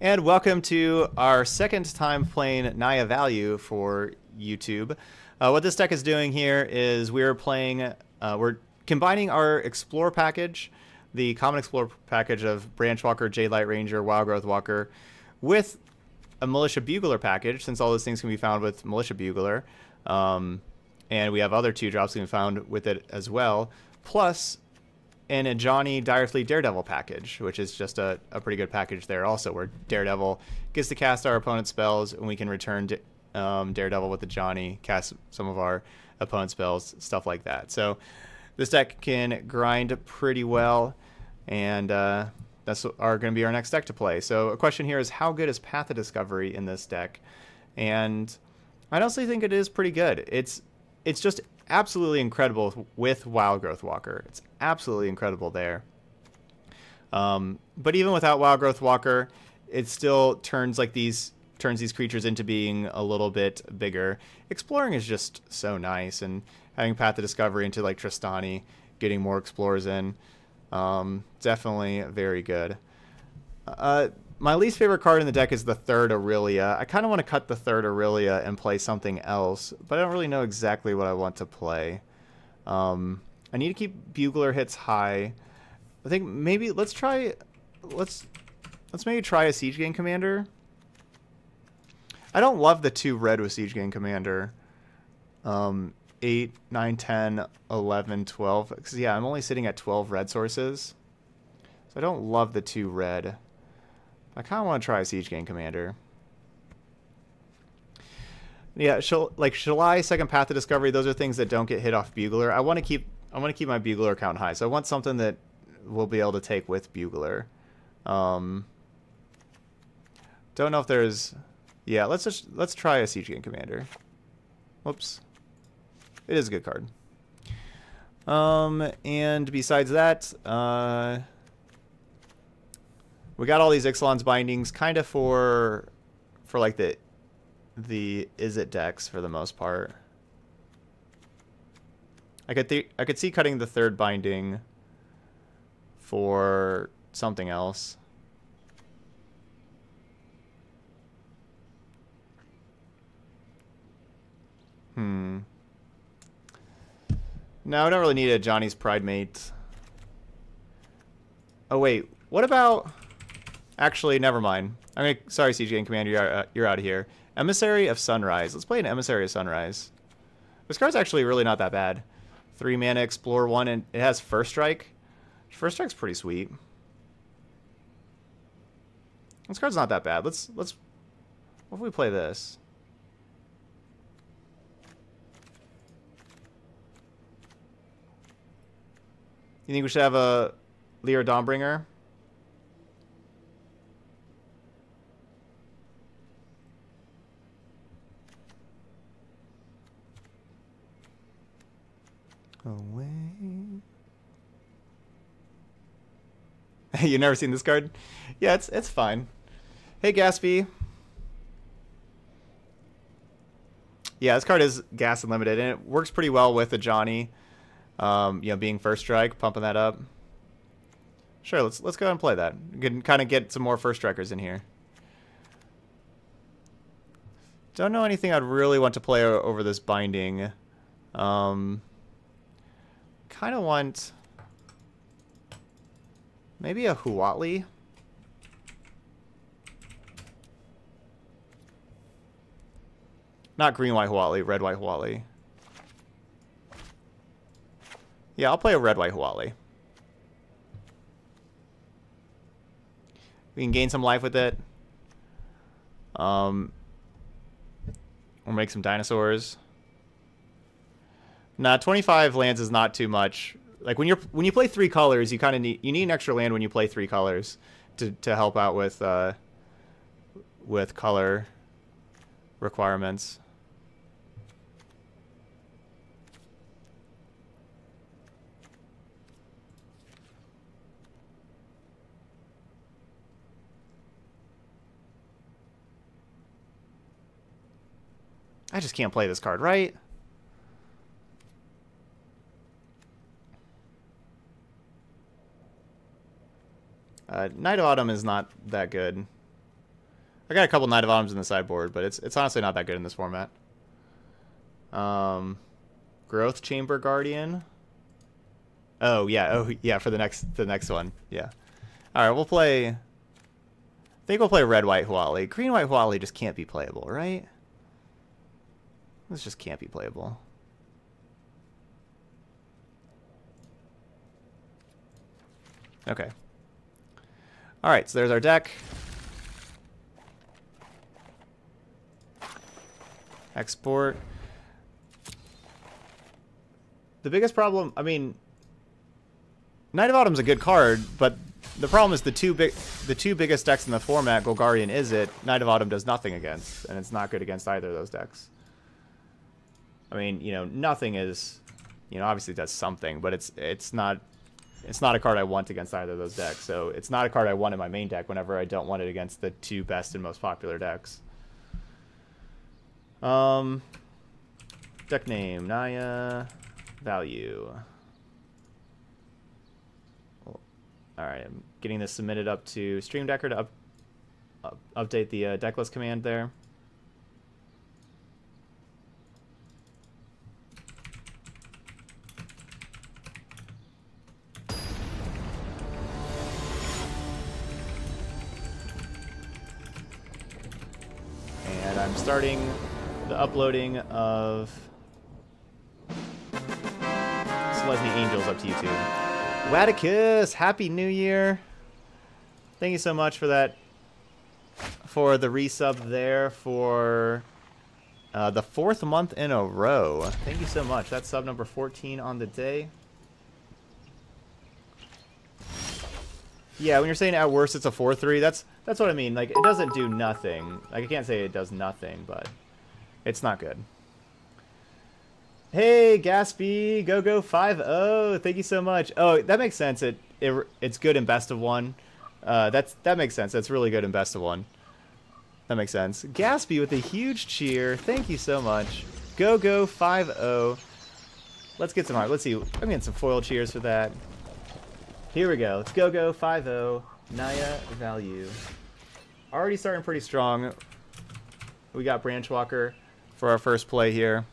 And welcome to our second time playing Naya Value for YouTube. What this deck is doing here is we're combining our Explore package, the Common Explore package of Branch Walker, Jade Light Ranger, Wild Growth Walker, with a Militia Bugler package, since all those things can be found with Militia Bugler. And we have other 2-drops can be found with it as well, plus in a Johnny Direfleet Daredevil package, which is just a pretty good package there also, where Daredevil gets to cast our opponent's spells, and we can return Daredevil with the Johnny, cast some of our opponent's spells, stuff like that. So this deck can grind pretty well, and that's going to be our next deck to play. So a question here is, how good is Path of Discovery in this deck? And I honestly think it is pretty good. It's just absolutely incredible with Wild Growth Walker. It's absolutely incredible there. But even without Wild Growth Walker, it still turns these creatures into being a little bit bigger. Exploring is just so nice, and having Path of Discovery into like Tristani, getting more explorers in, definitely very good. My least favorite card in the deck is the third Aurelia. I kind of want to cut the third Aurelia and play something else, but I don't really know exactly what I want to play. I need to keep Bugler hits high. I think maybe let's maybe try a Siege Gang Commander. I don't love the 2 red with Siege Gang Commander. 8, 9, 10, 11, 12. Because yeah, I'm only sitting at 12 red sources. So I don't love the 2 red. I kind of want to try a Siege Gang Commander. Yeah, Shalai, second Path of Discovery, those are things that don't get hit off Bugler. I want to keep my Bugler count high, so I want something that we'll be able to take with Bugler. Don't know if there's... Yeah, let's try a Siege Gang Commander. Whoops. It is a good card. And besides that, we got all these Ixalan's bindings kind of for like the Izzet decks for the most part. I could see cutting the third binding for something else. No, I don't really need a Johnny's Pride Mate. Oh wait, what about... Actually, never mind. Sorry, Siege Gang Commander, you're out of here. Emissary of Sunrise. Let's play an Emissary of Sunrise. This card's actually really not that bad. 3 mana, explore 1, and it has First Strike. First Strike's pretty sweet. This card's not that bad. What if we play this? You think we should have a Lyra Dawnbringer? Away. You never seen this card? Yeah, it's fine. Hey, Gatsby. Yeah, this card is gas unlimited, and it works pretty well with the Johnny. Being First Strike, pumping that up. Sure, let's go ahead and play that. We can kind of get some more First Strikers in here. Don't know anything I'd really want to play over this binding. Kind of want maybe a Huatli. Not green-white Huatli, red-white Huatli. Yeah, I'll play a red-white Huatli. We can gain some life with it. Or make some dinosaurs. Nah, 25 lands is not too much. Like when you play 3 colors, you kind of need an extra land when you play 3 colors to help out with color requirements. I just can't play this card, right? Night of Autumn is not that good. I got a couple Knight of Autumns in the sideboard, but it's honestly not that good in this format. Growth Chamber Guardian. Oh yeah, for the next one. Yeah. All right, we'll play. I think we'll play Red White Huali. Green White Huali just can't be playable, right? This just can't be playable. Okay. All right, so there's our deck. Export. The biggest problem, I mean, Knight of Autumn's a good card, but the problem is the two biggest decks in the format, Golgarian is it, Knight of Autumn does nothing against, and it's not good against either of those decks. I mean, you know, nothing is, you know, obviously it does something, but it's not a card I want against either of those decks. So it's not a card I want in my main deck whenever I don't want it against the two best and most popular decks. Deck name, Naya, value. Alright, I'm getting this submitted up to Stream Decker to update the Decklist command there. And I'm starting the uploading of Selesnya Angels up to YouTube. Waticus, Happy New Year. Thank you so much for that, for the resub there for the 4th month in a row. Thank you so much. That's sub number 14 on the day. Yeah, when you're saying at worst it's a 4-3, that's what I mean. Like, it doesn't do nothing. Like, I can't say it does nothing, but it's not good. Hey, Gaspy, go 5-0. Thank you so much. Oh, that makes sense. It's good in best of one. That makes sense. That's really good in best of one. That makes sense. Gaspy with a huge cheer. Thank you so much. Go 5-0. Let's get some. Let's see. I'm getting some foil cheers for that. Here we go. Let's go 5-0. Naya value. Already starting pretty strong. We got Branchwalker for our first play here.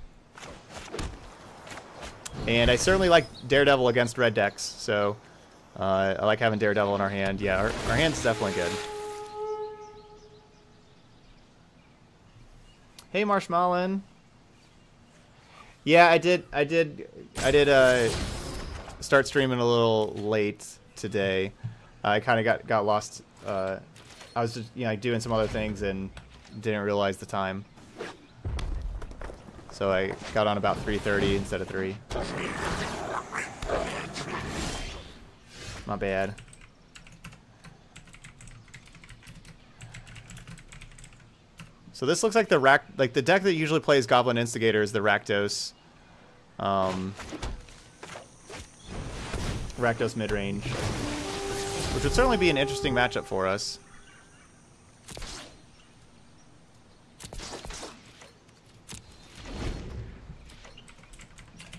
And I certainly like Daredevil against red decks, so I like having Daredevil in our hand. Yeah, our hand's definitely good. Hey, Marshmallow. Yeah, I did start streaming a little late today. I kind of got lost. I was just, you know, doing some other things and didn't realize the time. So I got on about 3:30 instead of 3. Not bad. So this looks like the the deck that usually plays Goblin Instigator is the Rakdos. Rakdos mid-range. Which would certainly be an interesting matchup for us.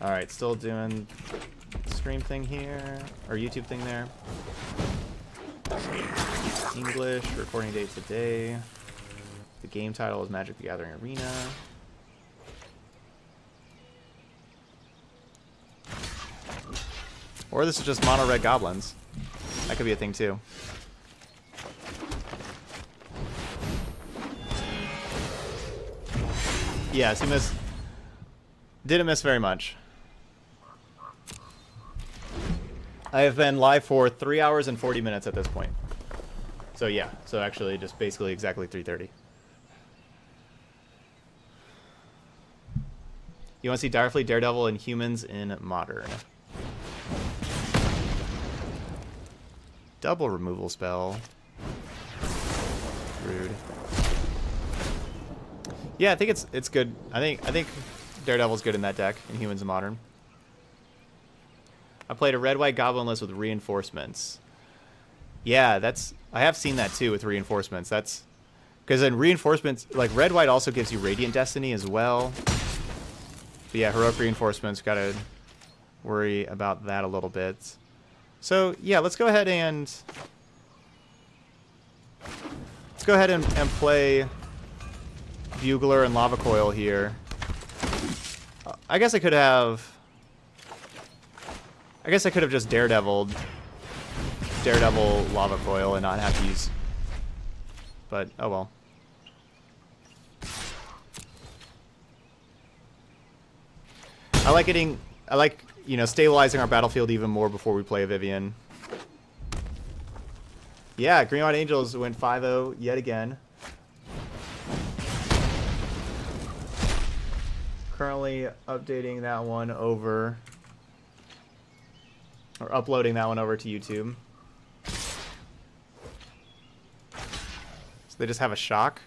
Alright, still doing stream thing here, or YouTube thing there. English, recording date today. The game title is Magic the Gathering Arena. Or this is just mono red goblins. That could be a thing too. Yes, he missed. Didn't miss very much. I have been live for 3 hours and 40 minutes at this point. So yeah, so actually just basically exactly 3:30. You want to see Direfleet, Daredevil, and Humans in Modern. Double removal spell. Rude. Yeah, I think it's good. I think Daredevil's good in that deck in Humans in Modern. I played a red-white goblin list with reinforcements. Yeah, I have seen that too with reinforcements. That's because in reinforcements, like red-white also gives you Radiant Destiny as well. But yeah, heroic reinforcements, gotta worry about that a little bit. So yeah, let's go ahead and Let's go ahead and play Bugler and Lava Coil here. I guess I could have just Daredevil Lava Coil and not have to use, but oh well. I like, you know, stabilizing our battlefield even more before we play a Vivian. Yeah, Green White Angels went 5-0 yet again. Currently updating that one over, or uploading that one over to YouTube. So they just have a shock.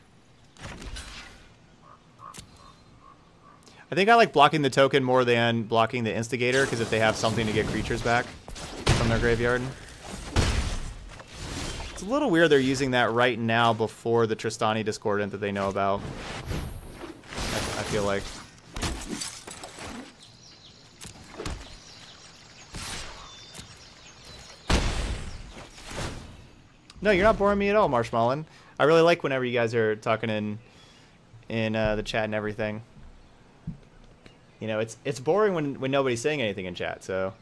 I think I like blocking the token more than blocking the instigator, because if they have something to get creatures back from their graveyard. It's a little weird they're using that right now before the Tristani Discordant that they know about. I feel like. No, you're not boring me at all, Marshmallow. I really like whenever you guys are talking in the chat and everything. You know, it's boring when nobody's saying anything in chat. So,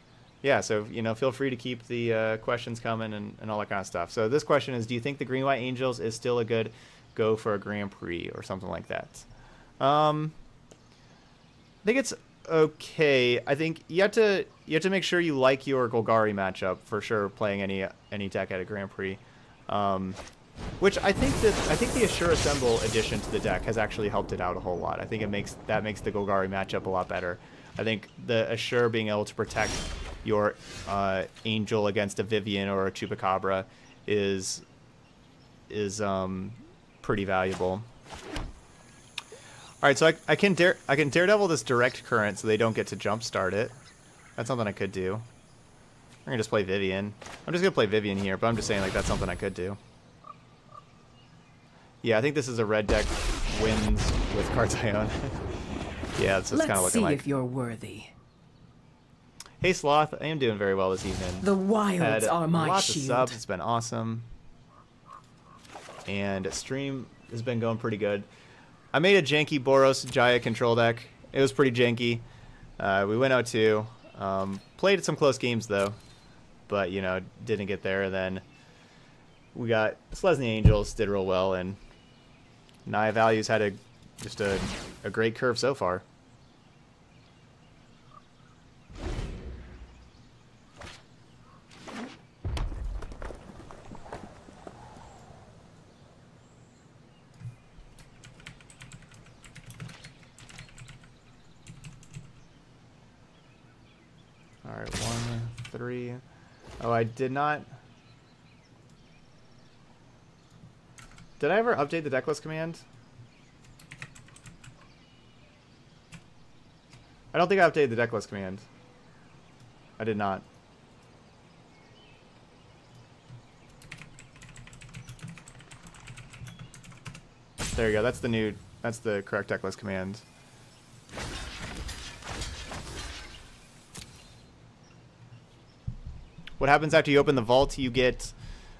yeah. So, you know, feel free to keep the questions coming and all that kind of stuff. So this question is: do you think the Green White Angels is still a good go for a Grand Prix or something like that? I think it's okay. I think you have to make sure you like your Golgari matchup for sure. Playing any deck at a Grand Prix. Which I think the Assure Assemble addition to the deck has actually helped it out a whole lot. I think that makes the Golgari matchup a lot better. I think the Assure being able to protect your Angel against a Vivian or a Chupacabra is pretty valuable. All right, so I can Daredevil this direct current so they don't get to jumpstart it. That's something I could do. I'm gonna just play Vivian. I'm just gonna play Vivian here, but I'm just saying like that's something I could do. Yeah, I think this is a red deck wins with cards I own. Yeah, it's just kind of looking like. Let's see if you're worthy. Hey Sloth, I am doing very well this evening. The wilds are my lots shield. Of subs, it's been awesome. And stream has been going pretty good. I made a janky Boros Jaya control deck. It was pretty janky. We went 0-2. Played some close games though, but you know, didn't get there. And then we got Slesny Angels did real well, and Naya Values had just a great curve so far. All right, 1, 3. Oh, I did not. Did I ever update the Decklist command? I don't think I updated the Decklist command. I did not. There you go. That's the correct Decklist command. What happens after you open the vault? You get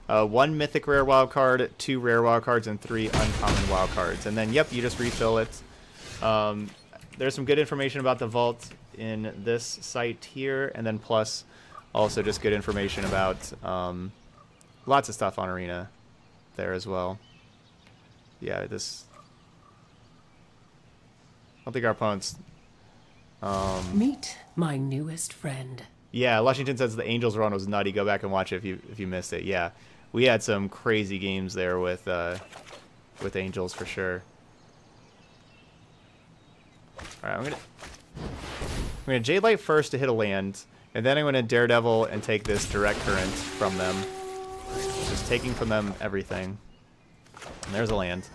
1 mythic rare wild card, 2 rare wild cards, and 3 uncommon wild cards. And then, yep, you just refill it. There's some good information about the vault in this site here, and then plus also just good information about lots of stuff on Arena there as well. Yeah, this... I don't think our opponents... Meet my newest friend. Yeah, Lushington says the Angels run was nutty. Go back and watch it if you missed it. Yeah, we had some crazy games there with Angels for sure. All right, I'm gonna Jade Light first to hit a land, and then I'm gonna Daredevil and take this direct current from them, just taking from them everything. And there's a land.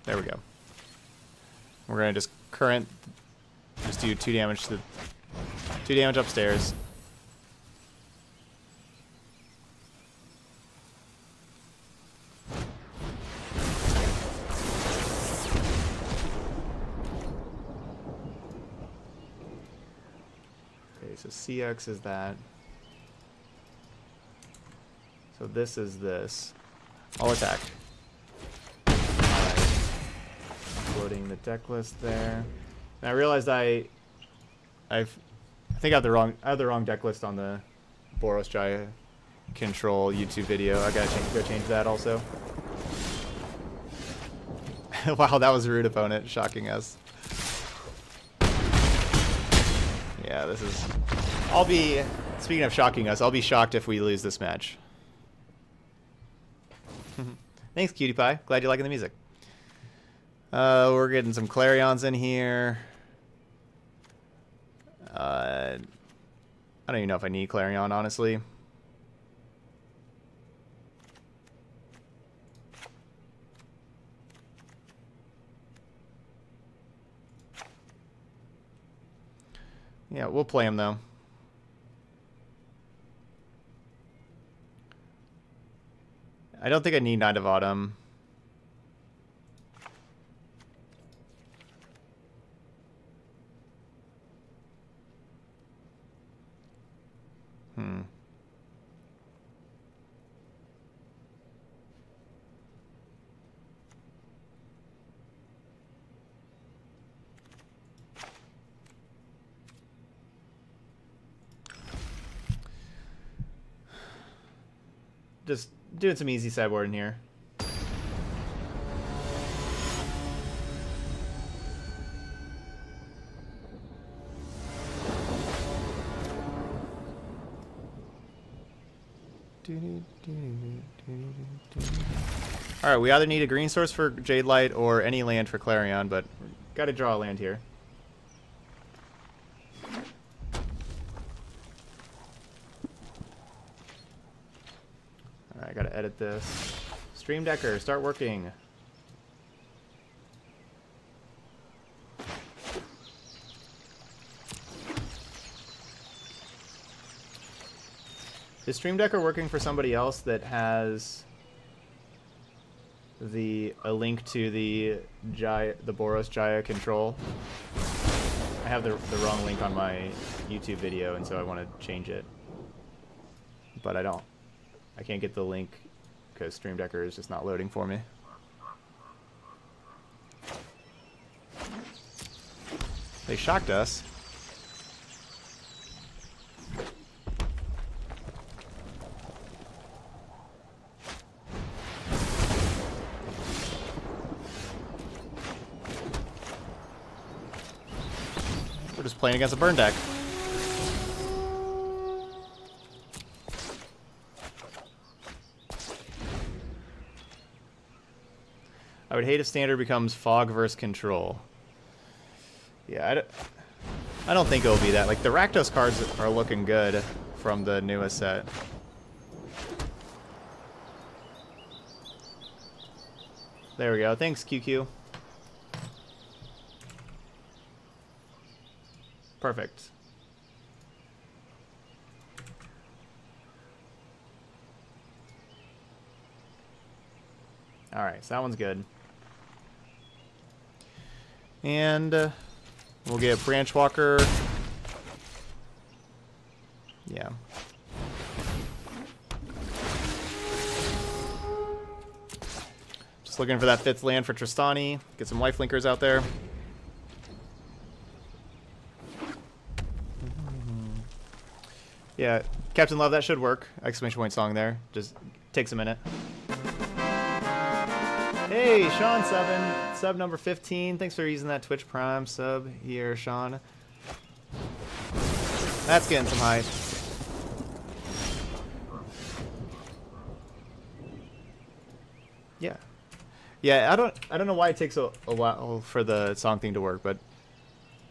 There we go. We're gonna just current, just do 2 damage to 2 damage upstairs. Okay, so CX is that. So this is this. I'll attack. Alright. Loading the deck list there. And I realized I think I have the wrong deck list on the Boros Jaya control YouTube video. I gotta go change that also. Wow, that was a rude opponent, shocking us. Yeah, this is... Speaking of shocking us, I'll be shocked if we lose this match. Thanks, Cutie Pie. Glad you're liking the music. We're getting some Clarions in here. I don't even know if I need Clarion, honestly. Yeah, we'll play him, though. I don't think I need Knight of Autumn. Just doing some easy sideboard in here. Alright, we either need a green source for Jade Light or any land for Clarion, but gotta draw a land here. Alright, I gotta edit this. Stream Decker, start working. Is Stream Decker working for somebody else that has a link to the Boros Jaya control? I have the wrong link on my YouTube video, and so I want to change it. But I don't. I can't get the link because Stream Decker is just not loading for me. They shocked us. We're just playing against a burn deck. I would hate if Standard becomes Fog versus Control. Yeah, I don't think it'll be that. Like, the Rakdos cards are looking good from the newest set. There we go. Thanks, QQ. Perfect. Alright, so that one's good. And we'll get Branch Walker. Yeah. Just looking for that 5th land for Tristani. Get some lifelinkers out there. Yeah, Captain Love, that should work. Exclamation point song there. Just takes a minute. Hey, Sean 7, sub number 15. Thanks for using that Twitch Prime sub here, Sean. That's getting some hype. Yeah. Yeah, I don't know why it takes a while for the song thing to work, but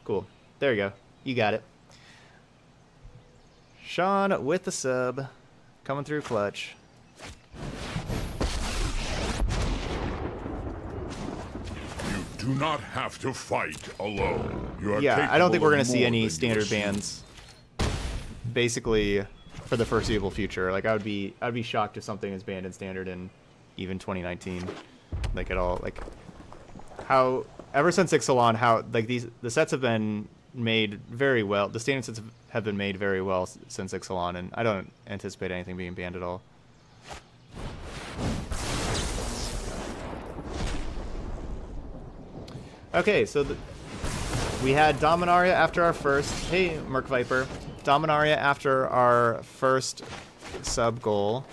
cool. There you go. You got it. Sean with the sub. Coming through clutch. Do not have to fight alone. You are yeah, I don't think we're going to see any more standard bans basically for the foreseeable future. Like, I'd be shocked if something is banned in standard in even 2019. Like, at all. Like, how ever since Ixalan, how like the sets have been made very well. The standard sets have been made very well since Ixalan, and I don't anticipate anything being banned at all. Okay, so we had Dominaria after our first... Hey, Merc Viper. Dominaria after our first sub-goal.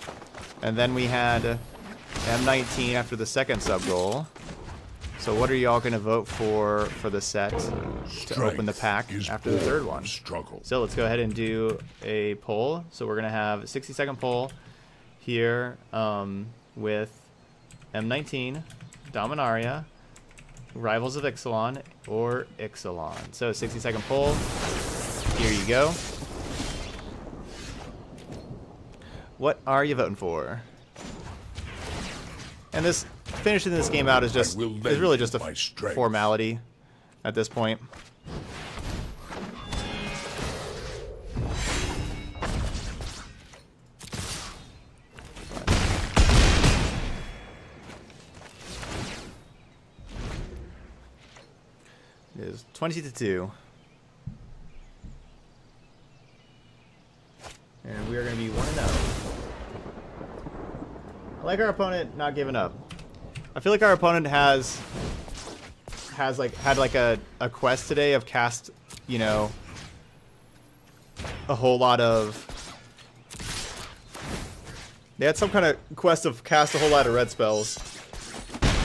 And then we had M19 after the second sub-goal. So what are y'all going to vote for the set to open the pack after the third one? So let's go ahead and do a poll. So we're going to have a 60-second poll here with M19, Dominaria, Rivals of Ixalan, or Ixalan. So 60-second poll. Here you go. What are you voting for? And this finishing this game out is really just a formality at this point. It is 20-2. And we are going to be 1-0. I like our opponent not giving up. I feel like our opponent had a quest today of cast, you know, a whole lot of... They had some kind of quest of cast a whole lot of red spells.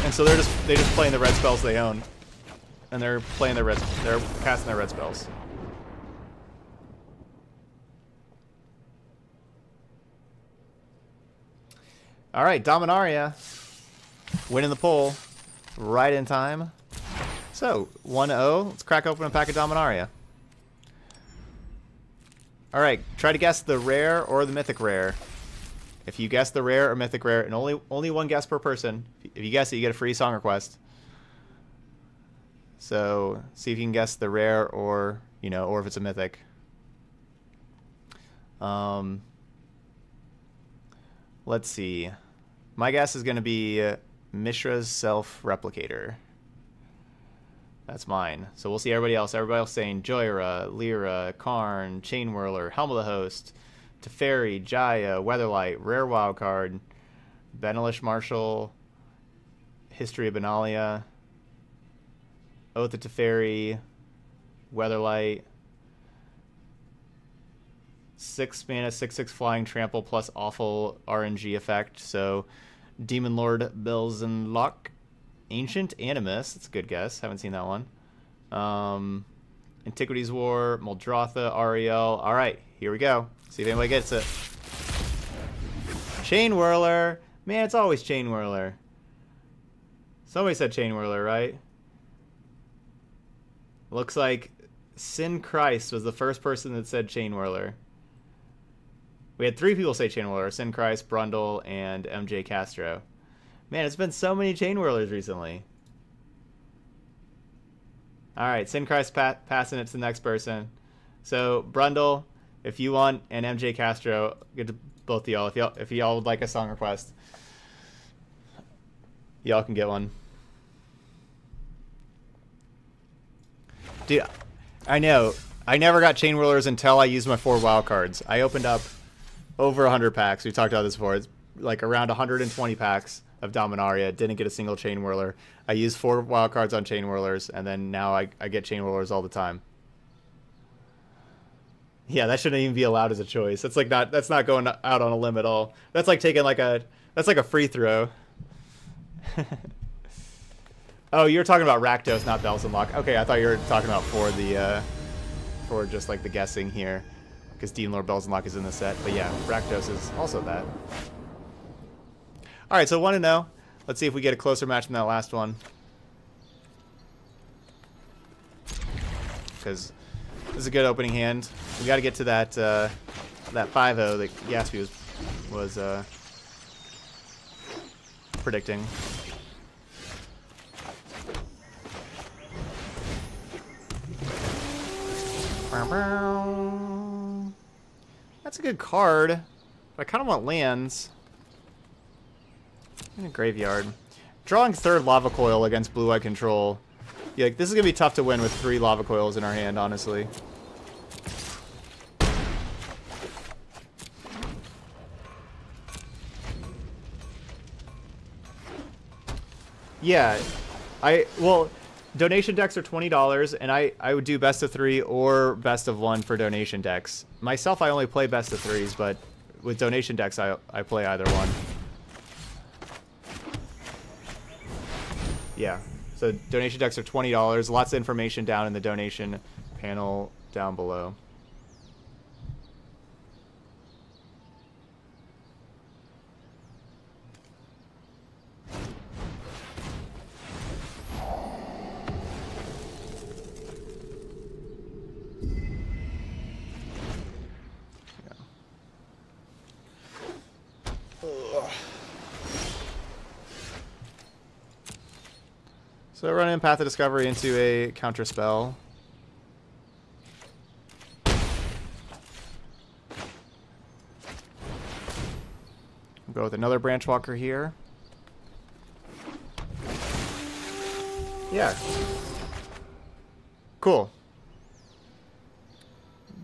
And so they're just playing the red spells they own. And they're casting their red spells. All right, Dominaria winning the poll right in time. So 1-0. Let's crack open a pack of Dominaria. All right, try to guess the rare or the mythic rare. If you guess the rare or mythic rare, and only one guess per person. If you guess it, you get a free song request. So see if you can guess the rare or, you know, or if it's a mythic. Let's see. My guess is going to be Mishra's Self-Replicator. That's mine. So we'll see everybody else. Everybody else saying Joyra, Lyra, Karn, Chain Whirler, Helm of the Host, Teferi, Jaya, Weatherlight, Rare Wildcard, Benelish Marshal, History of Benalia, Oath of Teferi, Weatherlight, 6 mana, 6/6 flying trample plus awful RNG effect. So Demon Lord Belzenlock, Ancient Animus. That's a good guess. Haven't seen that one. Antiquities War, Muldrotha, Ariel. All right, here we go. See if anybody gets it. Chain Whirler. Man, it's always Chain Whirler. Somebody said Chain Whirler, right? Looks like Sin Christ was the first person that said Chain Whirler. We had 3 people say Chain Whirler: Sin Christ, Brundle, and MJ Castro. Man, it's been so many Chain Whirlers recently. All right, Sin Christ passing it to the next person. So Brundle, if you want, and MJ Castro, good to both of y'all. If y'all would like a song request, y'all can get one. Dude, I know. I never got Chain Whirlers until I used my 4 wild cards. I opened up over 100 packs. We talked about this before. It's like around 120 packs of Dominaria. Didn't get a single Chain Whirler. I used 4 wild cards on Chain Whirlers, and then now I get Chain Whirlers all the time. Yeah, that shouldn't even be allowed as a choice. That's like that's not going out on a limb at all. That's like taking that's like a free throw. Oh, you're talking about Rakdos, not Belzenlock. Okay, I thought you were talking about for just like the guessing here, because Demon Lord Belzenlock is in the set. But yeah, Rakdos is also that. All right, so 1-0. Let's see if we get a closer match than that last one. Because this is a good opening hand. We got to get to that that 5-0 that Gatsby was predicting. That's a good card, but I kind of want lands. In a graveyard. Drawing 3rd Lava Coil against Blue-Eye Control Yeah, like, this is gonna be tough to win with 3 lava coils in our hand, honestly. Yeah, well, donation decks are $20, and I would do best of 3 or best of 1 for donation decks. Myself, I only play best of 3s, but with donation decks, I play either one. Yeah, so donation decks are $20. Lots of information down in the donation panel down below. So running Path of Discovery into a counter spell. We'll go with another Branch Walker here. Yeah. Cool.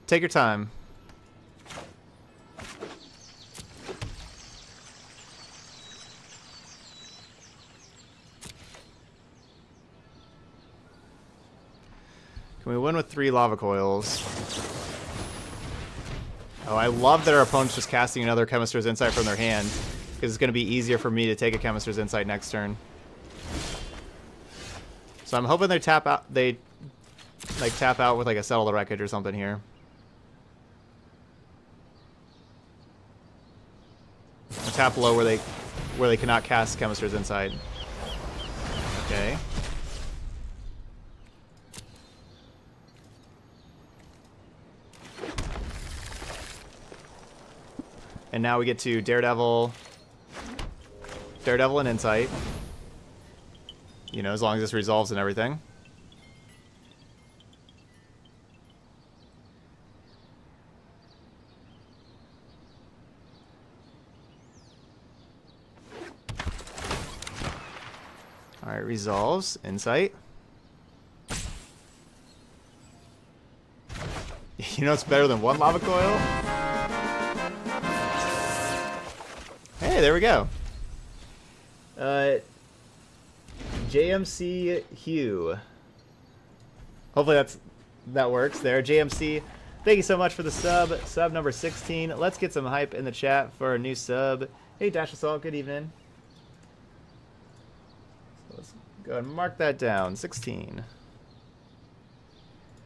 Take your time. Can we win with 3 lava coils? Oh, I love that our opponent's just casting another Chemister's Insight from their hand, because it's going to be easier for me to take a Chemister's Insight next turn. So I'm hoping they tap out. They like tap out with like a Settle the Wreckage or something here. Or tap low where they cannot cast Chemister's Insight. Okay. And now we get to Daredevil and Insight. You know, as long as this resolves and everything. Alright, resolves. Insight. You know it's better than 1 lava coil? Hey, there we go. JMC Hugh. Hopefully that works there. JMC, thank you so much for the sub. Sub number 16. Let's get some hype in the chat for a new sub. Hey, Dash Assault, good evening. So let's go ahead and mark that down. 16.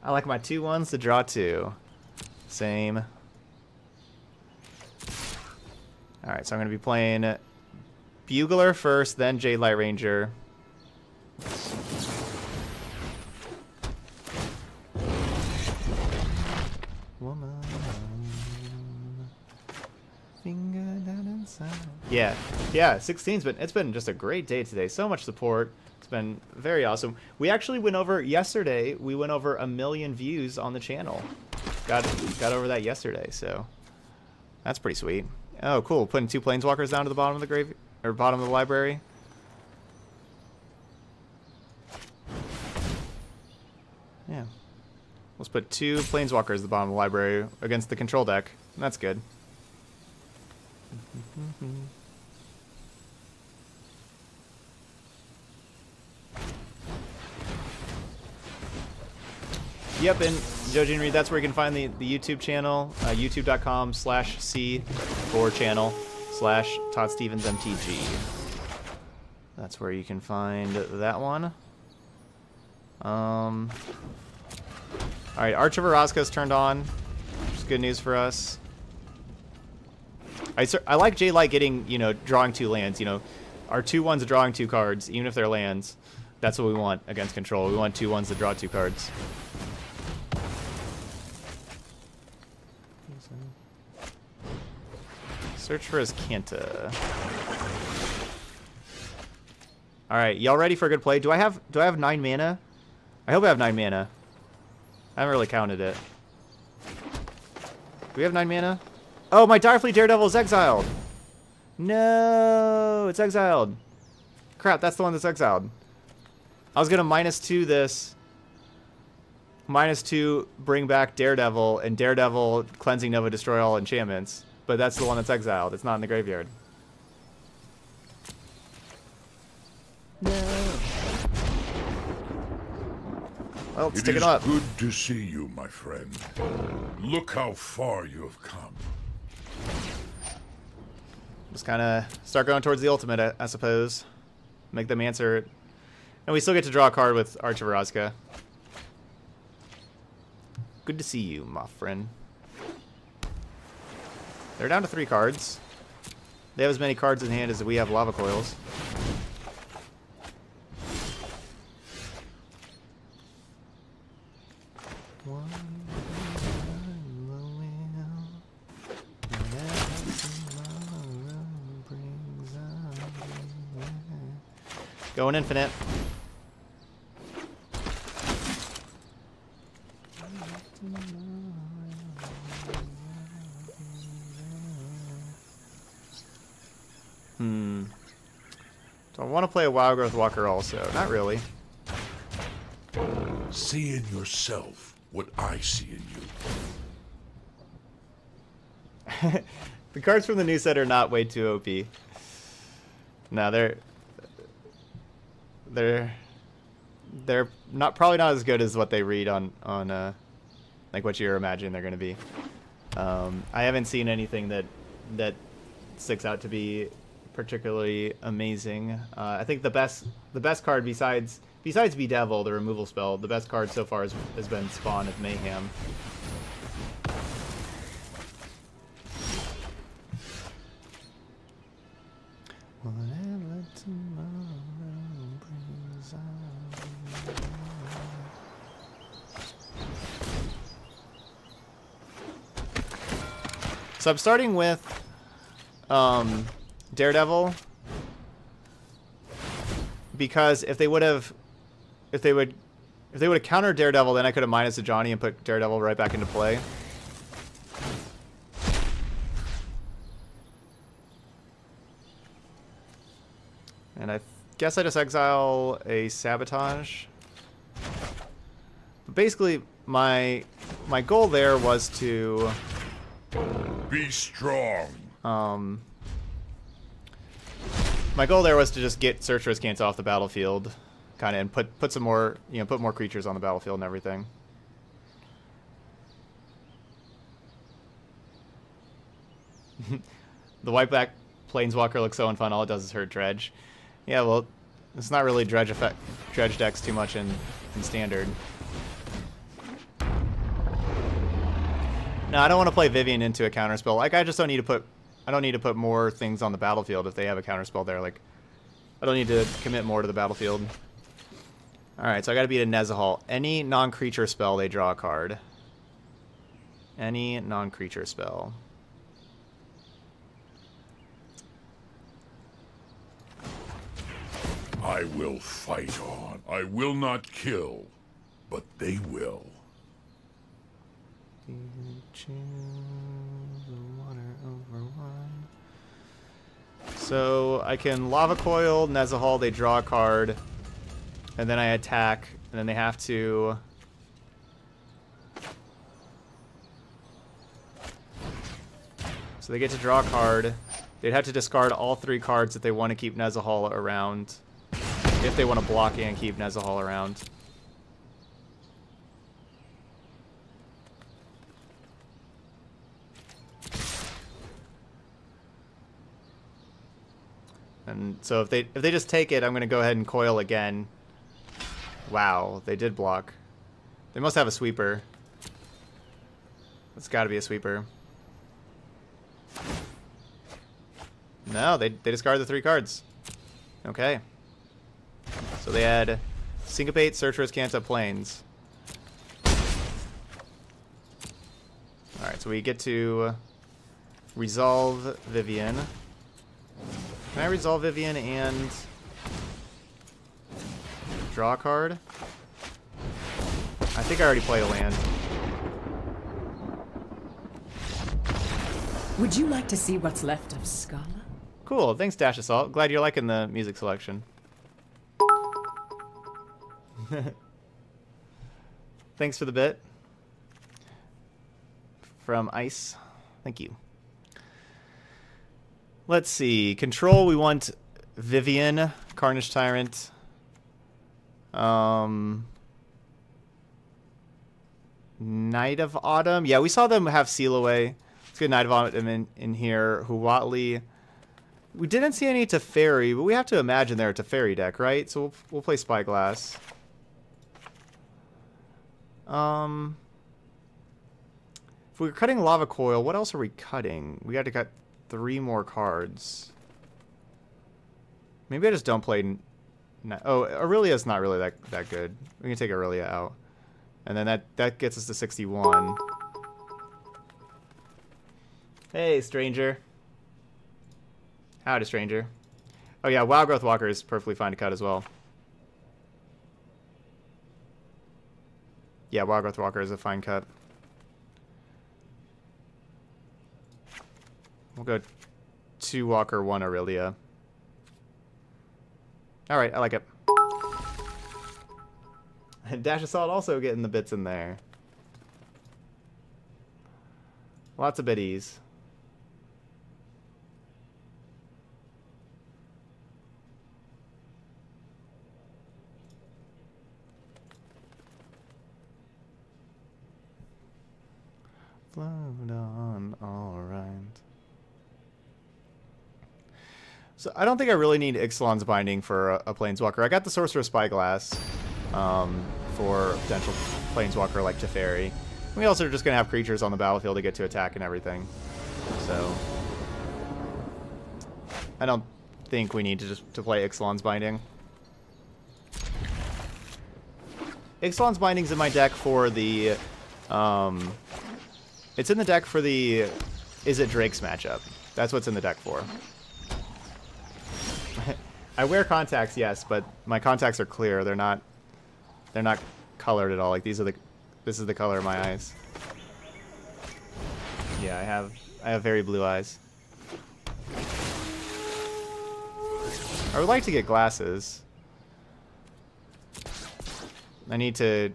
I like my 2-1s to draw 2. Same. Alright, so I'm going to be playing Bugler first, then Jade Light Ranger. Woman, finger down inside. Yeah, 16's been just a great day today. So much support. It's been very awesome. We actually went over yesterday. We went over 1 million views on the channel. Got over that yesterday, so that's pretty sweet. Oh, cool. Putting 2 planeswalkers down to the bottom of the grave or bottom of the library. Yeah. Let's put 2 planeswalkers at the bottom of the library against the control deck. That's good. Yep, and Jojin Reed, that's where you can find the YouTube channel, youtube.com/c/channel/ToddStevensMTG. That's where you can find that one. Alright, Arch of Orozco's turned on, which is good news for us. I like J-Light getting, you know, drawing 2 lands, you know. Our 2-1s are drawing 2 cards, even if they're lands. That's what we want against control. We want 2-1s to draw 2 cards. Search for his Kanta. Alright, y'all ready for a good play? Do I have 9 mana? I hope I have 9 mana. I haven't really counted it. Do we have 9 mana? Oh, my Direfleet Daredevil is exiled! No, it's exiled. Crap, that's the one that's exiled. I was gonna -2 this. -2 bring back Daredevil, and Daredevil Cleansing Nova destroy all enchantments. But that's the one that's exiled. It's not in the graveyard. No. Well, let's stick it up. It is good to see you, my friend. Look how far you have come. Just kind of start going towards the ultimate, I suppose. Make them answer it. And we still get to draw a card with Archivaraska. Good to see you, my friend. They're down to 3 cards. They have as many cards in hand as we have lava coils. Going infinite. Do I want to play a Wild Growth Walker also? Not really. See in yourself what I see in you. The cards from the new set are not way too OP. No, they're not probably not as good as what they read on like what you're imagining they're going to be. I haven't seen anything that sticks out to be particularly amazing. I think the best card besides Bedevil, the removal spell, the best card so far has been Spawn of Mayhem. Whatever tomorrow brings on. So I'm starting with Daredevil, because if they would have countered Daredevil, then I could have minus a Johnny and put Daredevil right back into play. And I guess I just exile a Sabotage. But basically, my goal there was to be strong. My goal there was to just get Search Riskants off the battlefield, kind of, and put some more, put more creatures on the battlefield and everything. The white-black Planeswalker looks so unfun. All it does is hurt Dredge. Yeah, well, it's not really Dredge decks too much in Standard. No, I don't want to play Vivian into a counterspell. Like, I just don't need to put. I don't need to put more things on the battlefield if they have a counterspell there. Like, I don't need to commit more to the battlefield. Alright, so I gotta beat a Nezahal. Any non-creature spell, they draw a card. Any non-creature spell. I will fight on. I will not kill, but they will. So I can Lava Coil, Nezahal, they draw a card, and then I attack, and then they have to... So they get to draw a card. They'd have to discard all 3 cards if they want to keep Nezahal around. If they want to block and keep Nezahal around. And so if they just take it, I'm going to go ahead and coil again. Wow, they did block. They must have a sweeper. It's got to be a sweeper. No, they discarded the 3 cards. Okay. So they had Syncopate, Search Riskanta, Plains. Alright, so we get to resolve Vivian. Can I resolve Vivian and draw a card? I think I already played a land. Would you like to see what's left of Scala? Cool, thanks Dash Assault. Glad you're liking the music selection. Thanks for the bit. From Ice. Thank you. Let's see. Control, we want Vivian, Carnage Tyrant. Night of Autumn. Yeah, we saw them have Seal Away. Let's get Night of Autumn in here. Huatli. We didn't see any Teferi, but we have to imagine they're a Teferi deck, right? So we'll play Spyglass. If we're cutting Lava Coil, what else are we cutting? We got to cut 3 more cards. Maybe I just don't play... Oh, Aurelia's not really that good. We can take Aurelia out. And then that gets us to 61. Hey, stranger. Howdy, stranger. Oh yeah, Wild Growth Walker is perfectly fine to cut as well. Yeah, Wild Growth Walker is a fine cut. We'll go 2 Walker, 1 Aurelia. Alright, I like it. And Dash Assault also getting the bits in there. Lots of biddies. Float on, alright. So I don't think I really need Ixalan's Binding for a Planeswalker. I got the Sorcerer's Spyglass for a potential Planeswalker like Teferi. We also are just going to have creatures on the battlefield to get to attack and everything. So I don't think we need to play Ixalan's Binding. Ixalan's Binding's in my deck for the... it's in the deck for the Is It Drake's matchup. That's what's in the deck for. I wear contacts, yes, but my contacts are clear. They're not colored at all. Like this is the color of my eyes. Yeah, I have very blue eyes. I would like to get glasses. I need to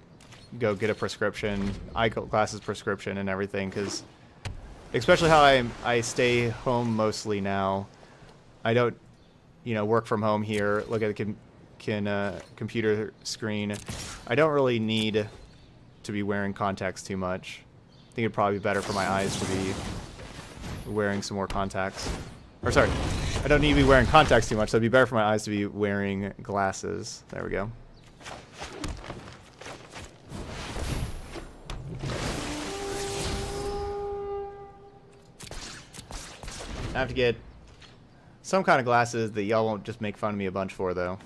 go get a prescription, eyeglasses prescription and everything, because especially how I stay home mostly now. I don't, work from home here, look at the computer screen. I don't really need to be wearing contacts too much. I think it'd probably be better for my eyes to be wearing some more contacts. Or sorry, I don't need to be wearing contacts too much, so it'd be better for my eyes to be wearing glasses. There we go. I have to get some kind of glasses that y'all won't just make fun of me a bunch for, though.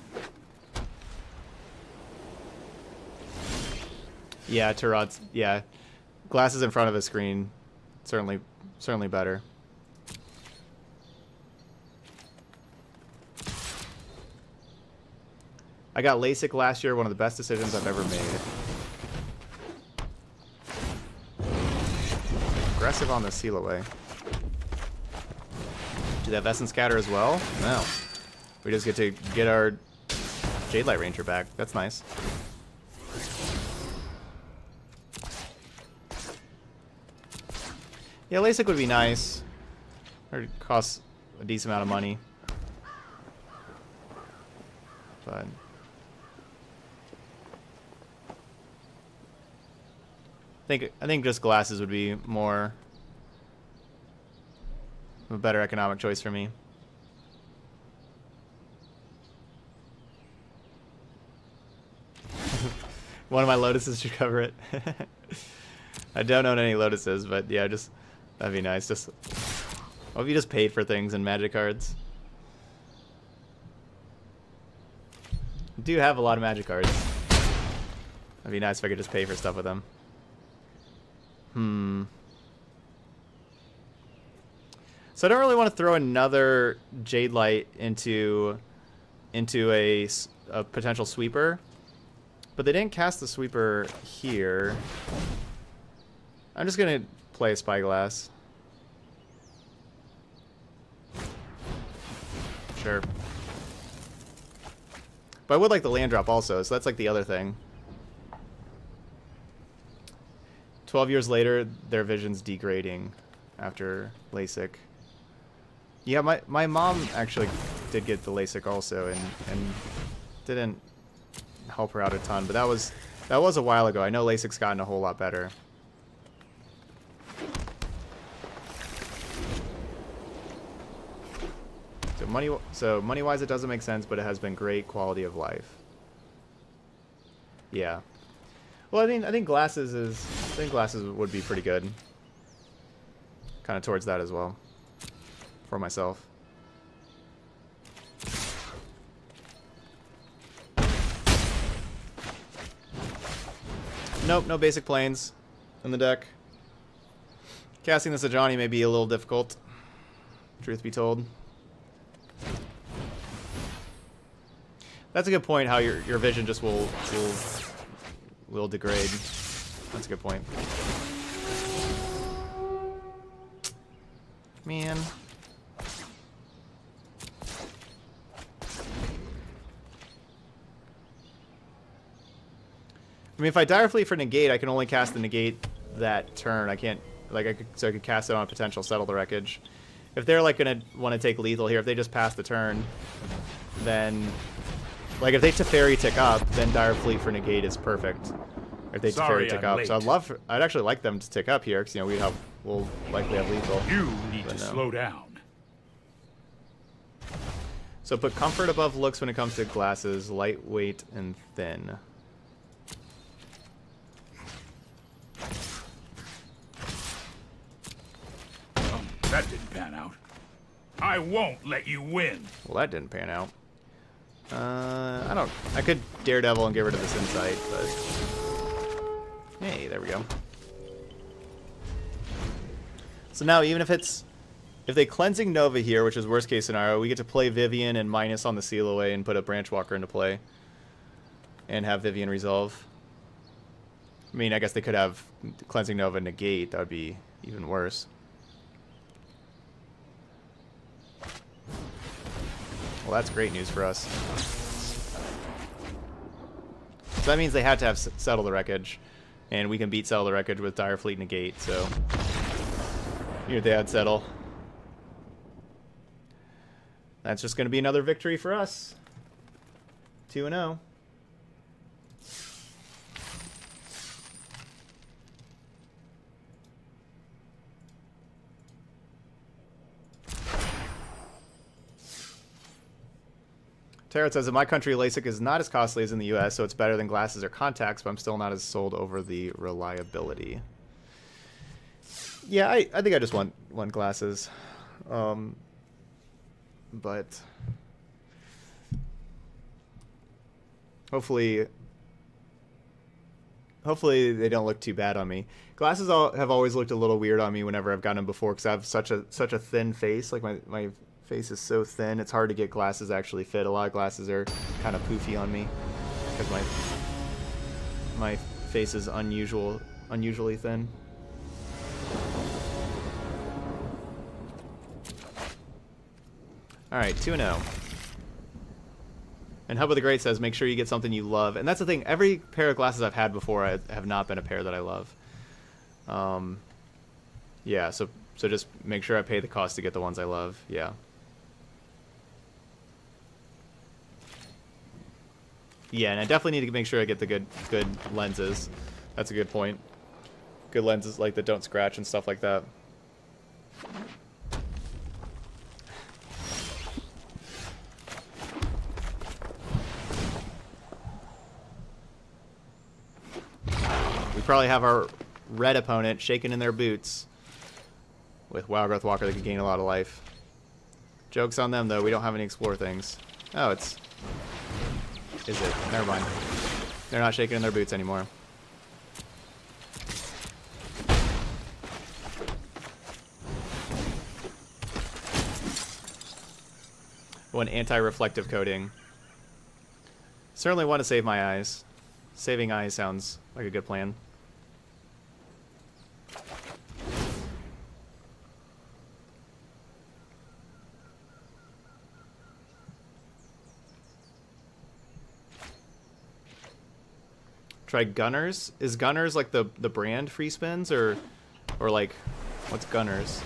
Yeah, Todd's, yeah. Glasses in front of a screen, certainly better. I got LASIK last year, one of the best decisions I've ever made. Aggressive on the Seal Away. Do they have Essence Scatter as well? No. We just get to get our Jade Light Ranger back. That's nice. Yeah, LASIK would be nice. It costs a decent amount of money. But I think just glasses would be more a better economic choice for me. One of my Lotuses should cover it. I don't own any Lotuses, but yeah, just that'd be nice. Just what if you just paid for things in Magic cards? I do have a lot of Magic cards. That'd be nice if I could just pay for stuff with them. So I don't really want to throw another Jade Light into a potential sweeper, but they didn't cast the sweeper here. I'm just gonna play a Spyglass. Sure. But I would like the land drop also, so that's like the other thing. 12 years later, their vision's degrading after LASIK. Yeah, my mom actually did get the LASIK also, and didn't help her out a ton. But that was a while ago. I know LASIK's gotten a whole lot better. So money-wise, it doesn't make sense, but it has been great quality of life. Yeah. Well, I think glasses would be pretty good. Kind of towards that as well. For myself. Nope, no basic planes in the deck. Casting this Ajani may be a little difficult, truth be told. That's a good point, how your vision just will degrade. That's a good point. Man. I mean, if I Dire Fleet for negate, I can only cast the negate that turn. I can't, like, I could cast it on a potential Settle the Wreckage. If they're, like, gonna want to take lethal here, if they just pass the turn, then, like, if they Teferi tick up, then Dire Fleet for negate is perfect. If they Teferi tick up, so I'd actually like them to tick up here, because, you know, we'll likely have lethal. You need to slow down. So put comfort above looks when it comes to glasses, lightweight and thin. That didn't pan out. I won't let you win. Well, that didn't pan out. I could Daredevil and get rid of this insight, but hey, there we go. So now, even if they Cleansing Nova here, which is worst case scenario, we get to play Vivian and minus on the seal away and put a Branch Walker into play and have Vivian resolve. I mean, I guess they could have Cleansing Nova negate. That would be even worse. Well, that's great news for us. So that means they had to have Settle the Wreckage, and we can beat Settle the Wreckage with Dire Fleet negate, so here they had Settle. That's just going to be another victory for us. 2-0. Tarot says, in my country, LASIK is not as costly as in the US, so it's better than glasses or contacts, but I'm still not as sold over the reliability. Yeah, I think I just want glasses. But hopefully they don't look too bad on me. Glasses have always looked a little weird on me whenever I've gotten them before, because I have such a thin face. Like my face is so thin, it's hard to get glasses that actually fit. A lot of glasses are kind of poofy on me because my face is unusually thin. All right, 2-0. And Hub of the Great says, make sure you get something you love. And that's the thing, every pair of glasses I've had before have not been a pair that I love. Yeah, so just make sure I pay the cost to get the ones I love. Yeah. Yeah, and I definitely need to make sure I get the good lenses. That's a good point. Good lenses like that don't scratch and stuff like that. We probably have our red opponent shaking in their boots with Wild Growth Walker that could gain a lot of life. Joke's on them, though. We don't have any Explore things. Oh, it's... Is it? Never mind. They're not shaking in their boots anymore. One anti-reflective coating. Certainly want to save my eyes. Saving eyes sounds like a good plan. try Gunners. Is Gunners like the brand free spins, or like what's Gunners?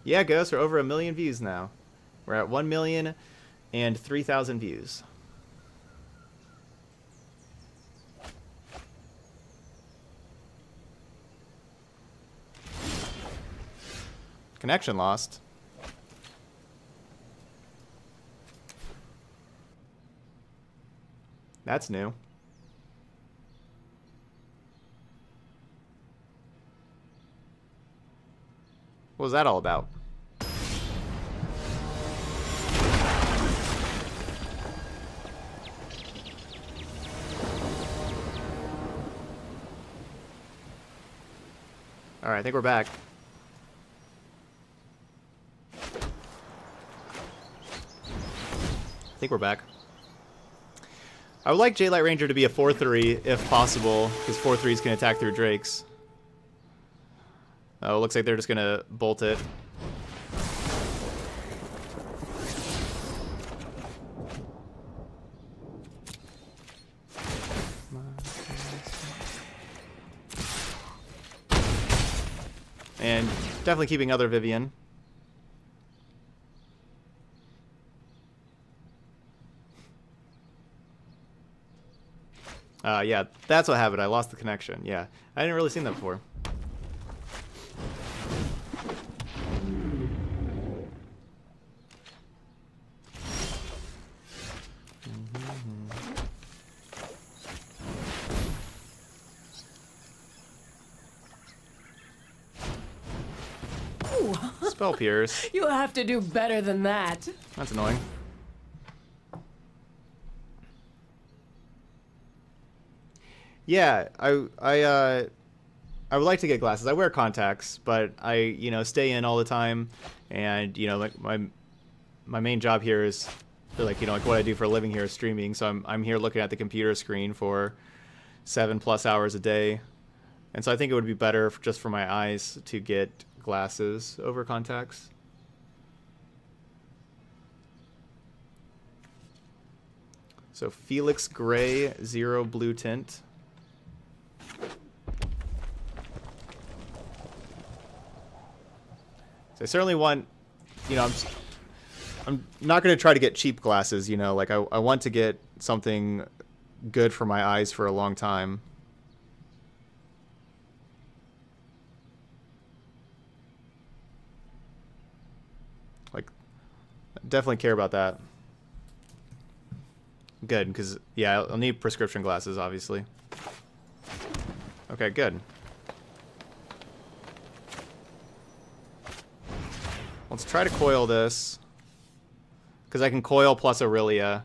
Yeah, Ghost, we're over 1 million views now. We're at 1,003,000 views. Connection lost. That's new. What was that all about? All right, I think we're back. I think we're back. I would like J-Light Ranger to be a 4-3 if possible, because 4-3s can attack through Drakes. Oh, it looks like they're just gonna bolt it. And definitely keeping other Vivian. Yeah, that's what happened. I lost the connection. Yeah, I didn't really see that before. Spell Pierce. You'll have to do better than that. That's annoying. Yeah, I would like to get glasses. I wear contacts, but I, stay in all the time, and like my main job here is, like what I do for a living here is streaming. So I'm here looking at the computer screen for 7+ hours a day, and so I think it would be better just for my eyes to get glasses over contacts. So Felix Gray, 0 blue tint. So I certainly want, I'm not going to try to get cheap glasses, like I want to get something good for my eyes for a long time. Like, definitely care about that. Good, because, yeah, I'll need prescription glasses, obviously. Okay, good. Let's try to coil this, because I can coil plus Aurelia.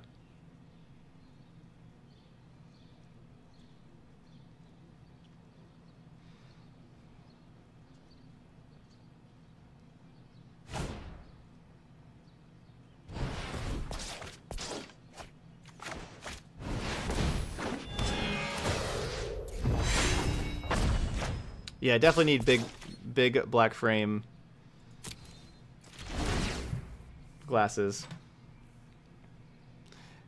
Yeah, definitely need big black frame glasses.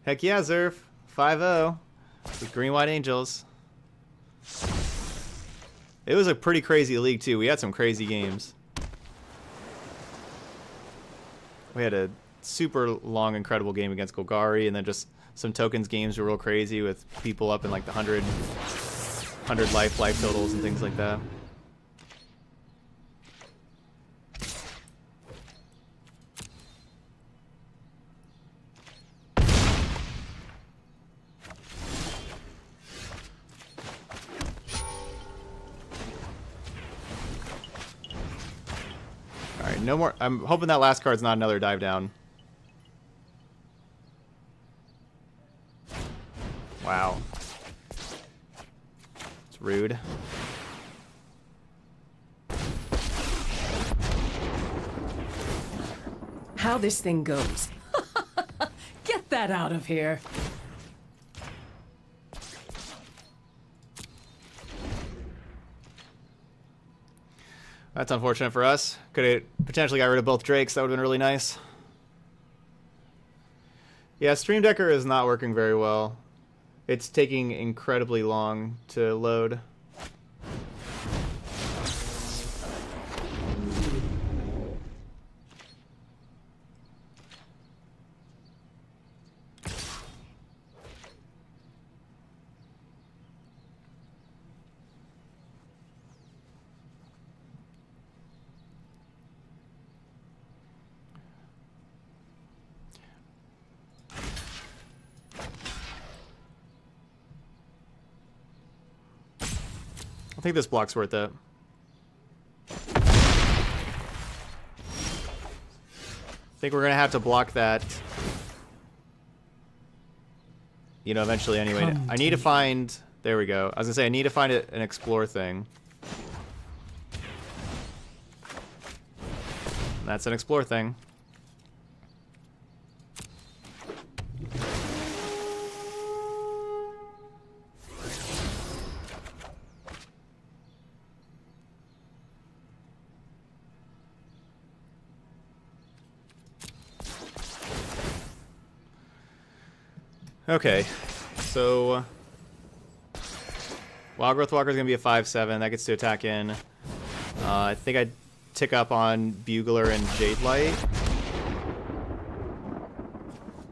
Heck yeah, Zerf. 5-0 with Green White Angels. It was a pretty crazy league, too. We had some crazy games. We had a super long, incredible game against Golgari, and then just some tokens games were real crazy with people up in like the 100 life totals and things like that. Alright, no more. I'm hoping that last card's not another dive down. Wow. It's rude. How this thing goes. Get that out of here. That's unfortunate for us. Could have potentially got rid of both Drakes. That would have been really nice. Yeah, Stream Decker is not working very well. It's taking incredibly long to load. I think this block's worth it. I think we're gonna have to block that, you know, eventually anyway. I need to find, there we go. I was gonna say, I need to find an explore thing. That's an explore thing. Okay, so Wild Growth Walker is going to be a 5/7. That gets to attack in. I think I'd tick up on Bugler and Jade Light.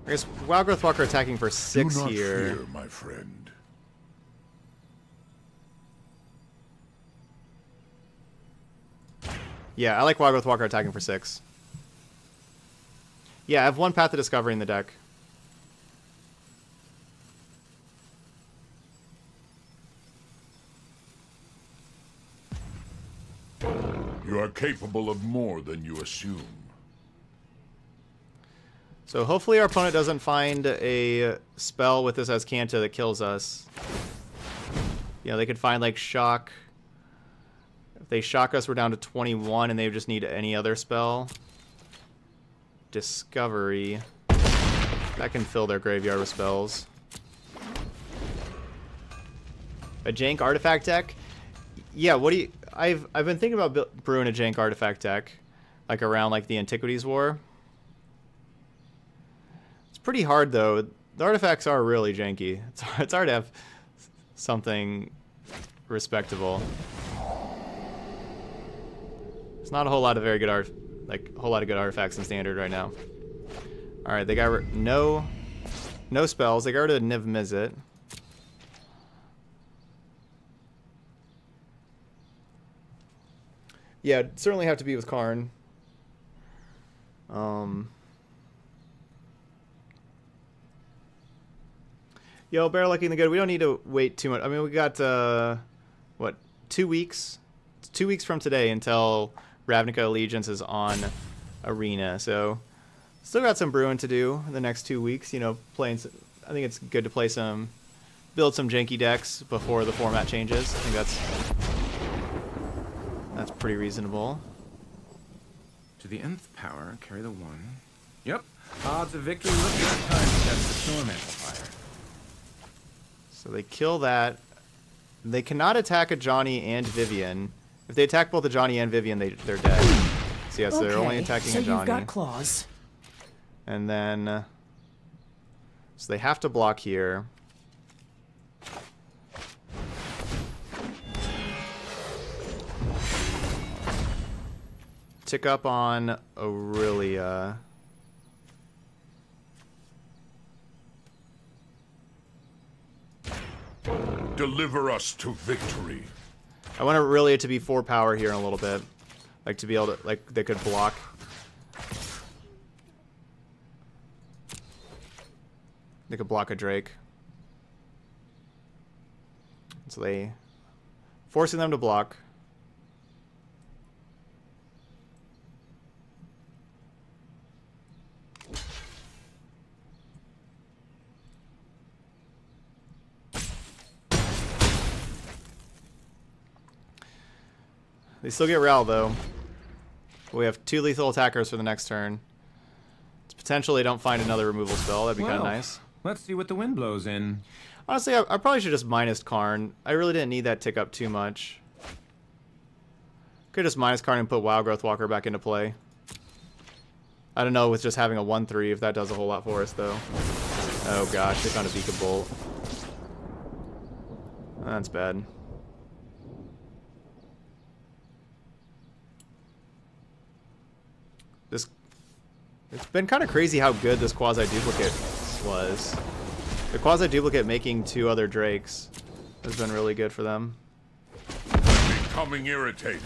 I guess Wild Growth Walker attacking for 6 Do not here. fear, my friend. Yeah, I like Wild Growth Walker attacking for 6. Yeah, I have one Path to Discovery in the deck. You are capable of more than you assume. So hopefully our opponent doesn't find a spell with this as Kanta that kills us. You know, they could find like Shock. If they shock us, we're down to 21 and they just need any other spell. Discovery. That can fill their graveyard with spells. A jank artifact deck? Yeah, what do you... I've been thinking about brewing a jank artifact deck, like around like the Antiquities War. It's pretty hard though. The artifacts are really janky. It's hard to have something respectable. There's not a whole lot of very good good artifacts in Standard right now. All right, they got no spells. They got rid of Niv Mizzet. Yeah, it'd certainly have to be with Karn. Yo, Bear Lucky and the Good. We don't need to wait too much. I mean, we got, what, 2 weeks? It's 2 weeks from today until Ravnica Allegiance is on Arena. So, still got some brewing to do in the next 2 weeks. You know, I think it's good to play build some janky decks before the format changes. I think that's pretty reasonable. To the nth power, carry the 1. Yep. Odds of victory look that time to test the Storm Amplifier. So they kill that. They cannot attack a Johnny and Vivian. If they attack both a Johnny and Vivian, they're dead. So yes, they're only attacking a Johnny. You've got claws. And then... so they have to block here. Tick up on Aurelia. Deliver us to victory. I want Aurelia to be 4 power here in a little bit. Like to be able to, like, they could block. They could block a Drake. So forcing them to block. They still get Ral, though. We have 2 lethal attackers for the next turn. It's potential they don't find another removal spell. That'd be kind of nice. Let's see what the wind blows in. Honestly, I probably should just minus Karn. I really didn't need that tick up too much. Could just minus Karn and put Wild Growth Walker back into play. I don't know with just having a 1/3 if that does a whole lot for us, though. Oh gosh, they found a beacon bolt. That's bad. It's been kind of crazy how good this quasi-duplicate was. The quasi-duplicate making 2 other drakes has been really good for them. Becoming irritated.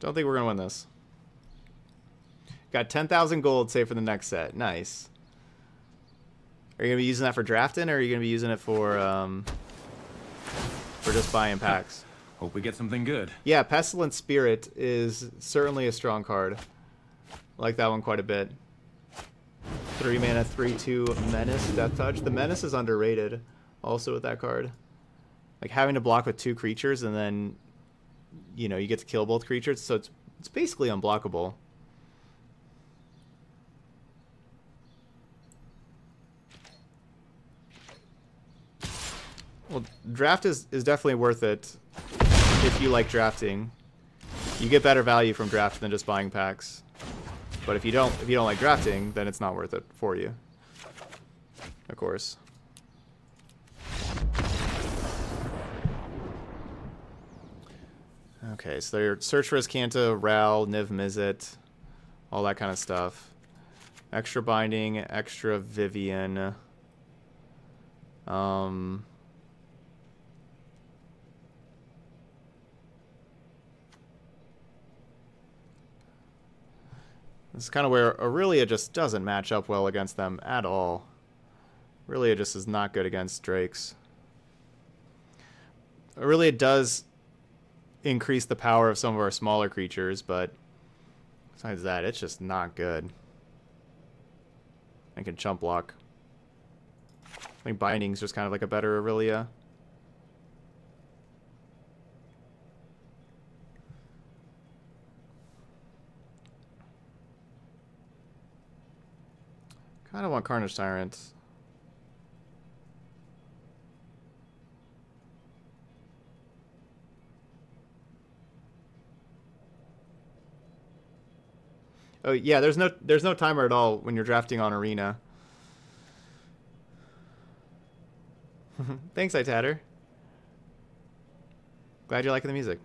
Don't think we're gonna win this. Got 10,000 gold saved for the next set. Nice. Are you gonna be using that for drafting, or are you gonna be using it for just buying packs? Hope we get something good. Yeah, Pestilent Spirit is certainly a strong card. I like that one quite a bit. 3 mana, 3/2 Menace, Death Touch. The Menace is underrated also with that card. Like having to block with 2 creatures and then, you know, you get to kill both creatures, so it's basically unblockable. Well, draft is definitely worth it if you like drafting. You get better value from draft than just buying packs. But if you don't like drafting, then it's not worth it for you. Of course. Okay, so they're Search for Azcanta, Ral, Niv Mizzet, all that kind of stuff. Extra Binding, extra Vivian. This is kind of where Aurelia just doesn't match up well against them at all. Aurelia just is not good against Drakes. Aurelia does increase the power of some of our smaller creatures, but besides that, it's just not good. I can chump block. I think Binding's just kind of like a better Aurelia. Kind of want Carnage Tyrant. Oh yeah, there's no timer at all when you're drafting on Arena. Thanks, Itatter. Glad you're liking the music.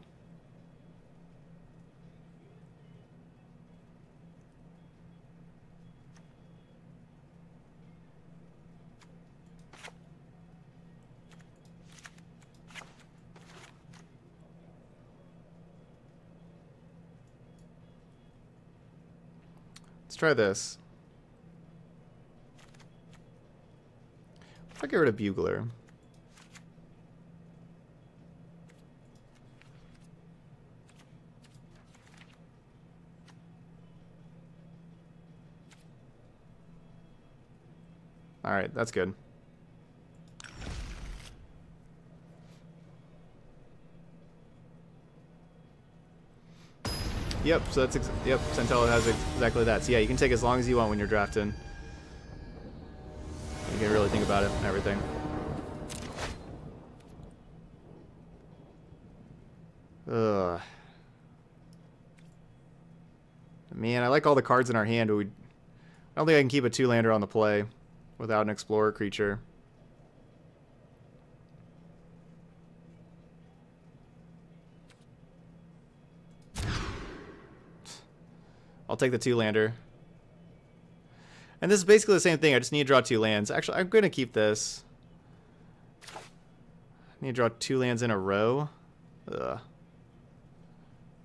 Let's try this. If I get rid of Bugler. Alright, that's good. Yep, so that's yep, Centella has exactly that. So yeah, you can take as long as you want when you're drafting. You can really think about it and everything. Ugh. Man, I like all the cards in our hand, but I don't think I can keep a 2-lander on the play without an Explorer creature. I'll take the 2-lander. And this is basically the same thing. I just need to draw 2 lands. Actually, I'm going to keep this. I need to draw 2 lands in a row. Ugh.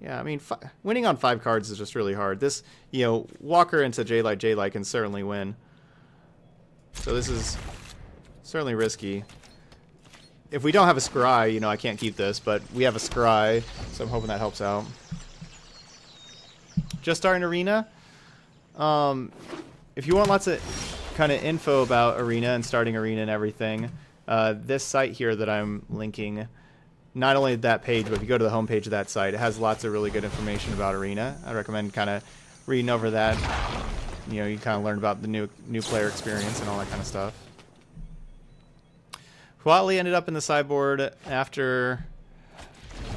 Yeah, I mean, winning on 5 cards is just really hard. This, you know, Walker into J-Light can certainly win. So this is certainly risky. If we don't have a Scry, you know, I can't keep this, but we have a Scry, so I'm hoping that helps out. Just starting Arena. If you want lots of kind of info about Arena and starting Arena and everything, this site here that I'm linking, not only that page, but if you go to the homepage of that site, it has lots of really good information about Arena. I recommend kind of reading over that, you know, you kind of learn about the new player experience and all that kind of stuff. Huatli ended up in the sideboard after,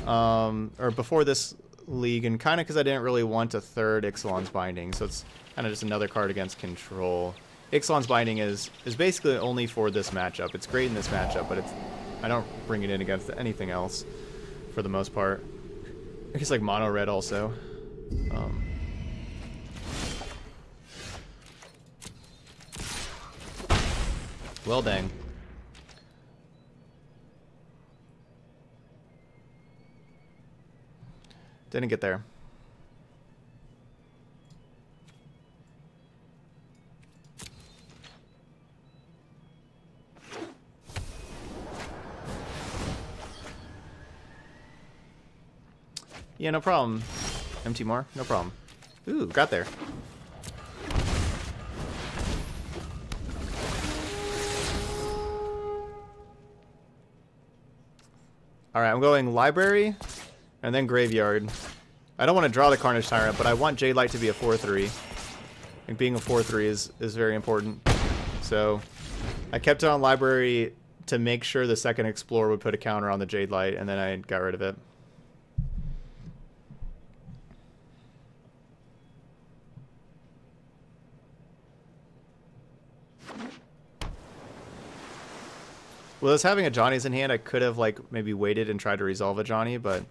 or before this league, and kind of because I didn't really want a third Ixalan's Binding, so it's kind of just another card against control. Ixalan's Binding is basically only for this matchup. It's great in this matchup, but I don't bring it in against anything else for the most part. I guess like mono red also. Well, dang. Didn't get there. Yeah, no problem. Empty more? No problem. Ooh, got there. Alright, I'm going library and then graveyard. I don't want to draw the Carnage Tyrant, but I want Jade Light to be a 4/3. I think being a 4/3 is very important. So I kept it on library to make sure the second Explorer would put a counter on the Jade Light, and then I got rid of it. Well, as having a Johnny's in hand, I could have like maybe waited and tried to resolve a Johnny, but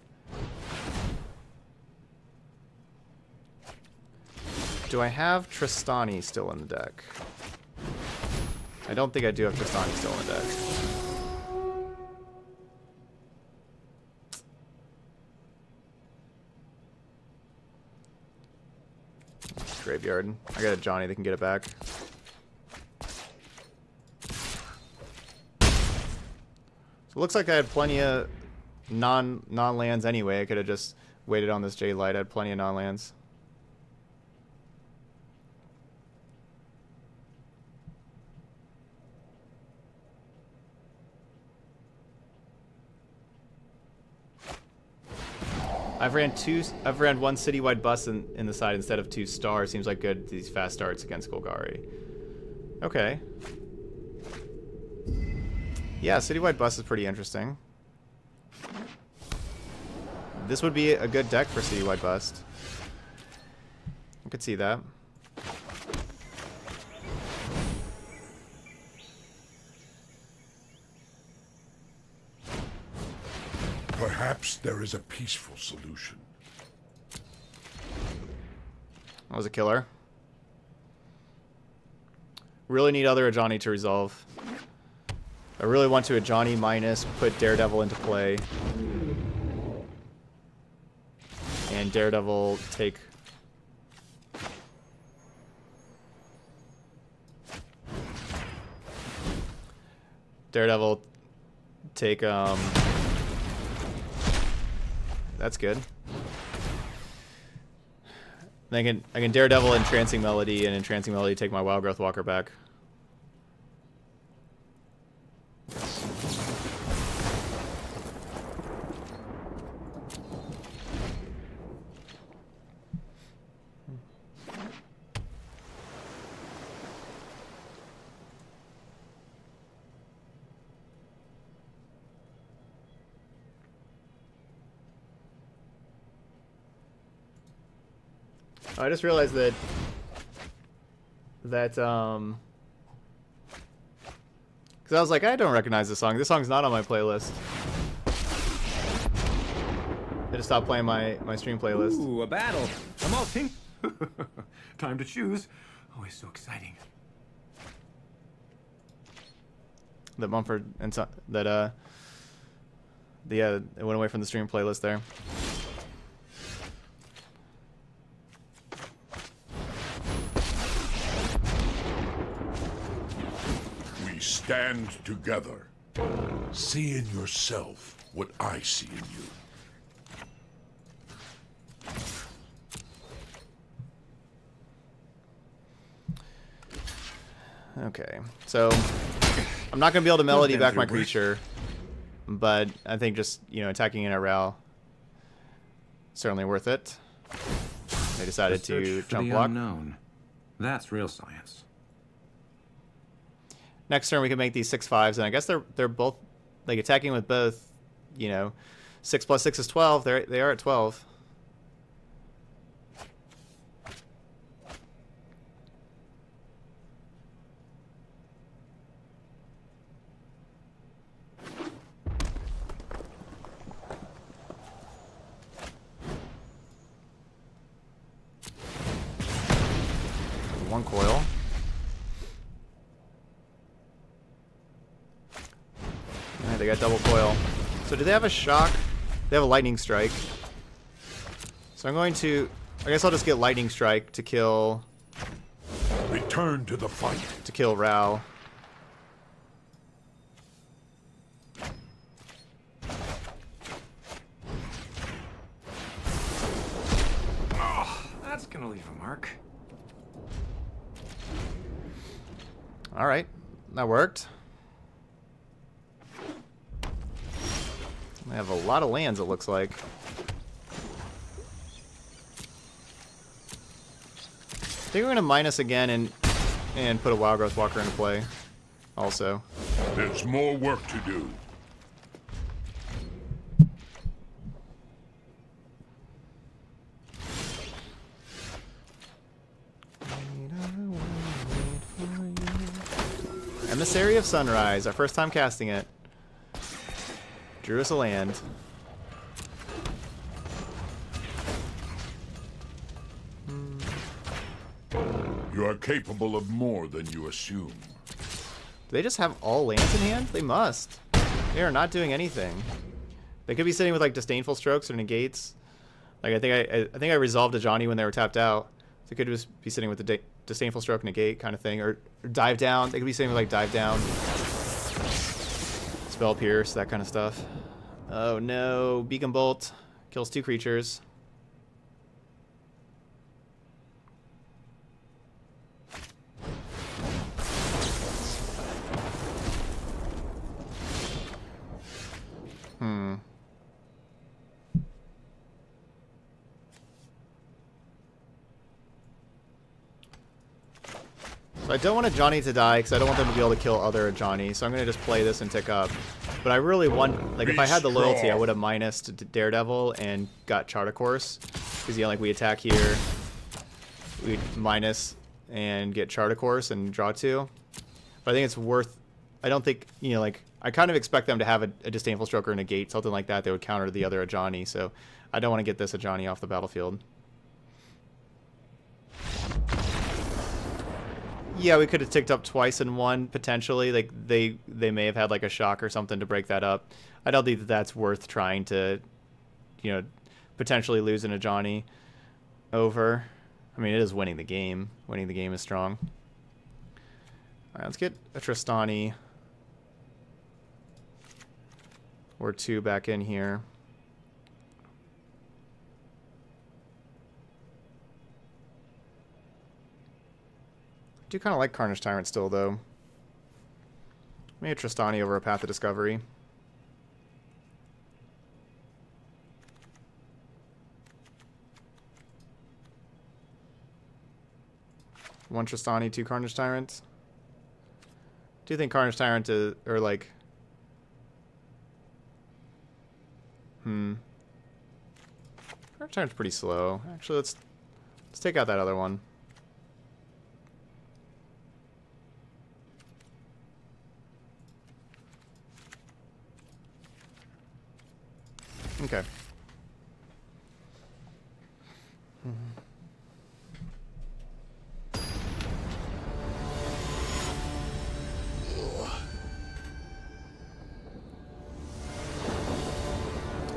do I have Tristani still in the deck? I don't think I do have Tristani still in the deck. Graveyard. I got a Johnny that can get it back. So it looks like I had plenty of non-lands anyway. I could have just waited on this Jade Light. I had plenty of non-lands. I've ran one citywide bus in the side instead of 2 stars. Seems like good these fast starts against Golgari. Okay. Yeah, citywide bus is pretty interesting. This would be a good deck for citywide bust. I could see that. Perhaps there is a peaceful solution. That was a killer. Really need other Ajani to resolve. I really want to Ajani minus, put Daredevil into play. And Daredevil take... Daredevil take, that's good. I can Daredevil Entrancing Melody, and Entrancing Melody take my Wild Growth Walker back. I just realized that because I was like, I don't recognize this song. This song's not on my playlist. I just stopped playing my stream playlist. Ooh, a battle. I'm all pink. Time to choose. Always so exciting. That Mumford and so, that it went away from the stream playlist there. Stand together. See in yourself what I see in you. Okay, so I'm not going to be able to melody back my creature, but I think just, you know, attacking in a Ral, certainly worth it. They decided The search to for jump the block. unknown. That's real science. Next turn we can make these 6/5s, and I guess they're both like attacking with both. You know, 6 + 6 is 12. They are at 12. One coil. Alright, they got double coil. So do they have a shock? They have a lightning strike. So I'm going to... I guess I'll just get lightning strike to kill... Return to the fight. To kill Rao. Oh, that's gonna leave a mark. Alright, that worked. I have a lot of lands, it looks like. I think we're gonna minus again and put a Wild Growth Walker into play. Also. There's more work to do. Emissary of Sunrise, our first time casting it. Drew us a land. You are capable of more than you assume. Do they just have all lands in hand? They must. They are not doing anything. They could be sitting with like Disdainful Strokes or Negates. Like I think I resolved a Johnny when they were tapped out. They could just be sitting with the Disdainful Stroke Negate kind of thing, or Dive Down. They could be sitting with like Dive Down, Spell Pierce, that kind of stuff. Oh no, Beacon Bolt kills 2 creatures. So I don't want a Johnny to die because I don't want them to be able to kill other Johnny. So I'm going to just play this and tick up. But I really want, like, if I had the loyalty, I would have minused Daredevil and got Charter Course. Because, yeah, like, we attack here, we'd minus and get Charter Course and draw 2. But I think it's worth, I don't think, you know, like, I kind of expect them to have a Disdainful Stroke or Negate, something like that. They would counter the other Ajani. So I don't want to get this Ajani off the battlefield. Yeah, we could have ticked up twice in one, potentially. Like, they may have had, like, a shock or something to break that up. I don't think that that's worth trying to, you know, potentially lose an Ajani over. I mean, it is winning the game. Winning the game is strong. All right, let's get a Tristani or 2 back in here. I do kind of like Carnage Tyrant still, though. Maybe a Tristani over a Path of Discovery. One Tristani, 2 Carnage Tyrants. Do you think Carnage Tyrant is, or like... Carnage Tyrant's pretty slow. Actually, let's take out that other one. Okay.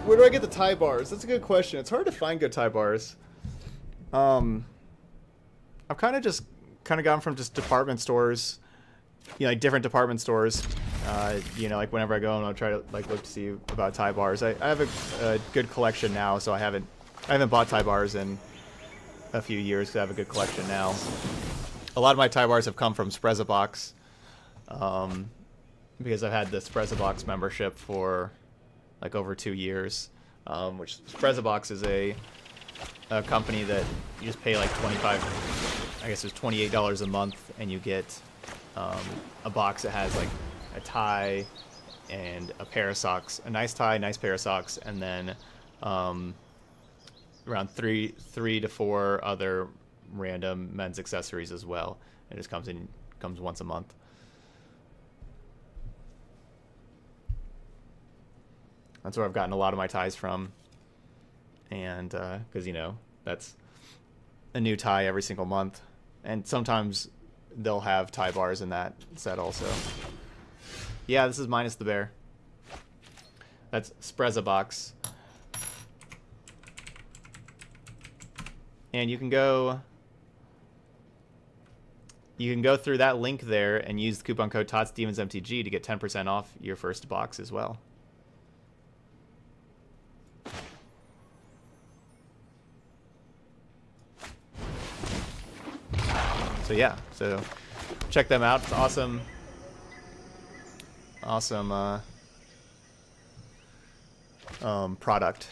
Where do I get the tie bars? That's a good question. It's hard to find good tie bars. I've kind of gotten from just department stores, you know, like different department stores. You know, like whenever I go and I'll try to like look to see about tie bars. I have a good collection now, so I haven't bought tie bars in a few years because I have a good collection now. A lot of my tie bars have come from Sprezzabox, because I've had the Sprezzabox membership for like over 2 years, which Sprezzabox is a company that you just pay like 25, I guess it's $28 a month, and you get a box that has like a tie and a pair of socks, a nice tie, nice pair of socks, and then around three to four other random men's accessories as well. It just comes once a month. That's where I've gotten a lot of my ties from, and because, you know, that's a new tie every single month, and sometimes they'll have tie bars in that set also. Yeah, this is minus the bear. That's Spreza box. And you can go through that link there and use the coupon code ToddStevensMTG to get 10% off your first box as well. So yeah, so check them out. It's awesome. Awesome product.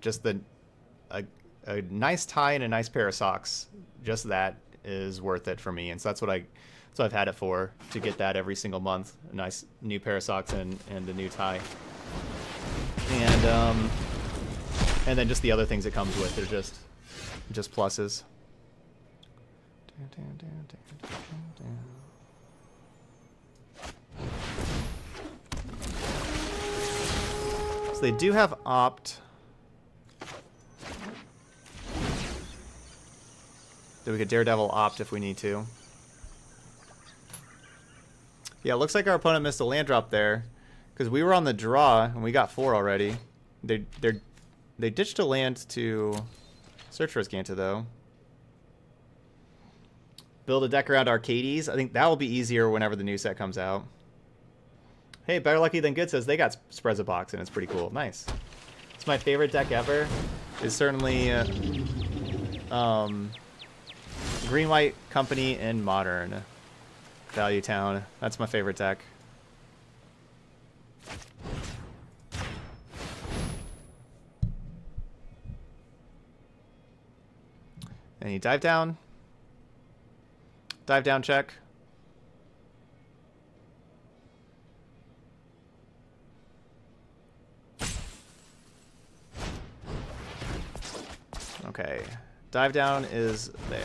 Just a nice tie and a nice pair of socks. Just that is worth it for me, and so that's what I've had it for, to get that every single month. A nice new pair of socks and a new tie. And then just the other things it comes with, they're just pluses. So they do have opt. That we could Daredevil opt if we need to. Yeah, it looks like our opponent missed a land drop there, because we were on the draw and we got 4 already. They ditched a land to search for Ascanta, though. Build a deck around Arcades. I think that will be easier whenever the new set comes out. Hey, Better Lucky Than Good says they got Spreza box, and it's pretty cool. Nice. It's my favorite deck ever. It's certainly Green White Company in Modern. Value Town. That's my favorite deck. Any dive down? Dive down check. Okay. Dive down is there.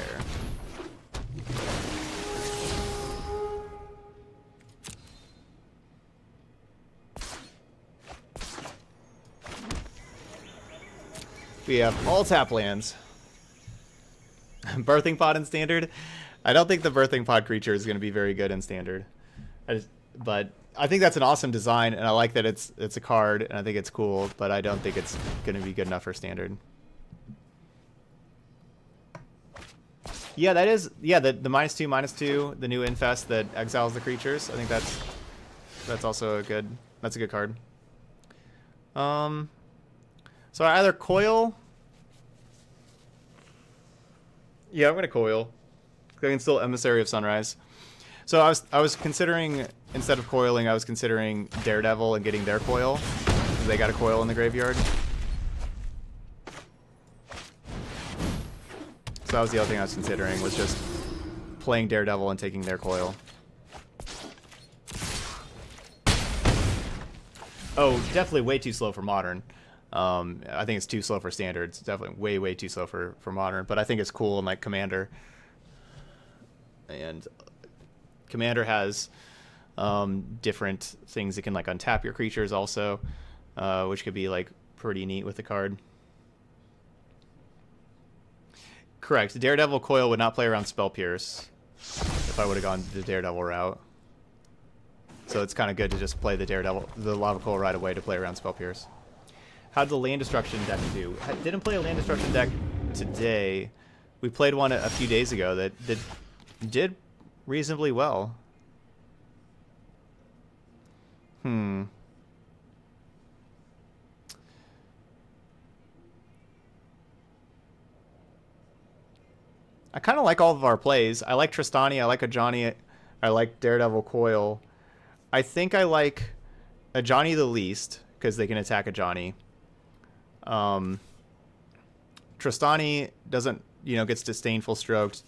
We have all tap lands. Birthing Pod in Standard. I don't think the Birthing Pod creature is going to be very good in Standard. But I think that's an awesome design, and I like that it's a card, and I think it's cool, but I don't think it's going to be good enough for Standard. Yeah, that is... Yeah, the -2/-2, the new Infest that exiles the creatures. I think that's also a good... That's a good card. So I either coil... Yeah, I'm going to coil. I can still Emissary of Sunrise. So I was considering, instead of coiling, I was considering Daredevil and getting their coil, because they got a coil in the graveyard. So that was the other thing I was considering, was just playing Daredevil and taking their coil. Oh, definitely way too slow for Modern. I think it's too slow for Standard. It's definitely way too slow for Modern, but I think it's cool in like Commander. And Commander has different things that can like untap your creatures also, which could be like pretty neat with the card. Correct. Daredevil coil would not play around Spell Pierce if I would have gone the Daredevil route. So it's kind of good to just play the Lava Coil right away to play around Spell Pierce. How'd the land destruction deck do? I didn't play a land destruction deck today. We played one a few days ago that did reasonably well. I kind of like all of our plays. I like Tristani, I like Ajani, I like Daredevil Coil. I think I like Ajani the least, because they can attack a Johnny. Tristani doesn't, you know, gets Disdainful Stroked.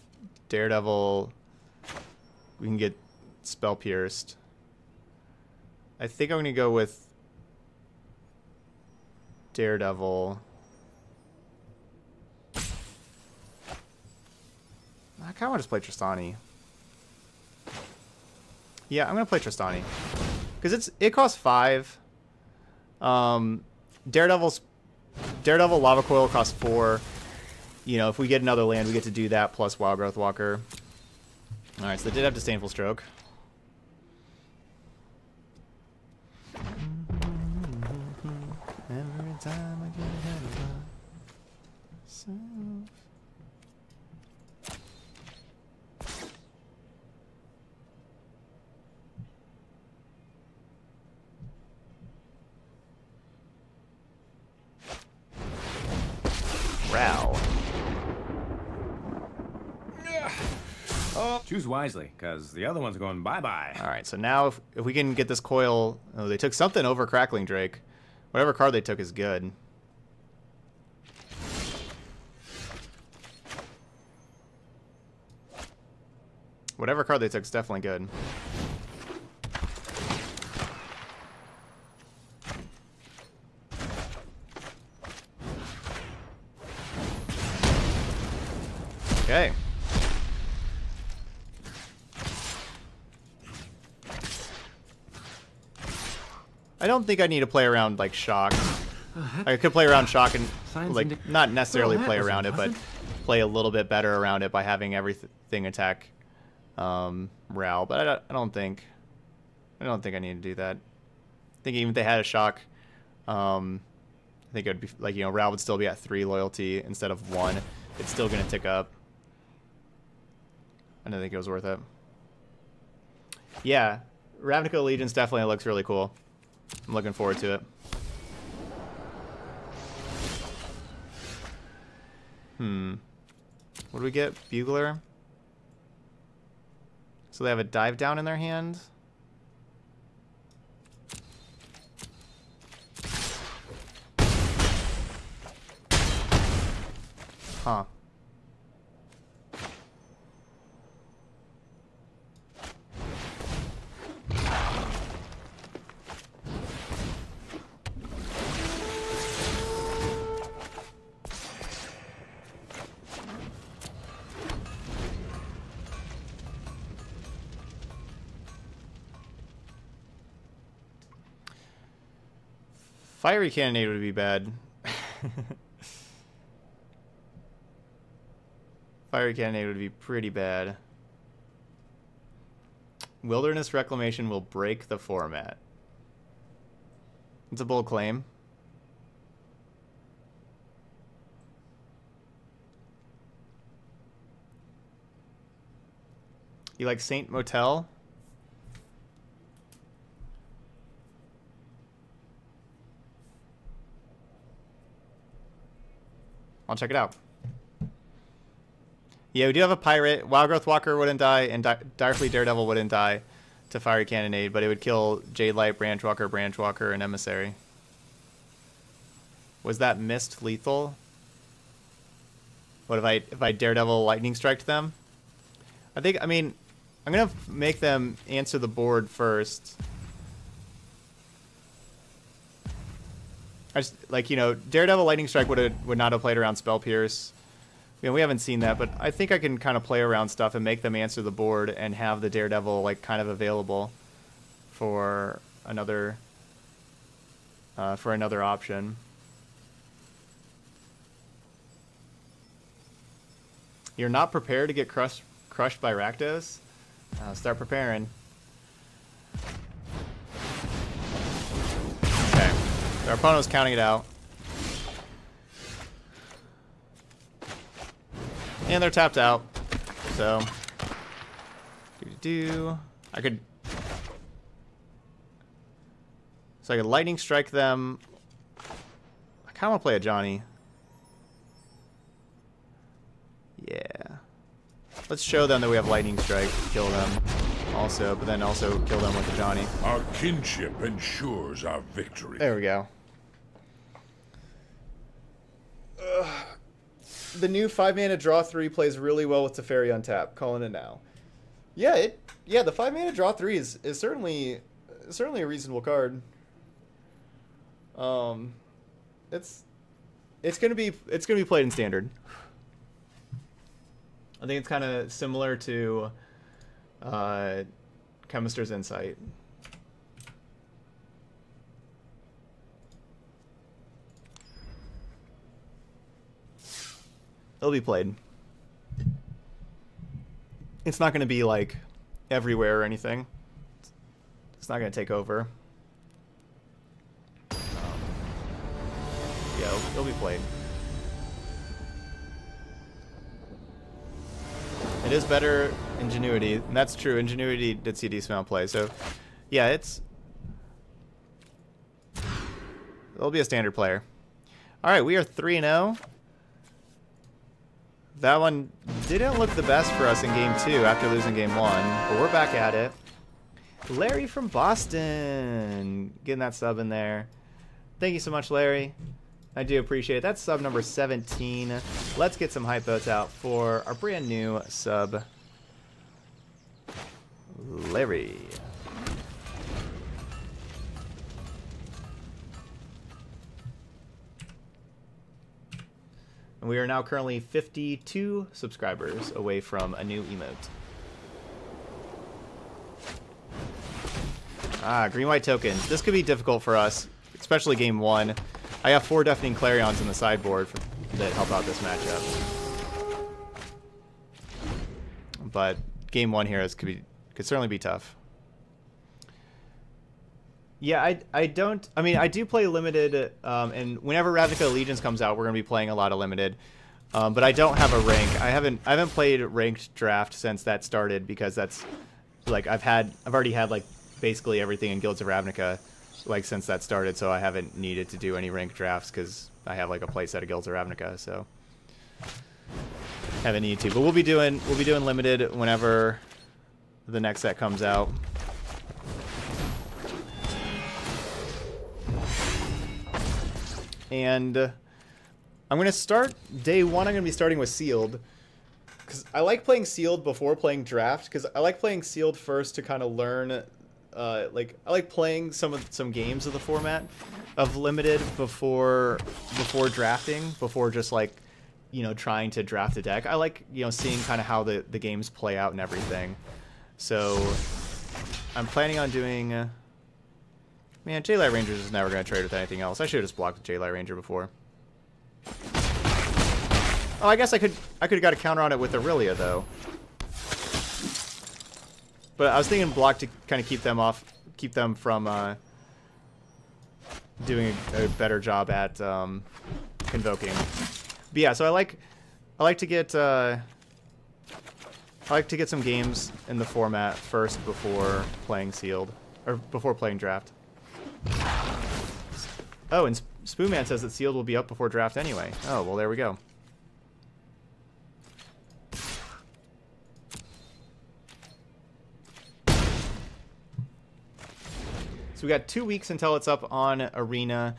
Daredevil, we can get Spell Pierced. I think I'm going to go with Daredevil. I kind of want to just play Tristani. Yeah, I'm going to play Tristani. Because it costs 5. Daredevil Lava Coil costs 4. You know, if we get another land, we get to do that plus Wild Growth Walker. Alright, so they did have Disdainful Stroke. Every time I get ahead of myself. Row. Choose wisely, because the other one's going bye-bye. Alright, so now if we can get this coil... Oh, they took something over Crackling Drake. Whatever card they took is good. Whatever card they took is definitely good. Okay. I don't think I need to play around like Shock. I could play around Shock and like not necessarily play around it, but play a little bit better around it by having everything attack Ral. But I don't think I need to do that. I think even if they had a Shock, I think it would be like, you know, Ral would still be at 3 loyalty instead of 1. It's still gonna tick up. I don't think it was worth it. Yeah, Ravnica Allegiance definitely looks really cool. I'm looking forward to it. What do we get? Bugler. So they have a Dive Down in their hand. Huh. Fiery Cannonade would be bad. Fiery Cannonade would be pretty bad. Wilderness Reclamation will break the format. It's a bold claim. You like Saint Motel? I'll check it out. Yeah, we do have a pirate. Wild Growth Walker wouldn't die, and Direfleet Daredevil wouldn't die to Fiery Cannonade, but it would kill Jade Light, Branchwalker, and Emissary. Was that missed lethal? What if I Daredevil Lightning Strike them? I mean, I'm gonna make them answer the board first. I just, like, you know, Daredevil Lightning Strike would not have played around Spell Pierce. You know, we haven't seen that, but I think I can kind of play around stuff and make them answer the board and have the Daredevil, like, kind of available for another option. You're not prepared to get crushed by Rakdos? Start preparing. Okay. Our opponent was counting it out. And they're tapped out. So I could lightning strike them. I kinda wanna play a Johnny. Yeah. Let's show them that we have lightning strike to kill them. also, but then also kill them with the Johnny. Our kinship ensures our victory. There we go. The new 5-mana draw 3 plays really well with Teferi on tap. Calling it now. Yeah, the 5-mana draw 3 is certainly a reasonable card. It's gonna be played in standard. I think it's kind of similar to Chemister's Insight. It'll be played. It's not going to be like everywhere or anything. It's not going to take over. Yeah, it'll be played. It is better Ingenuity, and that's true. Ingenuity did see a decent amount of play, so yeah, it'll be a standard player. All right, we are 3-0. That one didn't look the best for us in game 2 after losing game 1, but we're back at it. Larry from Boston, getting that sub in there. Thank you so much, Larry. I do appreciate it. That's sub number 17. Let's get some hype votes out for our brand new sub, Larry. And we are now currently 52 subscribers away from a new emote. Ah, green-white tokens. This could be difficult for us, especially game 1. I have 4 Deafening Clarions in the sideboard that help out this matchup. But game 1 here could certainly be tough. Yeah, I do play limited, and whenever Ravnica Allegiance comes out, we're gonna be playing a lot of limited. But I don't have a rank. I haven't played ranked draft since that started, because that's like I've already had like basically everything in Guilds of Ravnica like since that started, so I haven't needed to do any ranked drafts because I have like a playset of Guilds of Ravnica, so haven't needed to. But we'll be doing limited whenever the next set comes out. And I'm going to start day 1. I'm going to be starting with Sealed, because I like playing Sealed before playing Draft, because I like playing Sealed first to kind of learn. Like I like playing some games of the format of limited before drafting, before just like trying to draft a deck. I like seeing kind of how the games play out and everything. So I'm planning on doing. Man, J-Light Rangers is never going to trade with anything else. I should have just blocked the J-Light Ranger before. Oh, I guess I could have got a counter on it with Aurelia, though. But I was thinking block to kind of keep them from doing a better job at convoking. But yeah, so I like to get some games in the format first before playing Sealed, or before playing Draft. Oh, and Spoonman says that Sealed will be up before Draft anyway. Oh, well, there we go. So we got 2 weeks until it's up on Arena.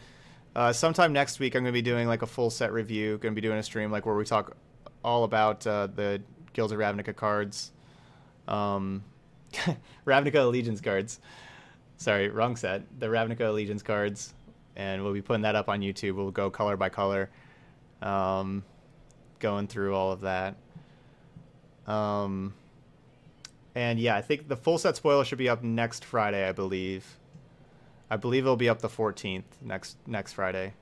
Sometime next week, I'm going to be doing like a full set review. Going to be doing a stream like where we talk all about the Guilds of Ravnica cards. Ravnica Allegiance cards. Sorry, wrong set. The Ravnica Allegiance cards. And we'll be putting that up on YouTube. We'll go color by color. Going through all of that. And yeah, I think the full set spoiler should be up next Friday, I believe. I believe it'll be up the 14th next Friday.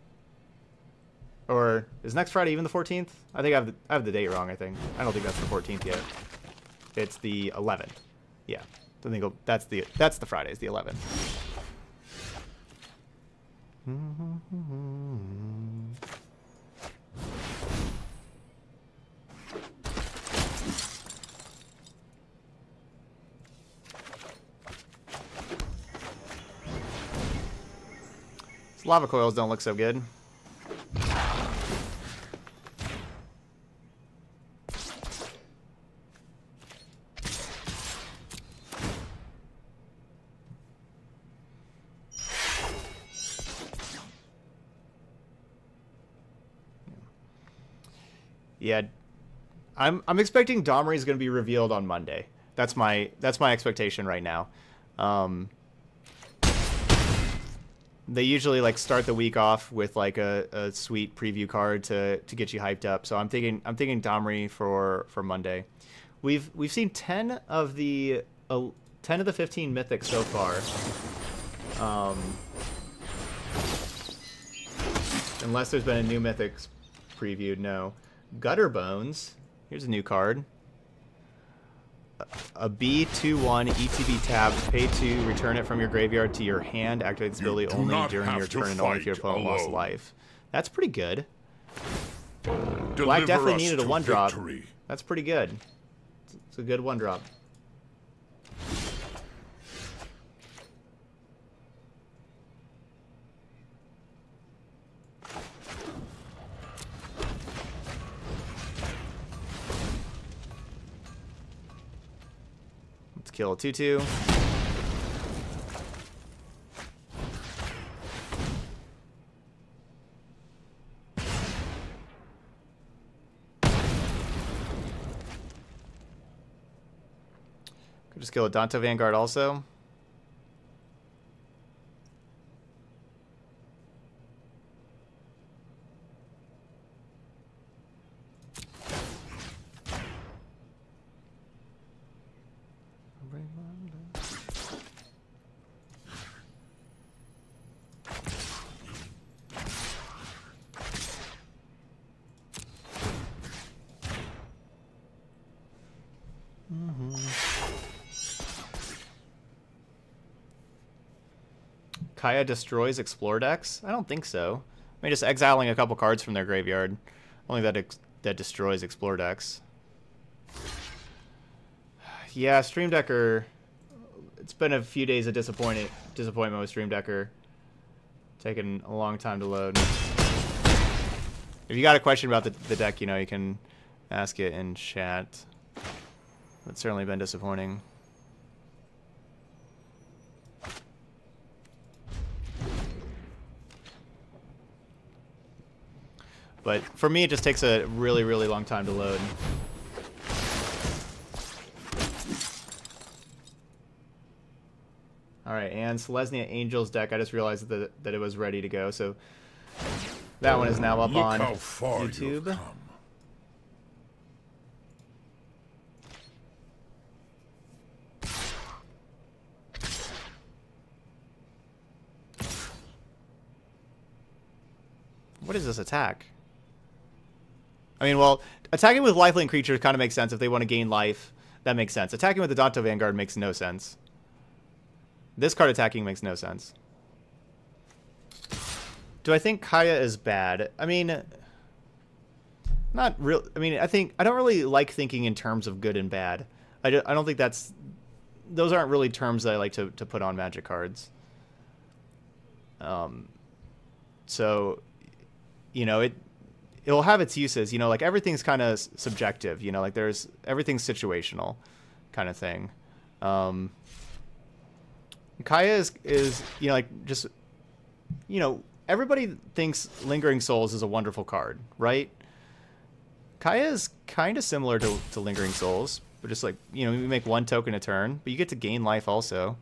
Or is next Friday even the 14th? I think I have the date wrong, I think. I don't think that's the 14th yet. It's the 11th. Yeah. I think that's the Friday, is the 11th. These lava coils don't look so good. Yeah, I'm expecting Domri is going to be revealed on Monday. That's my expectation right now. They usually like start the week off with like a sweet preview card to get you hyped up. So I'm thinking Domri for Monday. We've seen 10 of the 15 mythics so far. Unless there's been a new mythics previewed, no. Gutter Bones. Here's a new card. A B2/1 ETB tapped. Pay 2. Return it from your graveyard to your hand. Activate this ability only during your turn and only if your opponent lost life. That's pretty good. Black definitely needed a 1-drop. That's pretty good. It's a good 1-drop. Let's kill a 2/2. Could just kill a Danto Vanguard also. Kaya destroys Explore decks? I don't think so. I mean, just exiling a couple cards from their graveyard. Only that destroys Explore decks. Yeah, Stream Decker. It's been a few days of disappointment with Stream Decker. Taking a long time to load. If you got a question about the deck, you know, you can ask it in chat. It's certainly been disappointing. But for me, it just takes a really, really long time to load. All right, and Selesnya Angels deck. I just realized that it was ready to go, so that one is now up on YouTube. What is this attack? I mean, well, attacking with lifelink creatures kind of makes sense if they want to gain life. That makes sense. Attacking with the Danto Vanguard makes no sense. This card attacking makes no sense. Do I think Kaya is bad? I mean, not real. I mean, I don't really like thinking in terms of good and bad. I don't think those aren't really terms that I like to put on Magic cards. So, you know, it'll have its uses. You know, like everything's kind of subjective. You know, like everything's situational, kind of thing. Kaya is you know, like just, you know, everybody thinks Lingering Souls is a wonderful card, right? Kaya is kind of similar to Lingering Souls, but just like, you know, you make 1 token a turn, but you get to gain life also.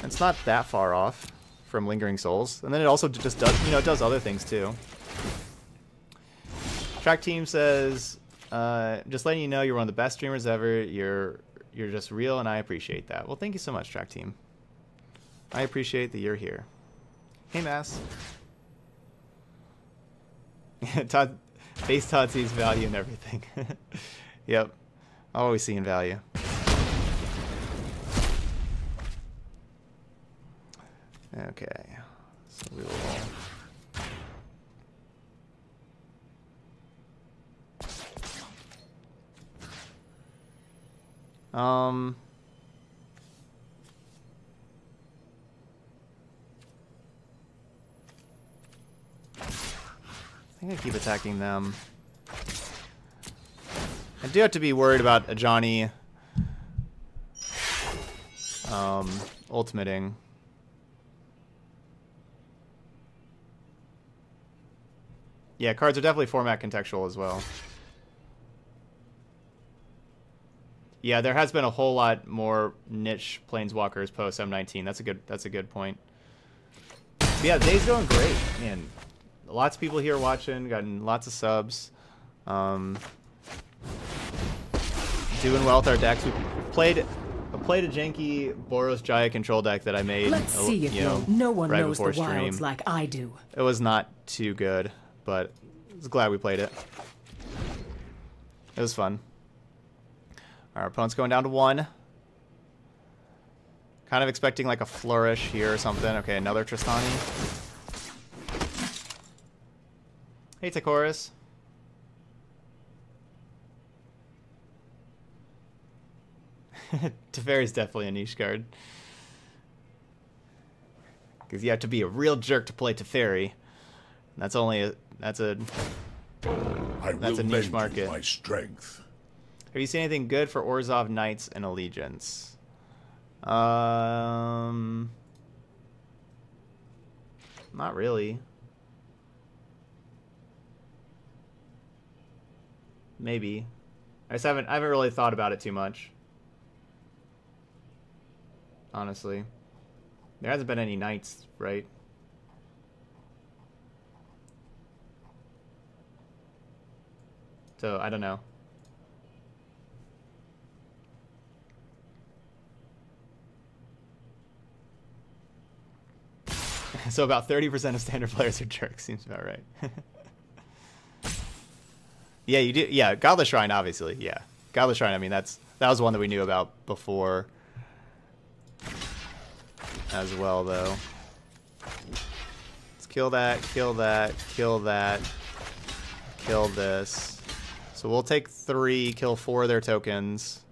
It's not that far off from Lingering Souls, and then it also just does, you know, it does other things too. Track Team says, just letting you know you're one of the best streamers ever. You're just real, and I appreciate that. Well, thank you so much, Track Team. I appreciate that you're here. Hey, Mass. Todd sees value in everything. Yep. Always seeing value. Okay. So we will... I think I keep attacking them. I do have to be worried about a Johnny ultimating. Yeah, cards are definitely format contextual as well. Yeah, there has been a whole lot more niche planeswalkers post M19. That's a good point. But yeah, the day's going great, man. Lots of people here watching, gotten lots of subs. Doing well with our decks. We played a janky Boros Jaya control deck that I made. Let's see if no one right knows the before stream. wilds like I do. It was not too good, but I was glad we played it. It was fun. Our opponent's going down to 1. Kind of expecting like a flourish here or something. Okay, another Tristani. Hey, Takoris. Teferi's definitely a niche card. Because you have to be a real jerk to play Teferi. That's a niche market. My strength. Have you seen anything good for Orzhov Knights and Allegiance? Not really. Maybe. I haven't really thought about it too much. Honestly. There hasn't been any Knights, right? So, I don't know. So about 30% of standard players are jerks. Seems about right. Yeah, you do. Yeah, Godless Shrine, obviously. Yeah, Godless Shrine. I mean, that was one that we knew about before, as well, though. Let's kill that. Kill that. Kill that. Kill this. So we'll take 3, kill 4 of their tokens.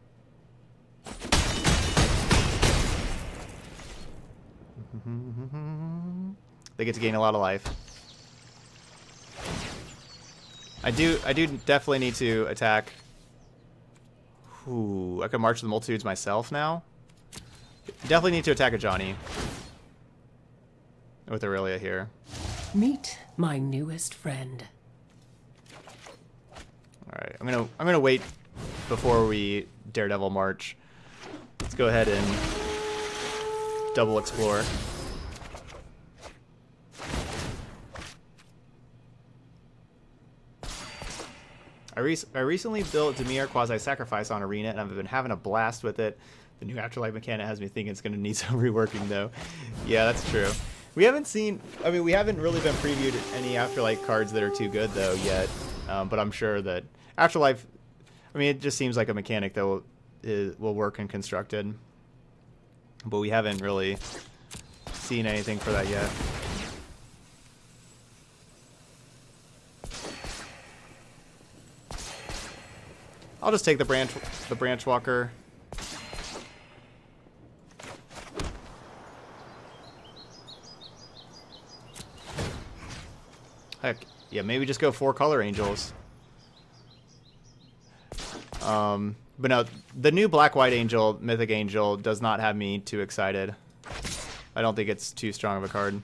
They get to gain a lot of life. I do definitely need to attack. Ooh, I could march the multitudes myself now. Definitely need to attack a Johnny with Aurelia here. Meet my newest friend. All right, I'm gonna wait before we Daredevil march. Let's go ahead and double explore. I recently built Dimir Quasi-Sacrifice on Arena, and I've been having a blast with it. The new Afterlife mechanic has me thinking it's going to need some reworking, though. Yeah, that's true. We haven't seen... I mean, we haven't really been previewed any Afterlife cards that are too good, though, yet. But I'm sure that Afterlife... I mean, it just seems like a mechanic that will work in Constructed. But we haven't really seen anything for that yet. I'll just take the branch walker. Heck, yeah, maybe just go 4 color angels. But no, the new black-white angel, mythic angel, does not have me too excited. I don't think it's too strong of a card.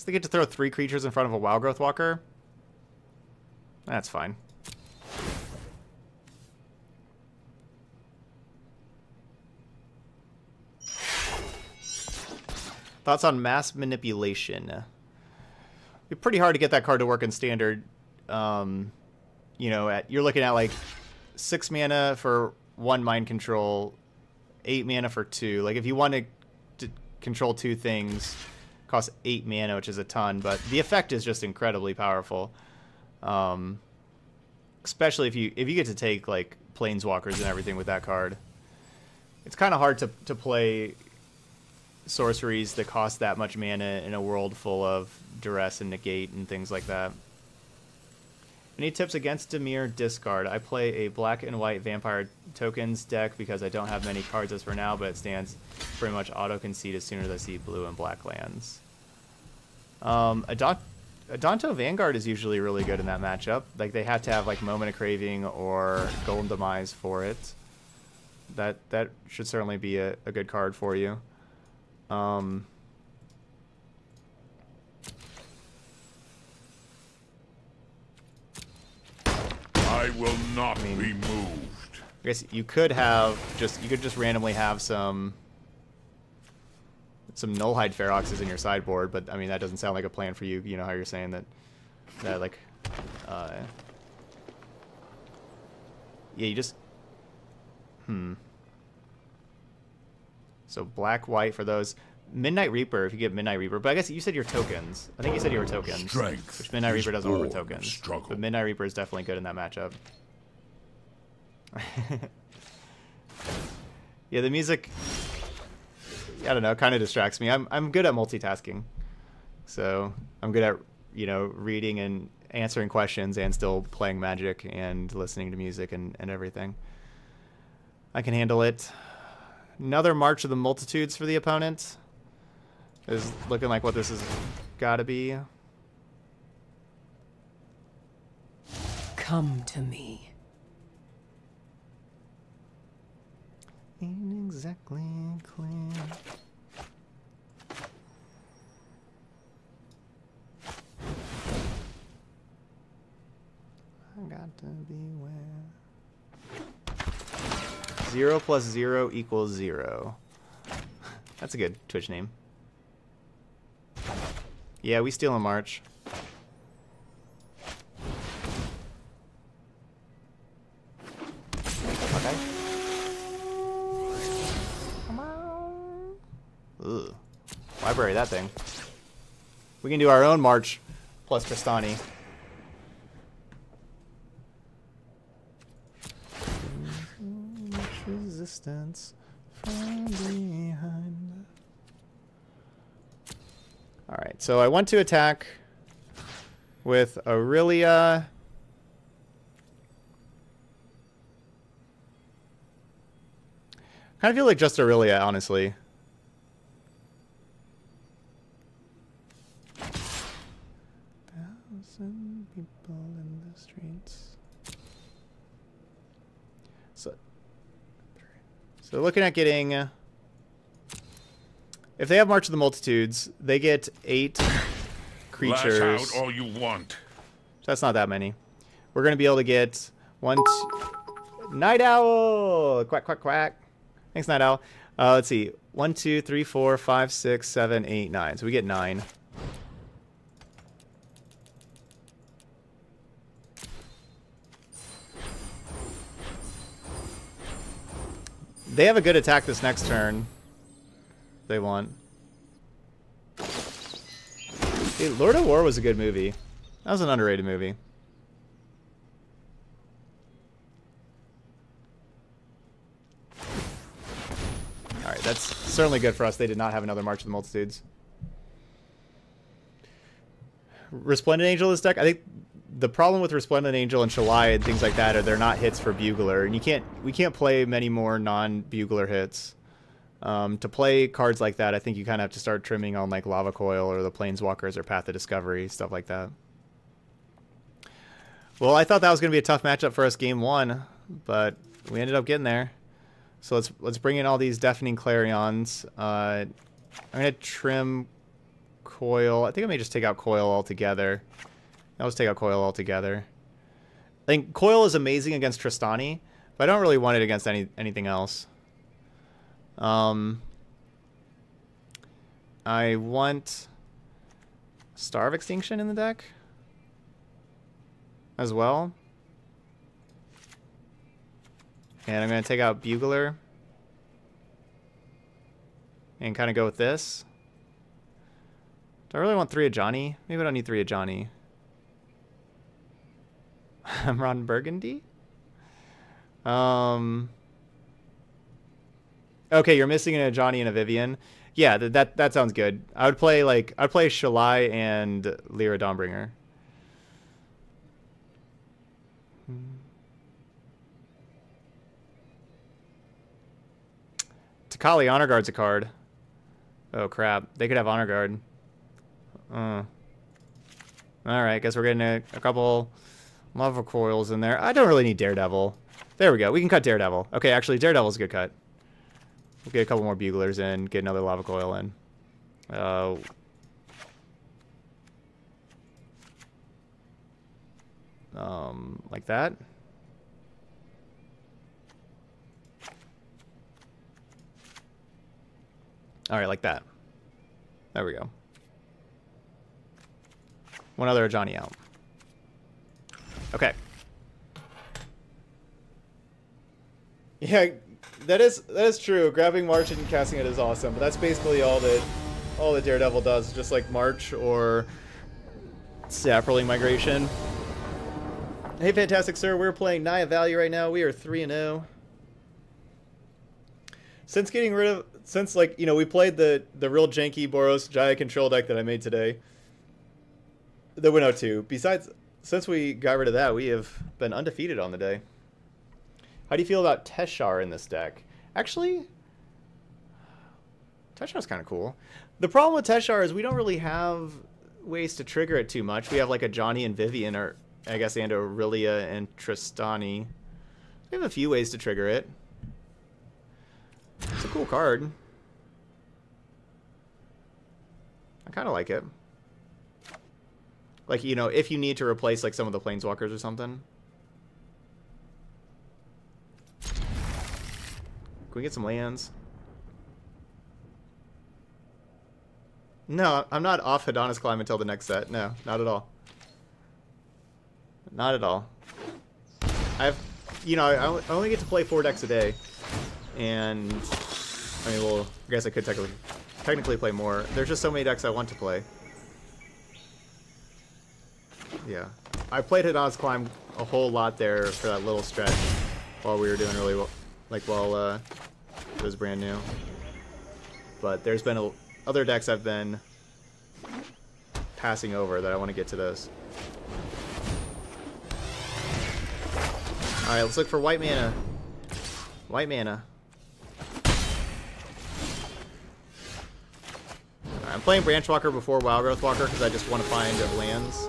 They get to throw 3 creatures in front of a Wild Growth Walker. That's fine. Thoughts on Mass Manipulation? It'd be pretty hard to get that card to work in Standard. You know, you're looking at like 6 mana for 1 mind control, 8 mana for 2. Like if you want to control 2 things, costs 8 mana, which is a ton, but the effect is just incredibly powerful. Especially if you get to take like planeswalkers and everything with that card. It's kind of hard to play sorceries that cost that much mana in a world full of duress and negate and things like that. Any tips against Dimir discard? I play a black and white vampire tokens deck because I don't have many cards as for now, but it stands pretty much auto-concede as soon as I see blue and black lands. Adonto Vanguard is usually really good in that matchup. Like, they have to have, like, Moment of Craving or Golden Demise for it. That should certainly be a good card for you. I will not be moved. I guess you could have just randomly have some Nullhide Feroxes in your sideboard, but I mean that doesn't sound like a plan for you. You know how you're saying that like yeah, you just So black, white for those. Midnight Reaper, if you get Midnight Reaper. But I guess you said your tokens. I think you said you were tokens. Strength which Midnight Reaper doesn't work with born tokens. struggle. But Midnight Reaper is definitely good in that matchup. Yeah, the music, I don't know, kind of distracts me. I'm good at multitasking. So I'm good at, you know, reading and answering questions and still playing Magic and listening to music and everything. I can handle it. Another March of the Multitudes for the opponent. Is looking like what this has got to be. Come to me. Ain't exactly clear. I got to beware. 0 plus 0 equals 0. That's a good Twitch name. Yeah, we steal in March. Okay. Come on. Ugh. Library that thing. We can do our own March plus Tristani. Resistance from behind. Alright, so I want to attack with Aurelia. Kind of feel like just Aurelia, honestly. Thousand people in the streets. So looking at getting, if they have March of the Multitudes, they get 8 creatures. Lash out all you want. So that's not that many. We're going to be able to get 1, 2, Night Owl! Quack, quack, quack. Thanks, Night Owl. Let's see. 1, 2, 3, 4, 5, 6, 7, 8, 9. So we get 9. They have a good attack this next turn. They want. Dude, Lord of War was a good movie. That was an underrated movie. Alright, that's certainly good for us. They did not have another March of the Multitudes. Resplendent Angel this deck, I think the problem with Resplendent Angel and Shalai and things like that are they're not hits for Bugler, and we can't play many more non-Bugler hits. To play cards like that, I think you kind of have to start trimming on like Lava Coil or the Planeswalkers or Path of Discovery, stuff like that. Well, I thought that was going to be a tough matchup for us game 1, but we ended up getting there. So let's bring in all these Deafening Clarions. I'm going to trim Coil. I think I may just take out Coil altogether. I'll just take out Coil altogether. I think Coil is amazing against Tristani, but I don't really want it against anything else. I want Star of Extinction in the deck as well. And I'm going to take out Bugler and kind of go with this. Do I really want 3 of Johnny? Maybe I don't need 3 of Johnny. I'm Ron Burgundy? Okay, you're missing a Johnny and a Vivian. Yeah, that sounds good. I'd play Shalai and Lyra Dawnbringer. Takali Honor Guard's a card. Oh crap, they could have Honor Guard. Alright, guess we're getting a couple Lava coils in there. I don't really need Daredevil. There we go. We can cut Daredevil. Okay, actually, Daredevil's a good cut. We'll get a couple more buglers in, get another lava coil in. Like that. All right, like that. There we go. One other Johnny out. Okay. Yeah, that is true. Grabbing March and casting it is awesome, but that's basically all that Daredevil does, just like March or Saproling Migration. Hey, fantastic sir, we're playing Naya Value right now. We are 3-0. Since getting rid of, we played the real janky Boros Jaya control deck that I made today. The Winnow 2. Besides, since we got rid of that, we have been undefeated on the day. How do you feel about Teshar in this deck? Actually, Teshar's kind of cool. The problem with Teshar is we don't really have ways to trigger it too much. We have like a Johnny and Vivian, or I guess, and Aurelia and Tristani. We have a few ways to trigger it. It's a cool card. I kind of like it. Like, you know, if you need to replace like some of the Planeswalkers or something. Can we get some lands? No, I'm not off Hedonist Climb until the next set. No, not at all. Not at all. I only get to play 4 decks a day. And, I mean, well, I guess I could technically play more. There's just so many decks I want to play. Yeah. I played Hedonist Climb a whole lot there for that little stretch while we were doing really well. Like, while it was brand new. But there's been other decks I've been passing over that I want to get to those. Alright, let's look for white mana. White mana. Right, I'm playing Branchwalker before Wildgrowth Walker because I just want to find lands.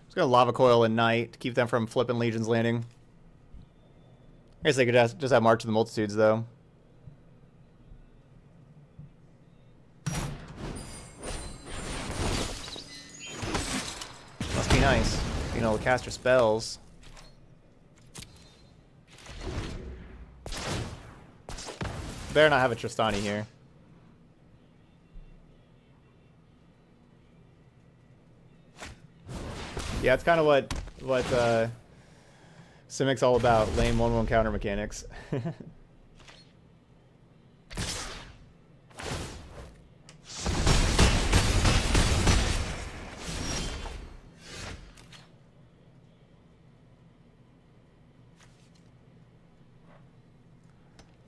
Just gonna Lava Coil and Knight to keep them from flipping Legion's Landing. I guess they could just have March of the Multitudes, though. Must be nice. You know, cast your spells. Better not have a Tristani here. Yeah, it's kind of what Simic's all about. Lame 1/1 counter mechanics. I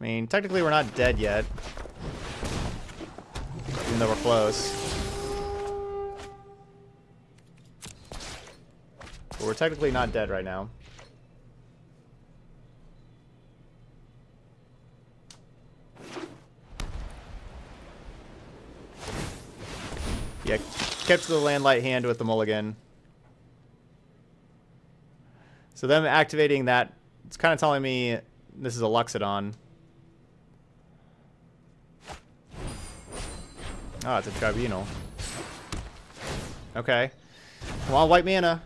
mean, technically we're not dead yet. Even though we're close. But we're technically not dead right now. Yeah, kept the Landlight hand with the mulligan. So them activating that, it's kind of telling me this is a Luxodon. Oh, it's a Tribunal. Okay. Come on, white mana.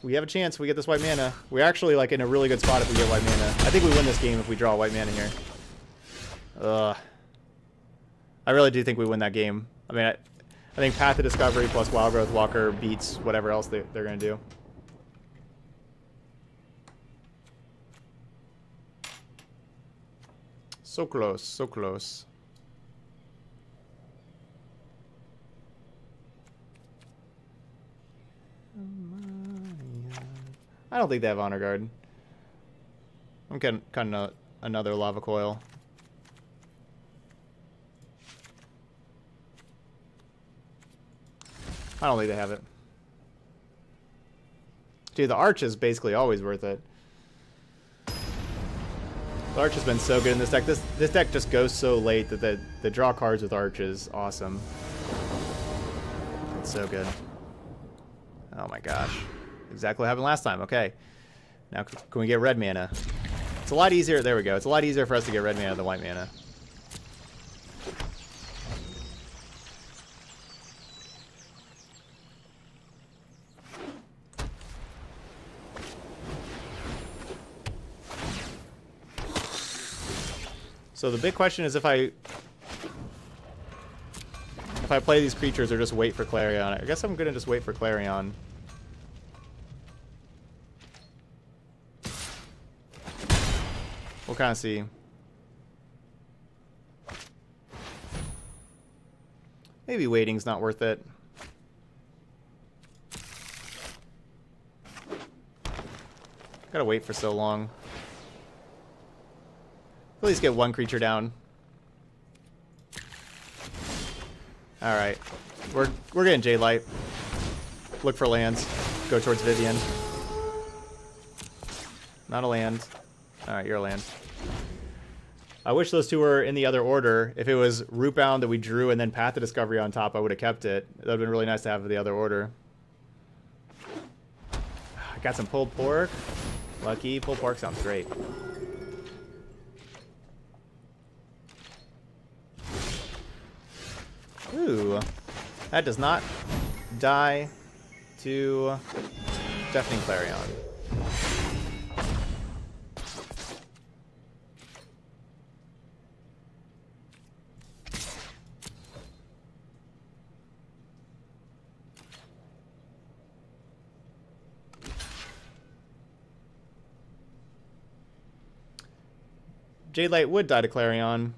We have a chance. We get this white mana. We're actually like in a really good spot if we get white mana. I think we win this game if we draw white mana here. Ugh. I really do think we win that game. I mean, I think Path of Discovery plus Wildgrowth Walker beats whatever else they're going to do. So close, so close. I don't think they have Honor Guard. I'm cutting another lava coil. I don't think they have it. Dude, the Arch is basically always worth it. The Arch has been so good in this deck. This deck just goes so late that the draw cards with Arch is awesome. It's so good. Oh my gosh. Exactly what happened last time. Okay. Now can we get red mana? It's a lot easier. There we go. It's a lot easier for us to get red mana than white mana. So the big question is if I play these creatures or just wait for Clarion. I guess I'm gonna just wait for Clarion. We'll kind of see. Maybe waiting's not worth it. Gotta wait for so long. At least get one creature down. All right, we're getting Jade Light. Look for lands. Go towards Vivian. Not a land. All right, you're a land. I wish those two were in the other order. If it was Rootbound that we drew and then Path to Discovery on top, I would have kept it. That would have been really nice to have the other order. Got some pulled pork. Lucky. Pulled pork sounds great. Ooh, that does not die to Deafening Clarion. Jade Light would die to Clarion,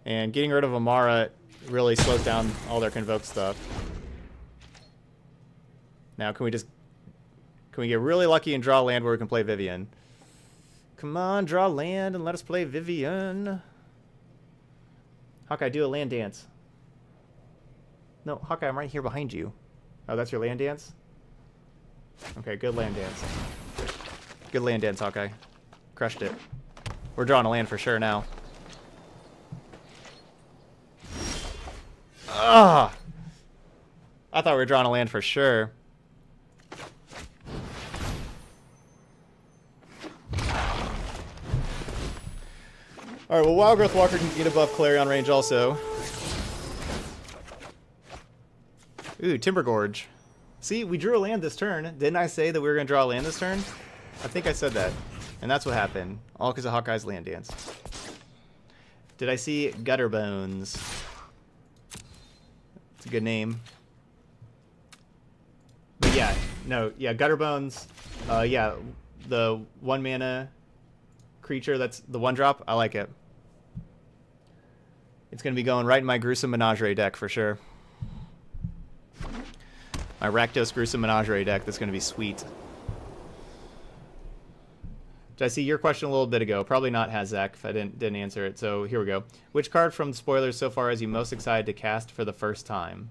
and getting rid of Amara really slows down all their Convoke stuff. Now, can we get really lucky and draw land where we can play Vivian? Come on, draw land and let us play Vivian. Hawkeye, do a land dance. No, Hawkeye, I'm right here behind you. Oh, that's your land dance? Okay, good land dance. Good land dance, Hawkeye. Crushed it. We're drawing a land for sure now. Ah! I thought we were drawing a land for sure. Alright, well, Wild Growth Walker can get above Clarion range also. Ooh, Timber Gorge. See, we drew a land this turn. Didn't I say that we were going to draw a land this turn? I think I said that. And that's what happened. All because of Hawkeye's land dance. Did I see Gutter Bones? It's a good name. But yeah, no, yeah, Gutter Bones. Yeah, the 1 mana creature that's the 1-drop. I like it. It's going to be going right in my Gruesome Menagerie deck for sure. My Rakdos Gruesome Menagerie deck that's going to be sweet. Did I see your question a little bit ago? Probably not, Hazak, if I didn't answer it. So here we go. Which card from the spoilers so far is you most excited to cast for the first time?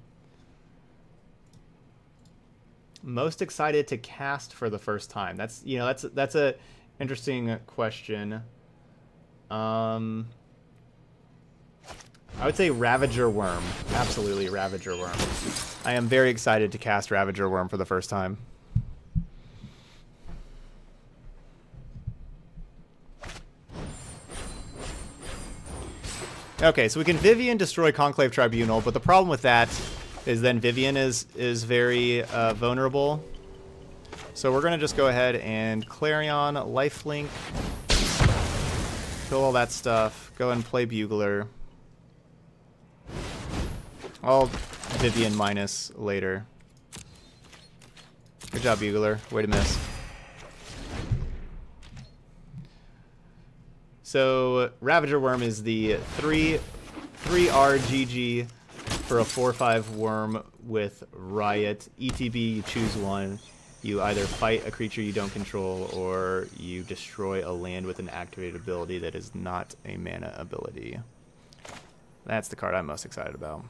Most excited to cast for the first time. That's, you know, that's a interesting question. I would say Ravager Worm. Absolutely Ravager Worm. I am very excited to cast Ravager Worm for the first time. Okay, so we can Vivian destroy Conclave Tribunal, but the problem with that is then Vivian is very vulnerable. So we're going to just go ahead and Clarion, Lifelink, kill all that stuff, go ahead and play Bugler. I'll Vivian minus later. Good job, Bugler. Way to miss. So Ravager Worm is the 3 RGG for a 4/5 worm with Riot. ETB, you choose one. you either fight a creature you don't control, or you destroy a land with an activated ability that is not a mana ability. That's the card I'm most excited about.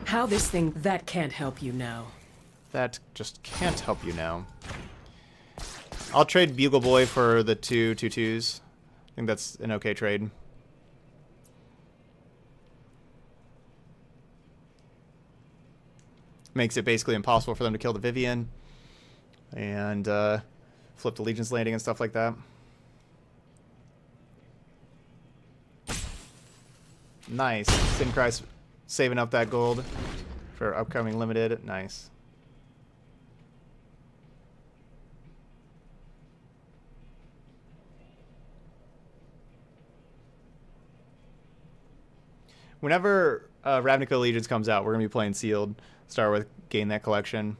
How this thing that can't help you now. That just can't help you now. I'll trade Bugle Boy for the 2/2/2s. I think that's an okay trade. Makes it basically impossible for them to kill the Vivian. And flip the Legion's Landing and stuff like that. Nice. Sincry's saving up that gold for upcoming limited. Nice. Whenever Ravnica Allegiance comes out, we're going to be playing Sealed. Start with Gain that collection.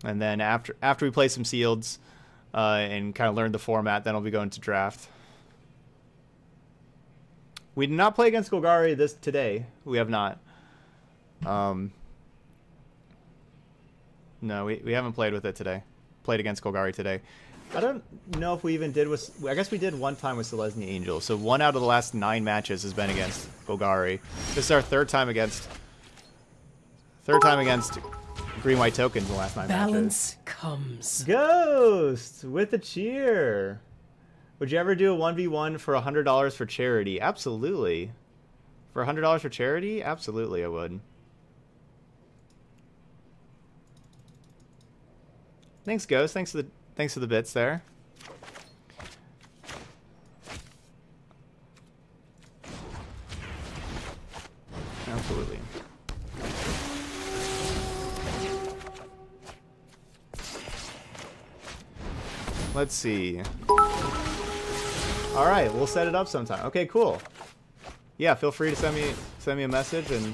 And then after we play some Sealeds and kind of learn the format, then I'll be going to Draft. We did not play against Golgari today. We have not. No, we haven't played with it today. Played against Golgari today. I don't know if we even did with... I guess we did one time with Selesnya Angel. So 1 out of the last 9 matches has been against Golgari. This is our third time against Green-White Tokens in the last 9 Balance matches. comes. Ghost with a cheer. Would you ever do a 1v1 for $100 for charity? Absolutely. For $100 for charity? Absolutely, I would. Thanks, Ghost. Thanks for the bits there. Absolutely. Let's see. All right, we'll set it up sometime. Okay, cool. Yeah, feel free to send me a message, and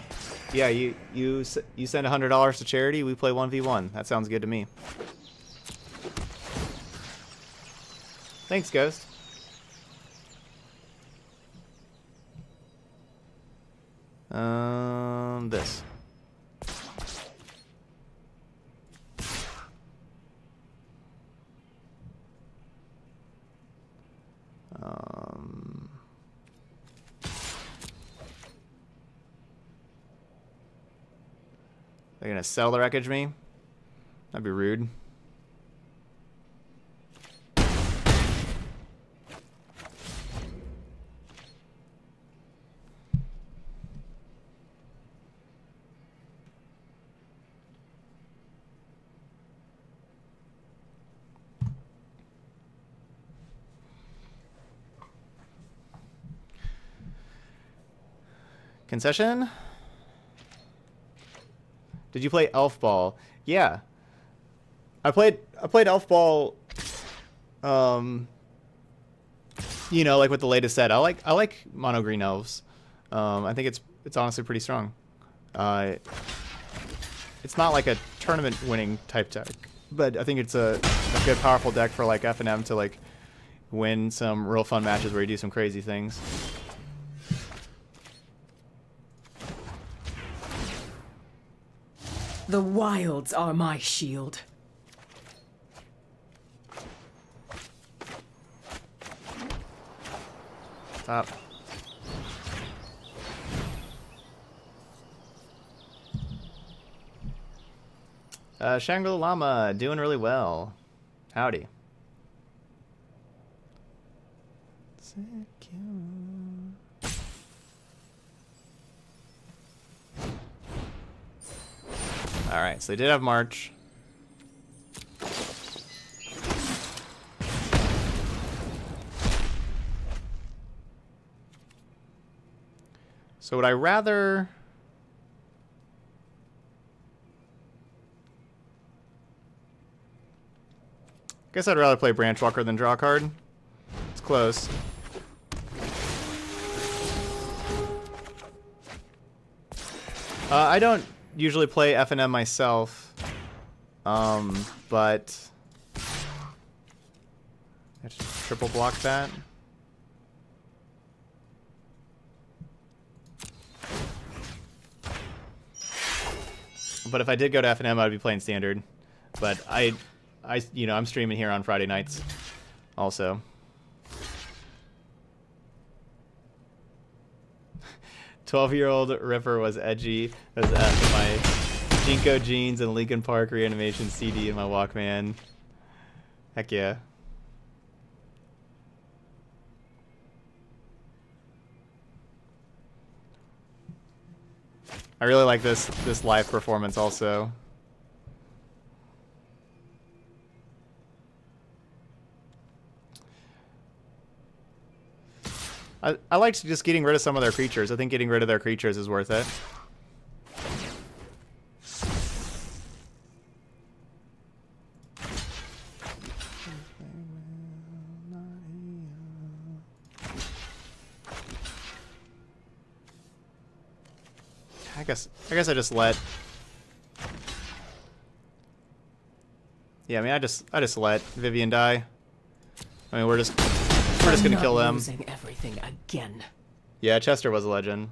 yeah, you send $100 to charity. We play 1v1. That sounds good to me. Thanks, Ghost. This. They're gonna sell the wreckage me? That'd be rude. Concession? Did you play Elf Ball? Yeah. I played Elf Ball you know, like with the latest set. I like mono green elves. I think it's honestly pretty strong. It's not like a tournament winning type deck, but I think it's a good powerful deck for like F&M to like win some real fun matches where you do some crazy things. The wilds are my shield. Top. Shangri-La Llama doing really well. Howdy. Alright, so they did have March. So would I rather... Guess I'd rather play Branchwalker than draw a card. It's close. I don't usually play F&M myself, but I just triple block that. But if I did go to F&M, I'd be playing standard. But you know, I'm streaming here on Friday nights also. 12-year-old Ripper was edgy. As my Jinko jeans and Linkin Park Reanimation CD in my Walkman. Heck yeah. I really like this live performance also. I liked just getting rid of some of their creatures. I think getting rid of their creatures is worth it. I guess I just let. Yeah, I mean I just let Vivian die. I mean we're just gonna kill them. Losing everything again. Yeah, Chester was a legend.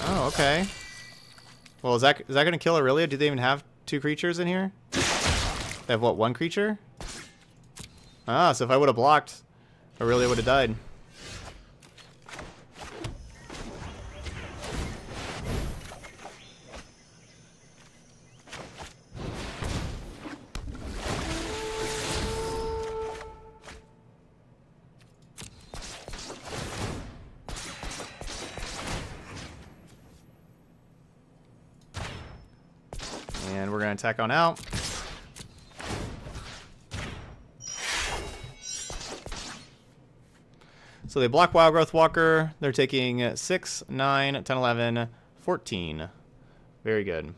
Oh, okay. Well, is that gonna kill Aurelia? Do they even have 2 creatures in here? They have what, 1 creature? Ah, so if I would have blocked, Aurelia would have died. And we're going to attack on out. So they block Wild Growth Walker. They're taking 6, 9, 10, 11, 14. Very good.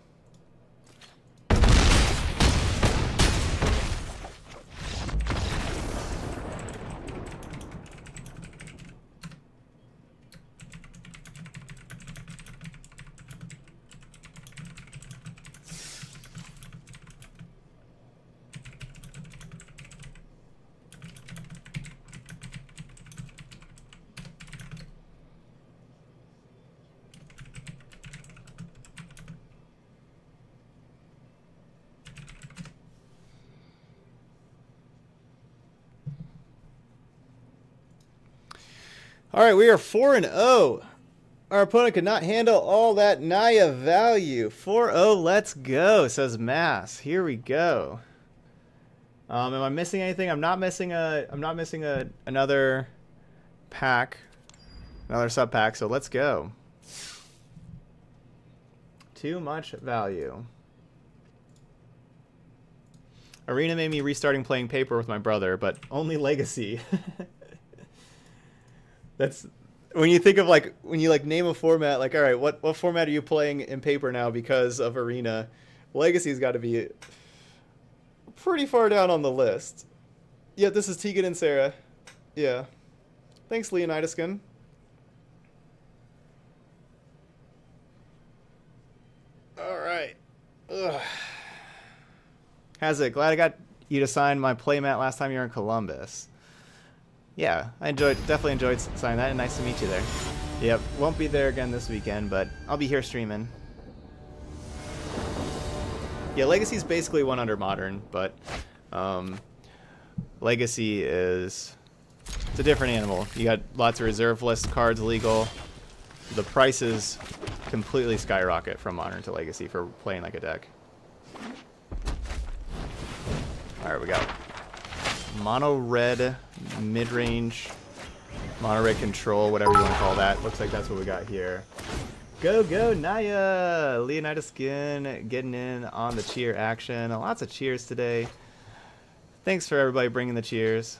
All right, we are 4-0. Our opponent could not handle all that Naya value. 4-0, let's go, says Mass. Here we go. Am I missing anything? I'm not missing another pack, another sub pack. So let's go. Too much value. Arena made me restarting playing paper with my brother, but only Legacy. That's when you think of when you name a format, all right, what format are you playing in paper now because of Arena? Legacy's got to be pretty far down on the list. Yeah, this is Tegan and Sarah. Yeah. Thanks, Leonidaskin. All right. Ugh. How's it? Glad I got you to sign my playmat last time you were in Columbus. Yeah, I definitely enjoyed signing that, and nice to meet you there. Yep, won't be there again this weekend, but I'll be here streaming. Yeah, Legacy's basically one under Modern, but Legacy it's a different animal. You got lots of reserve list cards legal. The prices completely skyrocket from Modern to Legacy for playing like a deck. All right, we got mono red mid-range, mono red control, whatever you want to call that. Looks like that's what we got here. Go Naya! Leonidas Skin getting in on the cheer action. Lots of cheers today. Thanks for everybody bringing the cheers.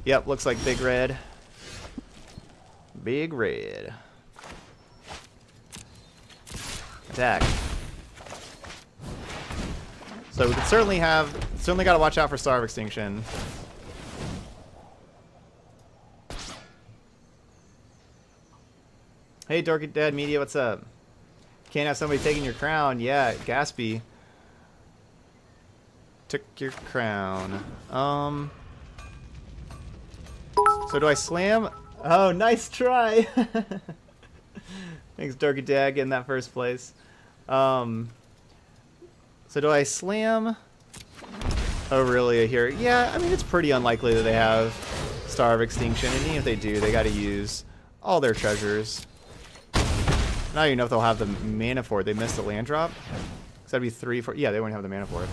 Yep, looks like big red. Big red. Attack. So we could certainly got to watch out for Star of Extinction. Hey, Dorky Dad Media, what's up? Can't have somebody taking your crown. Yeah, Gaspy took your crown. So do I slam? Oh, nice try. Thanks, Turkey Tag, in that first place. So do I slam Aurelia here? Yeah, I mean, it's pretty unlikely that they have Star of Extinction, and even if they do, they got to use all their treasures. I don't even know if they'll have the mana for it. They missed the land drop. So that'd be 3, 4. Yeah, they wouldn't have the mana for it.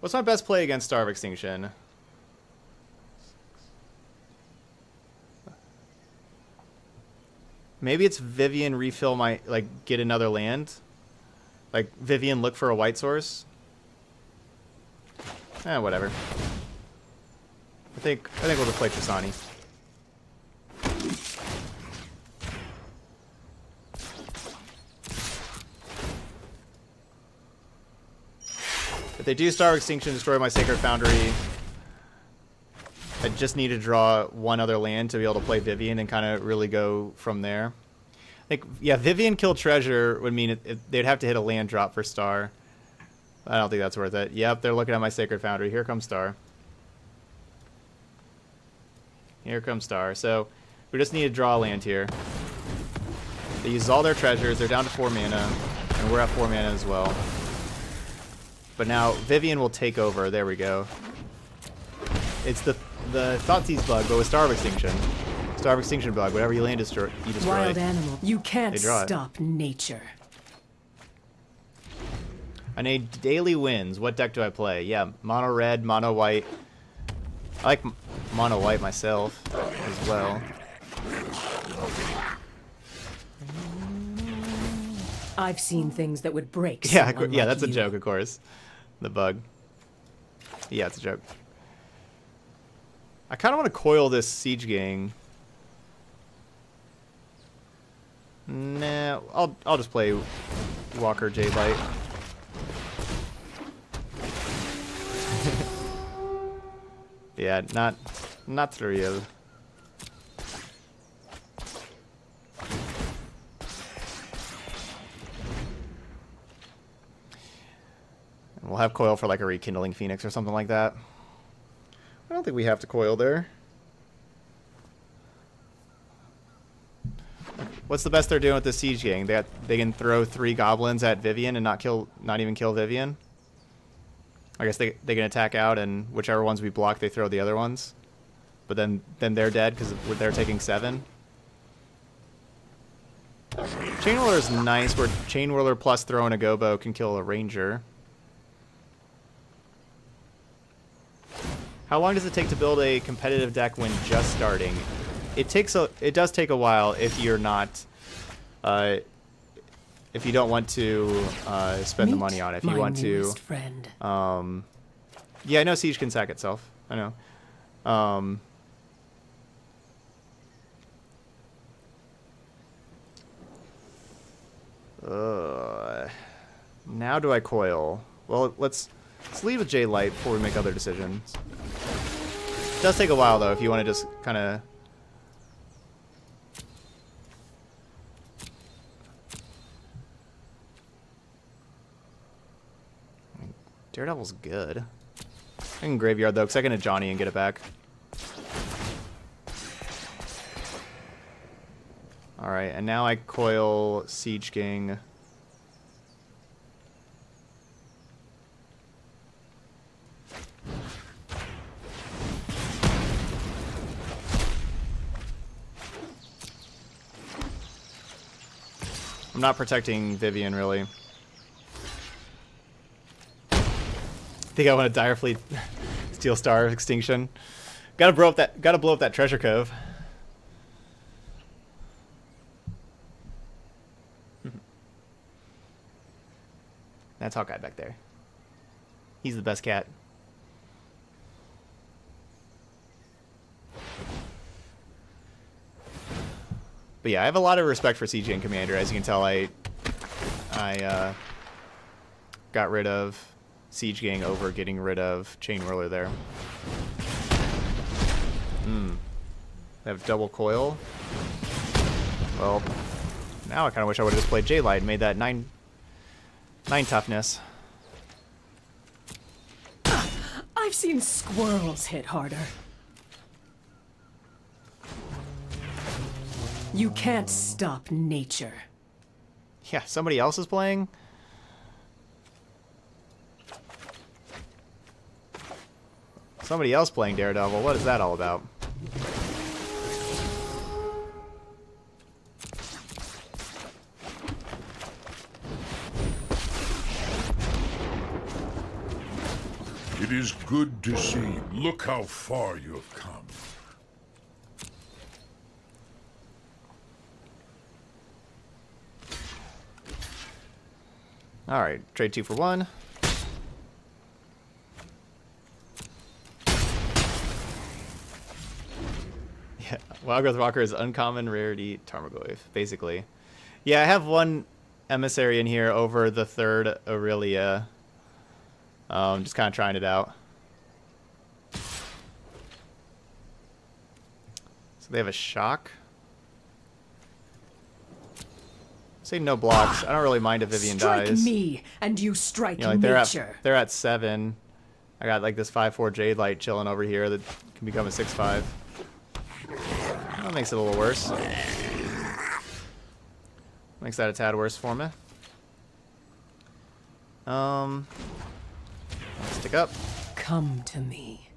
What's my best play against Star of Extinction? Maybe it's Vivian refill my, like, get another land. Like, Vivian look for a white source. Whatever. I think we'll just play Tristani. If they do Star of Extinction, destroy my Sacred Foundry, I just need to draw one other land to be able to play Vivian and kind of really go from there. I think, yeah, Vivian kill treasure would mean they'd have to hit a land drop for Star. I don't think that's worth it. Yep, they're looking at my Sacred Foundry. Here comes Star. Here comes Star. So we just need to draw a land here. They use all their treasures. They're down to 4 mana, and we're at 4 mana as well. But now Vivian will take over. There we go. It's the Thoughtseize bug, but with Star of Extinction. Star of Extinction bug. Whatever you land destroy, you destroy. Wild animal. You can't draw it. stop nature. I need daily wins. What deck do I play? Yeah, mono red, mono white. I like mono white myself as well. I've seen things that would break. Yeah, someone yeah, like that's a you. joke, of course. The bug. Yeah, it's a joke. I kind of want to coil this Siege Gang. Nah, I'll just play Walker J Light. Yeah, not real. We'll have coil for like a Rekindling Phoenix or something like that. I don't think we have to coil there. What's the best they're doing with the Siege Gang? They can throw 3 goblins at Vivian and not even kill Vivian. I guess they can attack out, and whichever ones we block, they throw the other ones. But then they're dead because they're taking 7. Chain Whirler is nice, where Chain Whirler plus throwing a Gobo can kill a Ranger. How long does it take to build a competitive deck when just starting? It does take a while if you're not, if you don't want to spend the money on it. If you want to, friend. Yeah, I know Siege can sack itself. I know. Now do I coil? Well, let's leave with J Light before we make other decisions. It does take a while though if you want to just kind of. Daredevil's good. I can Graveyard though, because I can hit Johnny and get it back. Alright, and now I coil Siege King. I'm not protecting Vivian really. I think I want to Dire Fleet Steel Star Extinction. Gotta blow up that treasure cove. That's Hawkeye back there. He's the best cat. But yeah, I have a lot of respect for Siege Gang Commander. As you can tell, I got rid of Siege Gang over getting rid of Chain Whirler there. They have double coil. Well, now I kind of wish I would have just played J-Light and made that 9 toughness. I've seen squirrels hit harder. You can't stop nature. Yeah, somebody else is playing? Somebody else playing Daredevil. What is that all about? It is good to see. Look how far you have come. Alright, trade 2 for 1. Yeah, Wild Growth Walker is uncommon rarity Tarmogoyf, basically. Yeah, I have one emissary in here over the 3rd Aurelia. Just kind of trying it out. So they have a shock. Say no blocks. I don't really mind if Vivian dies. Strike me, and you strike Like nature. they're at 7. I got like this 5/4 Jade Light chilling over here that can become a 6/5. That makes it a little worse. Makes that a tad worse for me. Stick up. Come to me.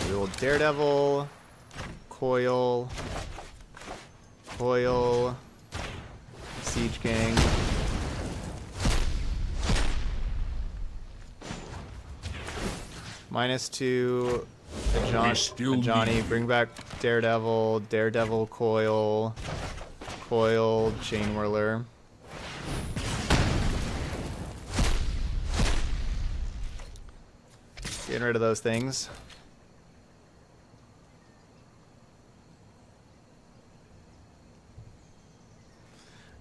The old Daredevil, Coil, Siege Gang. -2, Johnny, bring back Daredevil, Coil, Chain Whirler. Getting rid of those things.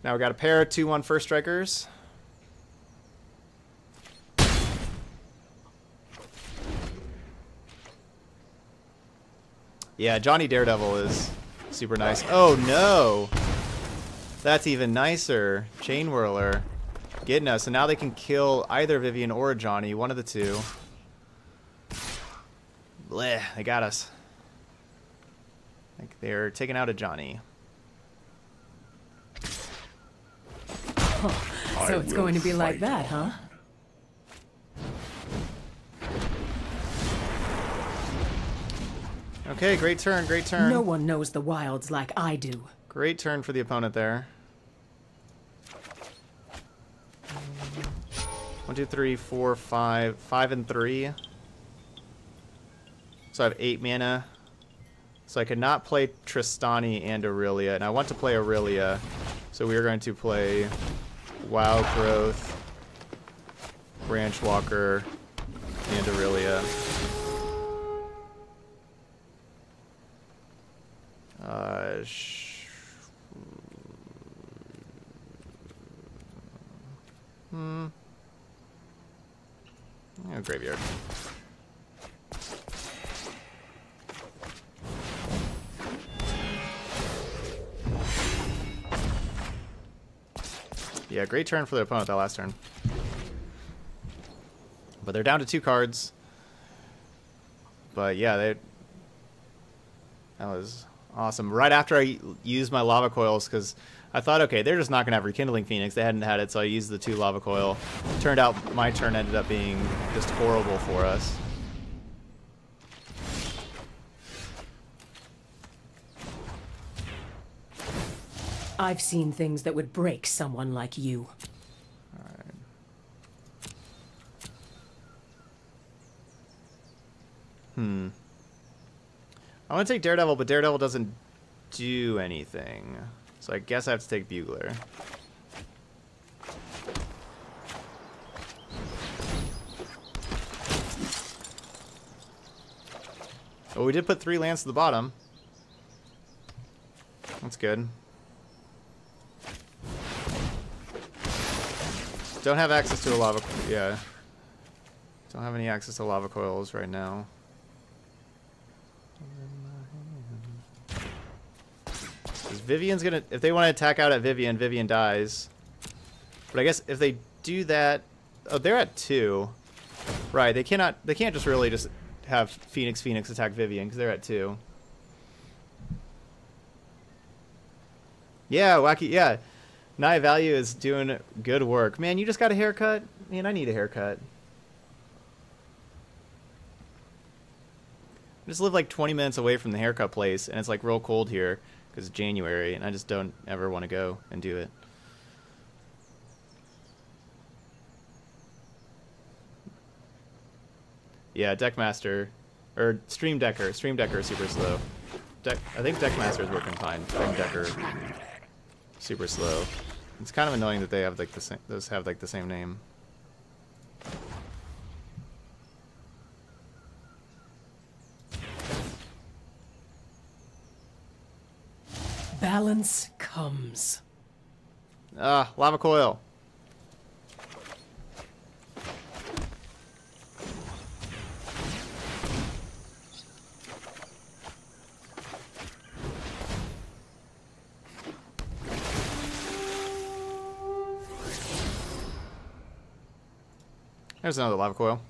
Now we got a pair of 2/1 First Strikers. Yeah, Johnny Daredevil is super nice. Oh no! That's even nicer. Chain Whirler. Getting us. So now they can kill either Vivian or Johnny. One of the two. Bleh, they got us. Like they're taking out a Johnny. So it's going to be like that, huh? Okay, great turn, great turn. No one knows the wilds like I do. Great turn for the opponent there. 1, 2, 3, 4, 5. 5 and 3. So I have 8 mana. So I could not play Tristani and Aurelia, and I want to play Aurelia. So we are going to play Wild Growth, Branch Walker, and Aurelia. Oh, graveyard. Yeah, great turn for the opponent that last turn. But they're down to 2 cards. But yeah, that was awesome. Right after I used my Lava Coils, because I thought, okay, they're just not going to have Rekindling Phoenix. They hadn't had it, so I used the 2 Lava Coil. Turned out my turn ended up being just horrible for us. I've seen things that would break someone like you. Alright. I want to take Daredevil, but Daredevil doesn't do anything. So I guess I have to take Bugler. Oh, we did put 3 lands to the bottom. That's good. Don't have access to a lava... Yeah. Don't have any access to lava coils right now. Vivian's gonna... If they want to attack out at Vivian, Vivian dies. But I guess if they do that... Oh, they're at 2. Right, they cannot... They can't just really just have Phoenix attack Vivian, because they're at 2. Yeah, Wacky... Yeah. Naya Value is doing good work. Man, you just got a haircut? Man, I need a haircut. I just live like 20 minutes away from the haircut place, and it's like real cold here because it's January, and I just don't ever want to go and do it. Yeah, Deckmaster, or Stream Decker. Stream Decker is super slow. I think Deckmaster is working fine. Stream Decker, super slow. It's kind of annoying that they have like the same. Those have like the same name. Balance comes. Ah, lava coil. There's another lava coil.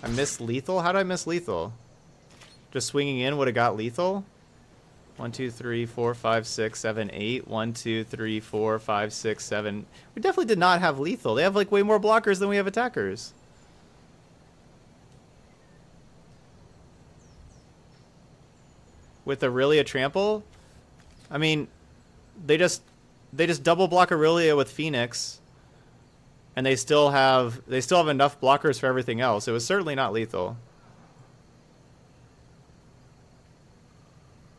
I missed lethal? How did I miss lethal? Just swinging in would have got lethal? 1, 2, 3, 4, 5, 6, 7, 8. 1, 2, 3, 4, 5, 6, 7. We definitely did not have lethal. They have like way more blockers than we have attackers. With Aurelia Trample? I mean, they just double block Aurelia with Phoenix, and they still have enough blockers for everything else. It was certainly not lethal.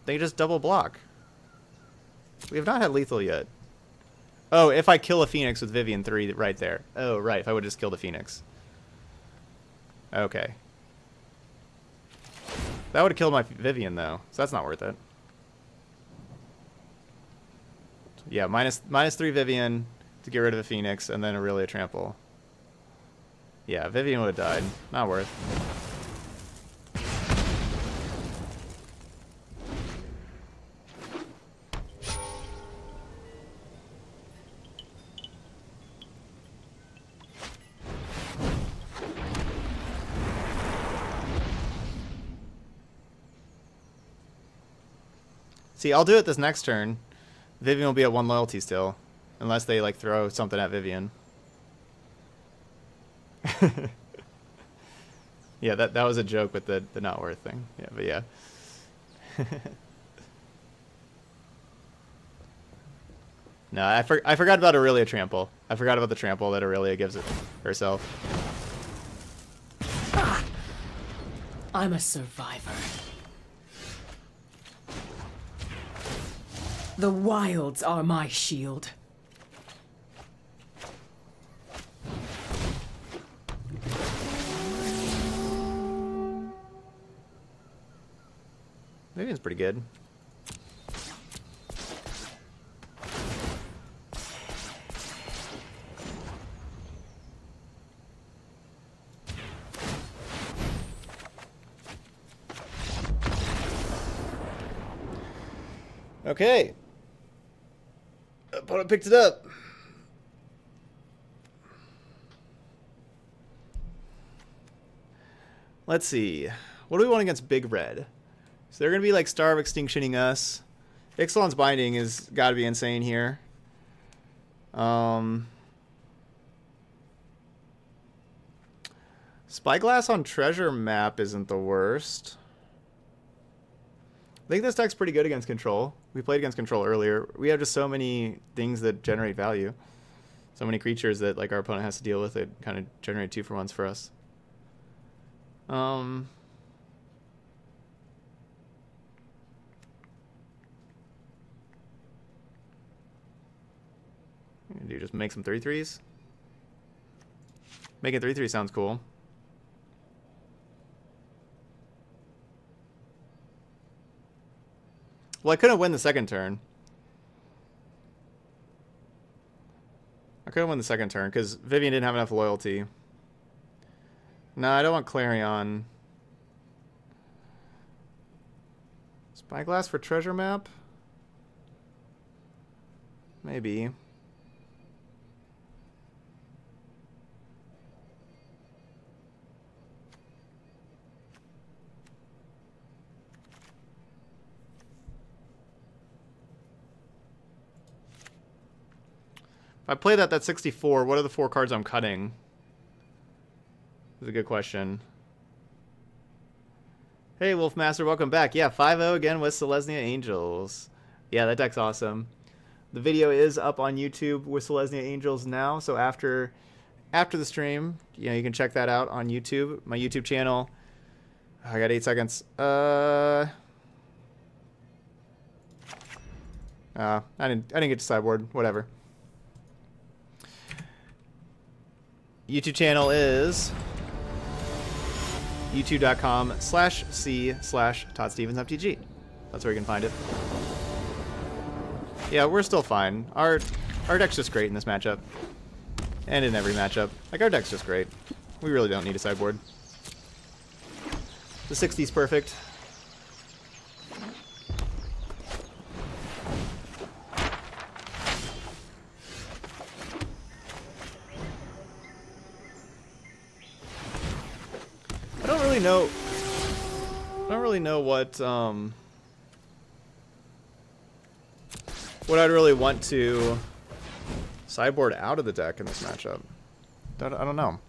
They just double block. We have not had lethal yet. Oh, if I kill a Phoenix with Vivian 3 right there. Oh, right, if I would just kill the Phoenix. Okay. That would have killed my Vivian, though, so that's not worth it. Yeah, minus 3 Vivian to get rid of a Phoenix, and then Aurelia Trample. Yeah, Vivian would have died. Not worth. See, I'll do it this next turn. Vivian will be at 1 loyalty still, unless they like throw something at Vivian. Yeah, that was a joke with the not worth thing. Yeah, but yeah. No, I forgot about Aurelia Trample. I forgot about the trample that Aurelia gives it herself. Ah! I'm a survivor. The wilds are my shield. Vivian's pretty good. Okay. Opponent picked it up. Let's see. What do we want against Big Red? So they're going to be like Star of Extinctioning us. Ixalan's Binding is got to be insane here. Spyglass on Treasure Map isn't the worst. I think this deck's pretty good against Control. We played against Control earlier. We have just so many things that generate value. So many creatures that like our opponent has to deal with. It kind of generate 2-for-1s for us. Do just make some 3/3s. Making 3/3 sounds cool. Well, I couldn't win the second turn. I couldn't win the second turn because Vivian didn't have enough loyalty. No, I don't want Clarion. Spyglass for treasure map? Maybe. If I play that, that's 64. What are the 4 cards I'm cutting? That's a good question. Hey, Wolfmaster, welcome back. Yeah, 5-0 again with Selesnya Angels. Yeah, that deck's awesome. The video is up on YouTube with Selesnya Angels now, so after the stream, you know, you can check that out on YouTube. My YouTube channel. I got 8 seconds. I didn't get to sideboard. Whatever. YouTube channel is youtube.com/c/ToddStevensMTG. That's where you can find it. Yeah, we're still fine. Our deck's just great in this matchup. And in every matchup. Like, our deck's just great. We really don't need a sideboard. The 60's perfect. I don't really know what I'd really want to sideboard out of the deck in this matchup. I don't know.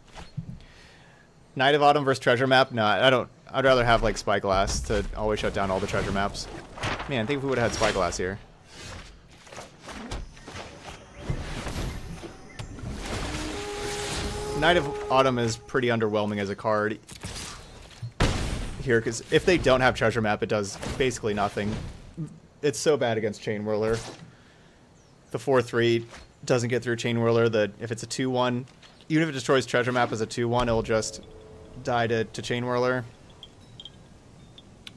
Knight of Autumn versus treasure map? No, I don't. I'd rather have like Spyglass to always shut down all the treasure maps. Man, I think if we would have had Spyglass here. Knight of Autumn is pretty underwhelming as a card here, because if they don't have treasure map, it does basically nothing. It's so bad against Chain Whirler. The 4/3 doesn't get through Chain Whirler. If it's a 2/1, even if it destroys treasure map as a 2/1, it'll just die to Chain Whirler.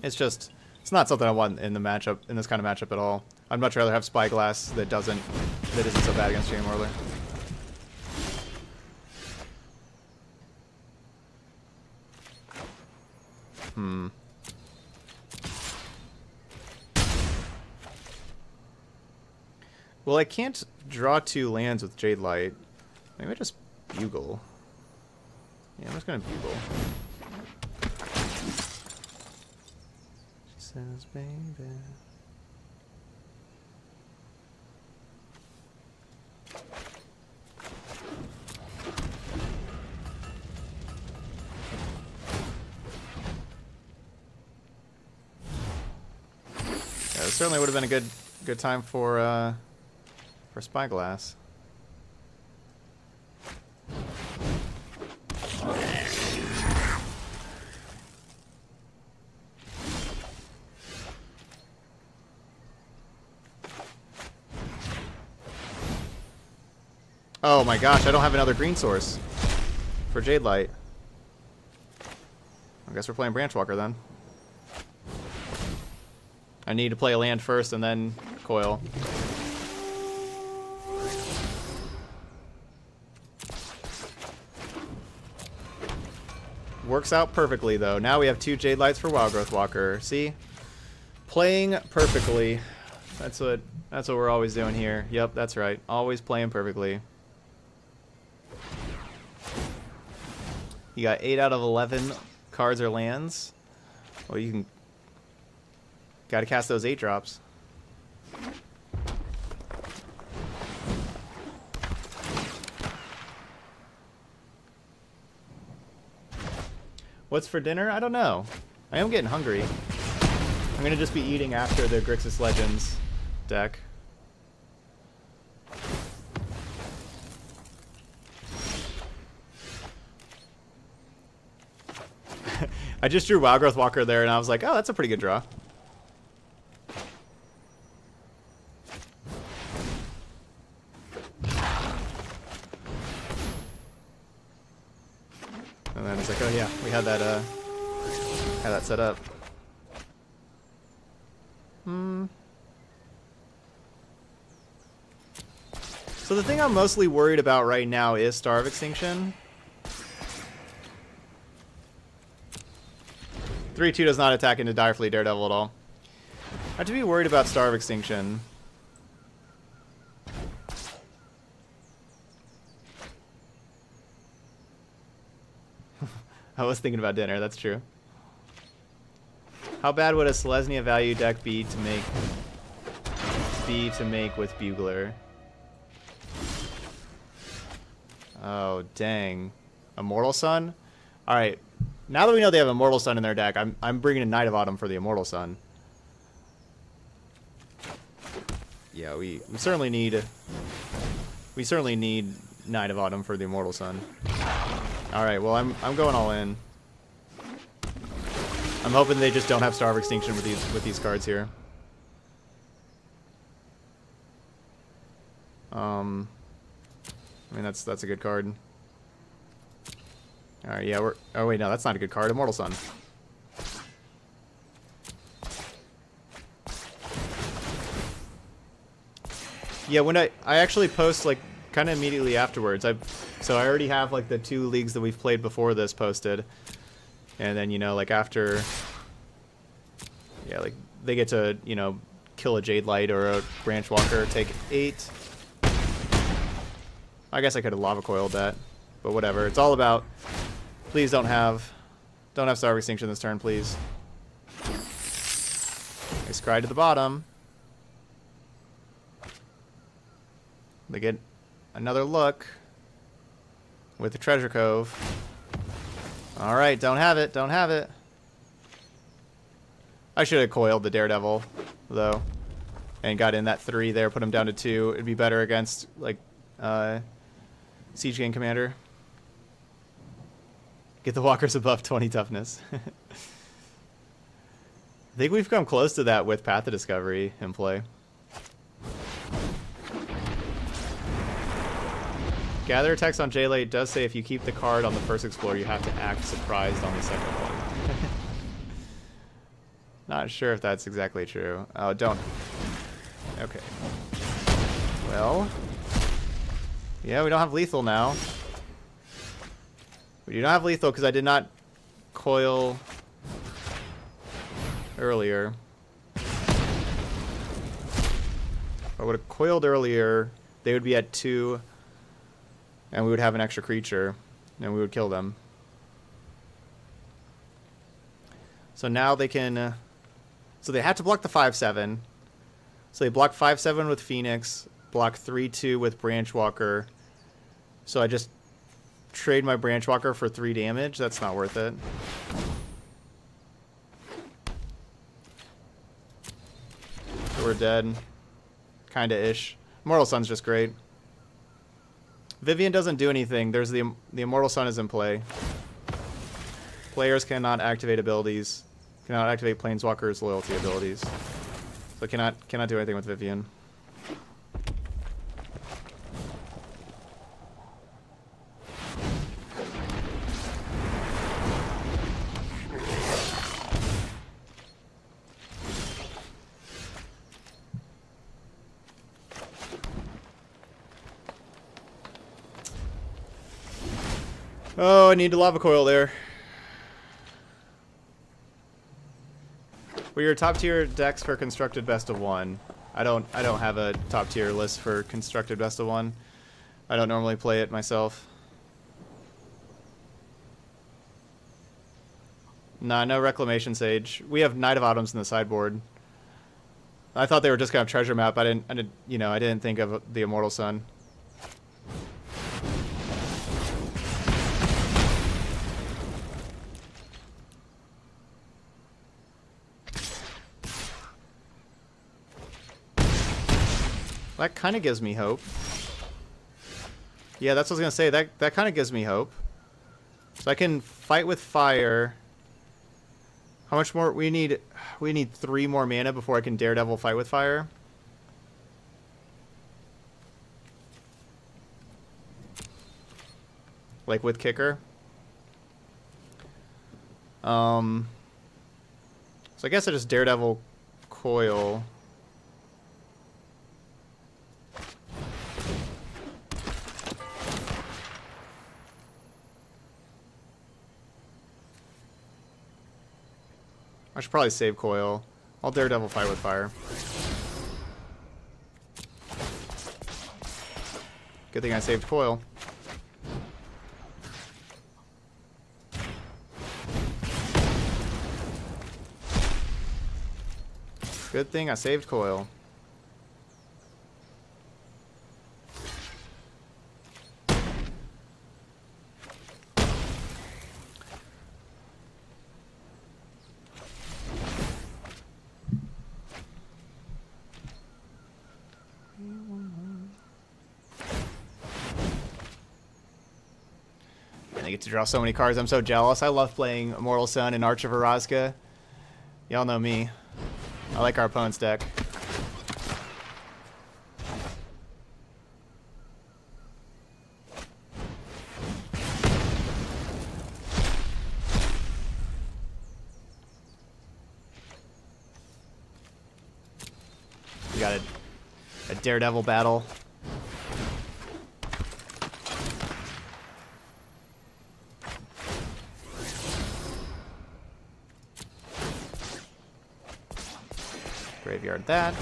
It's not something I want in the matchup, in this kind of matchup at all. I'd much rather have Spyglass that isn't so bad against Chain Whirler. Well, I can't draw 2 lands with Jade Light. Maybe I just Bugle. Yeah, I'm just gonna Bugle. She says, baby. Yeah, this certainly would have been a good time for Spyglass. Oh my gosh, I don't have another green source for Jade Light. I guess we're playing Branchwalker then. I need to play a land first and then coil. Works out perfectly though. Now we have 2 Jade Lights for Wildgrowth Walker. See? Playing perfectly. That's what we're always doing here. Yep, that's right. Always playing perfectly. You got 8 out of 11 cards or lands. Well, you can... Gotta cast those 8 drops. What's for dinner? I don't know. I am getting hungry. I'm gonna just be eating after the Grixis Legends deck. I just drew Wild Growth Walker there, and I was like, oh, that's a pretty good draw. And then it's like, oh yeah, we had that set up. So the thing I'm mostly worried about right now is Star of Extinction. 3/2 does not attack into Direfleet Daredevil at all. I have to be worried about Star of Extinction. I was thinking about dinner, that's true. How bad would a Selesnya value deck be to make with Bugler? Oh, dang. Immortal Sun? Alright. Now that we know they have Immortal Sun in their deck, I'm bringing a Knight of Autumn for the Immortal Sun. Yeah, we certainly need Knight of Autumn for the Immortal Sun. Alright, well I'm going all in. I'm hoping they just don't have Star of Extinction with these cards here. I mean that's a good card. Alright, yeah, oh wait, no, that's not a good card. Immortal Sun. Yeah, when I actually post like kind of immediately afterwards. So I already have like the 2 leagues that we've played before this posted. And then, you know, like after, yeah, like they get to, you know, kill a Jade Light or a Branch Walker, take 8. I guess I could have Lava Coiled that, but whatever. It's all about, please don't have Star of Extinction this turn, please. They scry to the bottom. They get another look with the Treasure Cove. Alright, don't have it, don't have it. I should have coiled the Daredevil, though. And got in that 3 there, put him down to 2. It'd be better against, like, Siege Gang Commander. Get the walkers above 20 toughness. I think we've come close to that with Path of Discovery in play. Gather text on J-Late does say if you keep the card on the first Explorer, you have to act surprised on the second one. Not sure if that's exactly true. Oh, don't. Okay. Well. Yeah, we don't have lethal now. We do not have lethal because I did not coil earlier. If I would have coiled earlier, they would be at 2. And we would have an extra creature, and we would kill them. So now they can... so they have to block the 5/7. So they block 5/7 with Phoenix, block 3/2 with Branch Walker. So I just trade my Branch Walker for 3 damage. That's not worth it. So we're dead. Kinda-ish. Immortal Sun's just great. Vivian doesn't do anything. There's the Immortal Sun is in play. Players cannot activate abilities. Cannot activate Planeswalker's loyalty abilities. So cannot do anything with Vivian. Oh, I need to Lava Coil there. Well, your top tier decks for constructed best of 1. I don't have a top tier list for constructed best of 1. I don't normally play it myself. Nah, no Reclamation Sage. We have Knight of Autumns in the sideboard. I thought they were just gonna have Treasure Map. I didn't think of the Immortal Sun. That kind of gives me hope. Yeah, that's what I was going to say. That kind of gives me hope. So I can fight with fire How much more? We need 3 more mana before I can Daredevil Fight with Fire. Like with Kicker. So I guess I just Daredevil Coil. I should probably save Coil. I'll Daredevil Fight with Fire. Good thing I saved Coil. Good thing I saved Coil. I get to draw so many cards. I'm so jealous. I love playing Immortal Sun and Arch of Orazca. Y'all know me. I like our opponent's deck. We got a Daredevil battle. Graveyard that.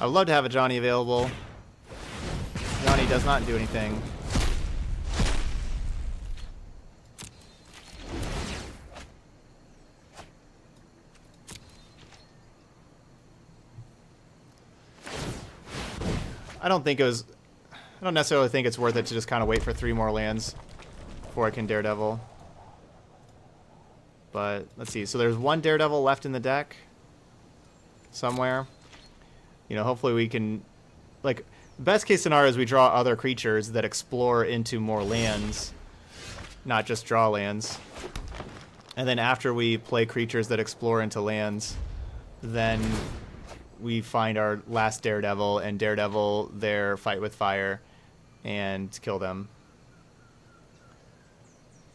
I would love to have a Johnny available. Johnny does not do anything. I don't necessarily think it's worth it to just kind of wait for 3 more lands before I can Daredevil. But let's see. So there's 1 Daredevil left in the deck. Somewhere. You know, hopefully we can, like, best case scenario is we draw other creatures that explore into more lands, not just draw lands. And then after we play creatures that explore into lands, then we find our last Daredevil and Daredevil their Fight with Fire and kill them.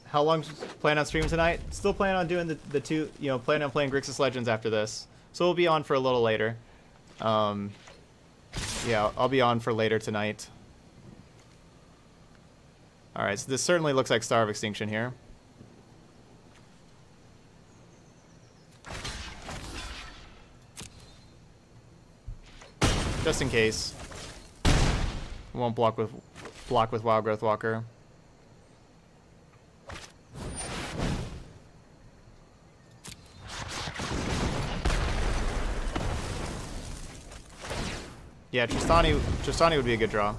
How long plan on streaming tonight? Still plan on doing the 2, you know, plan on playing Grixis Legends after this. So we'll be on for a little later. Yeah, I'll be on for later tonight. Alright, so this certainly looks like Star of Extinction here. Just in case. Won't block with Wild Growth Walker. Yeah, Tristani would be a good draw.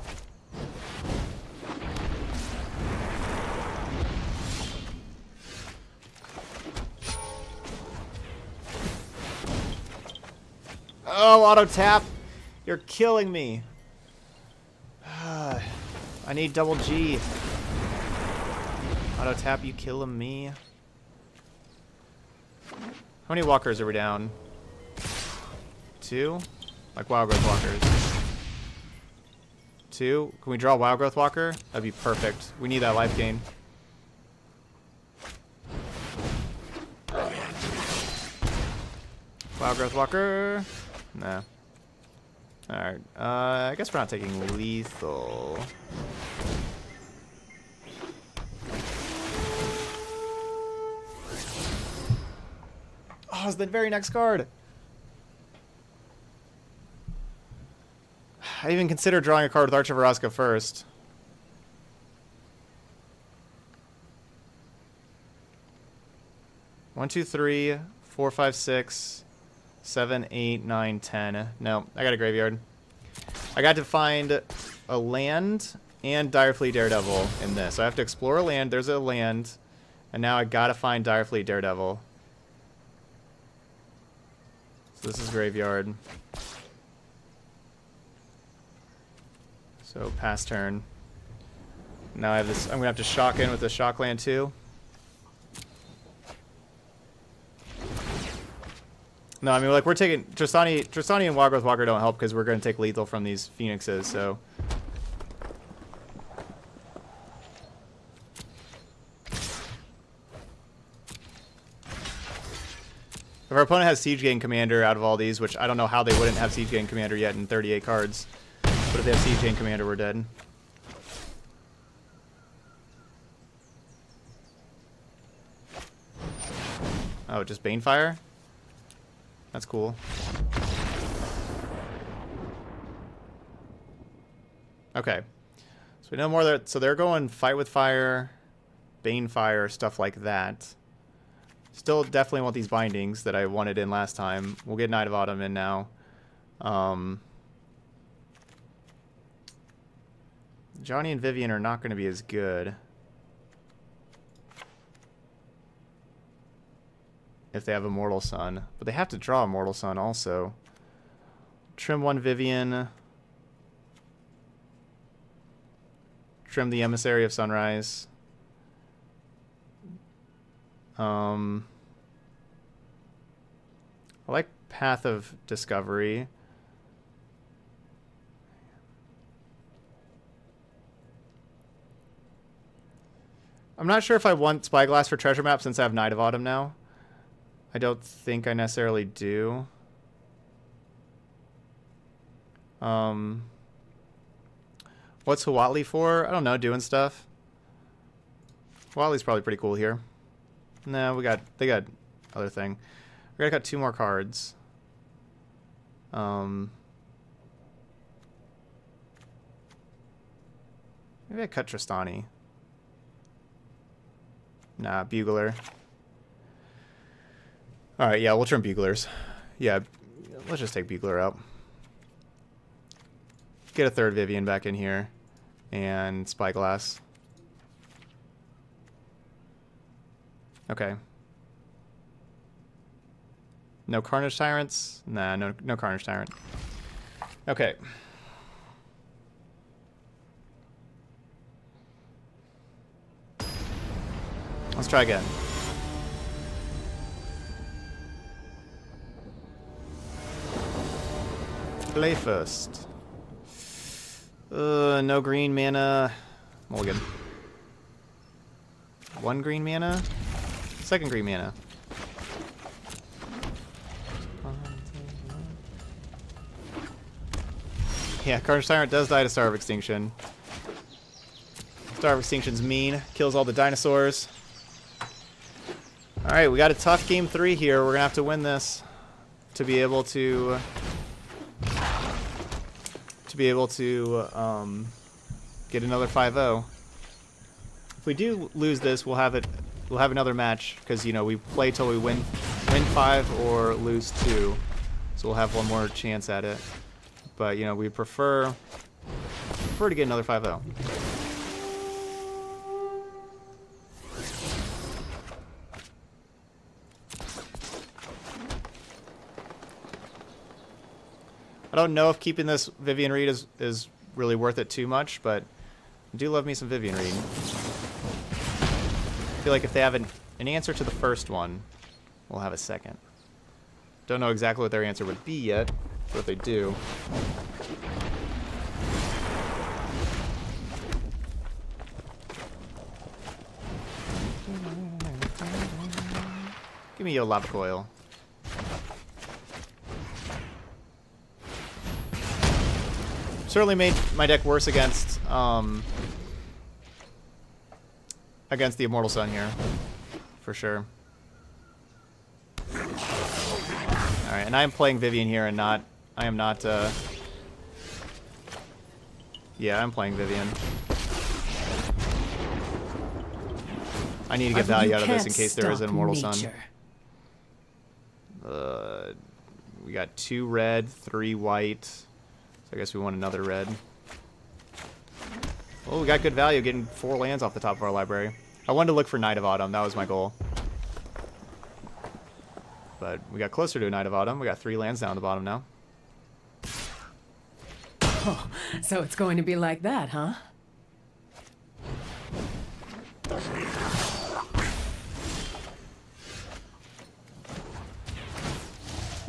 Oh, auto tap! You're killing me. I need double G. Auto tap, you killing me. How many walkers are we down? 2? Like Wild Growth Walkers. 2? Can we draw Wild Growth Walker? That'd be perfect. We need that life gain. Wild Growth Walker. Nah. Alright. I guess we're not taking lethal. Oh, it's the very next card. I even considered drawing a card with Arch of Orazca first. One, 2, 3, 4, 5, 6, 7, 8, 9, 10. No, I got a graveyard. I got to find a land and Direfleet Daredevil in this. So I have to explore a land. There's a land. And now I gotta find Direfleet Daredevil. So this is graveyard. So pass turn. Now I have this. I'm gonna have to shock in with the shock land too. No, I mean, like, we're taking... Tristani and Waggoth Walker don't help because we're going to take lethal from these Phoenixes, so... If our opponent has Siege Gang Commander out of all these, which I don't know how they wouldn't have Siege Gang Commander yet in 38 cards. But if they have Siege Gang Commander, we're dead. Oh, just Banefire? That's cool. Okay. So we know more that... So they're going Fight with Fire, Banefire, stuff like that. Still definitely want these bindings that I wanted in last time. We'll get Knight of Autumn in now. Johnny and Vivian are not going to be as good. If they have Immortal Sun. But they have to draw Immortal Sun also. Trim one Vivian. Trim the Emissary of Sunrise. I like Path of Discovery. I'm not sure if I want Spyglass for Treasure Map since I have Knight of Autumn now. I don't think I necessarily do. What's Huatli for? I don't know, doing stuff. Huatli's probably pretty cool here. No, they got other thing. We're gonna cut 2 more cards. Maybe I cut Tristani. Nah, Bugler. Alright, yeah, we'll trim Buglers. Yeah, let's just take Bugler out. Get a 3rd Vivian back in here. And Spyglass. Okay. No Carnage Tyrants? Nah, no Carnage Tyrant. Okay. Let's try again. Play first. No green mana. Mulligan. 1 green mana. 2nd green mana. Yeah, Carnage Tyrant does die to Star of Extinction. Star of Extinction's mean. Kills all the dinosaurs. Alright, we got a tough game 3 here. We're going to have to win this to be able to... get another 5-0. If we do lose this, we'll have another match because, you know, we play till we win 5 or lose 2. So we'll have one more chance at it. But, you know, we prefer to get another 5-0. I don't know if keeping this Vivian Reed is really worth it too much, but I do love me some Vivian Reed. I feel like if they have an answer to the first one, we'll have a second. Don't know exactly what their answer would be yet, but if they do... Give me your Lava Coil. Certainly made my deck worse against the Immortal Sun here, for sure. All right, and I am playing Vivian here, and I am not. Yeah, I'm playing Vivian. I need to get value out of this in case there is an Immortal Sun. We got 2 red, 3 white. So I guess we want another red. Oh, we got good value getting 4 lands off the top of our library. I wanted to look for Knight of Autumn. That was my goal. But we got closer to a Knight of Autumn. We got 3 lands down the bottom now. Oh, so it's going to be like that, huh?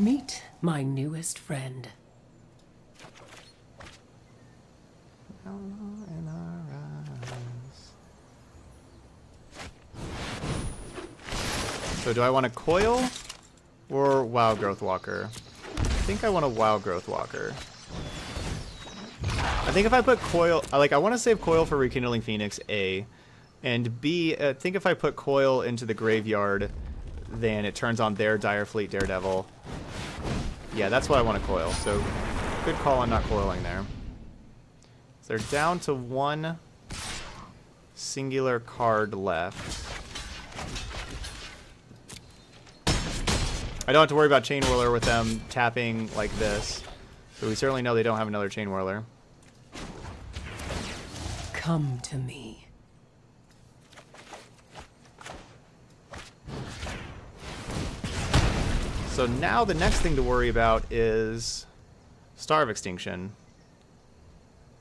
Meet my newest friend. So do I want a coil or Wild Growth Walker? I think I want a Wild Growth Walker. I think if I put coil, I want to save coil for Rekindling Phoenix, A. And B, I think if I put coil into the graveyard, then it turns on their Dire Fleet Daredevil. Yeah, that's what I want to coil. So good call on not coiling there. So they're down to one singular card left. I don't have to worry about Chain Whirler with them tapping like this. So we certainly know they don't have another Chain Whirler. Come to me. So now the next thing to worry about is Star of Extinction.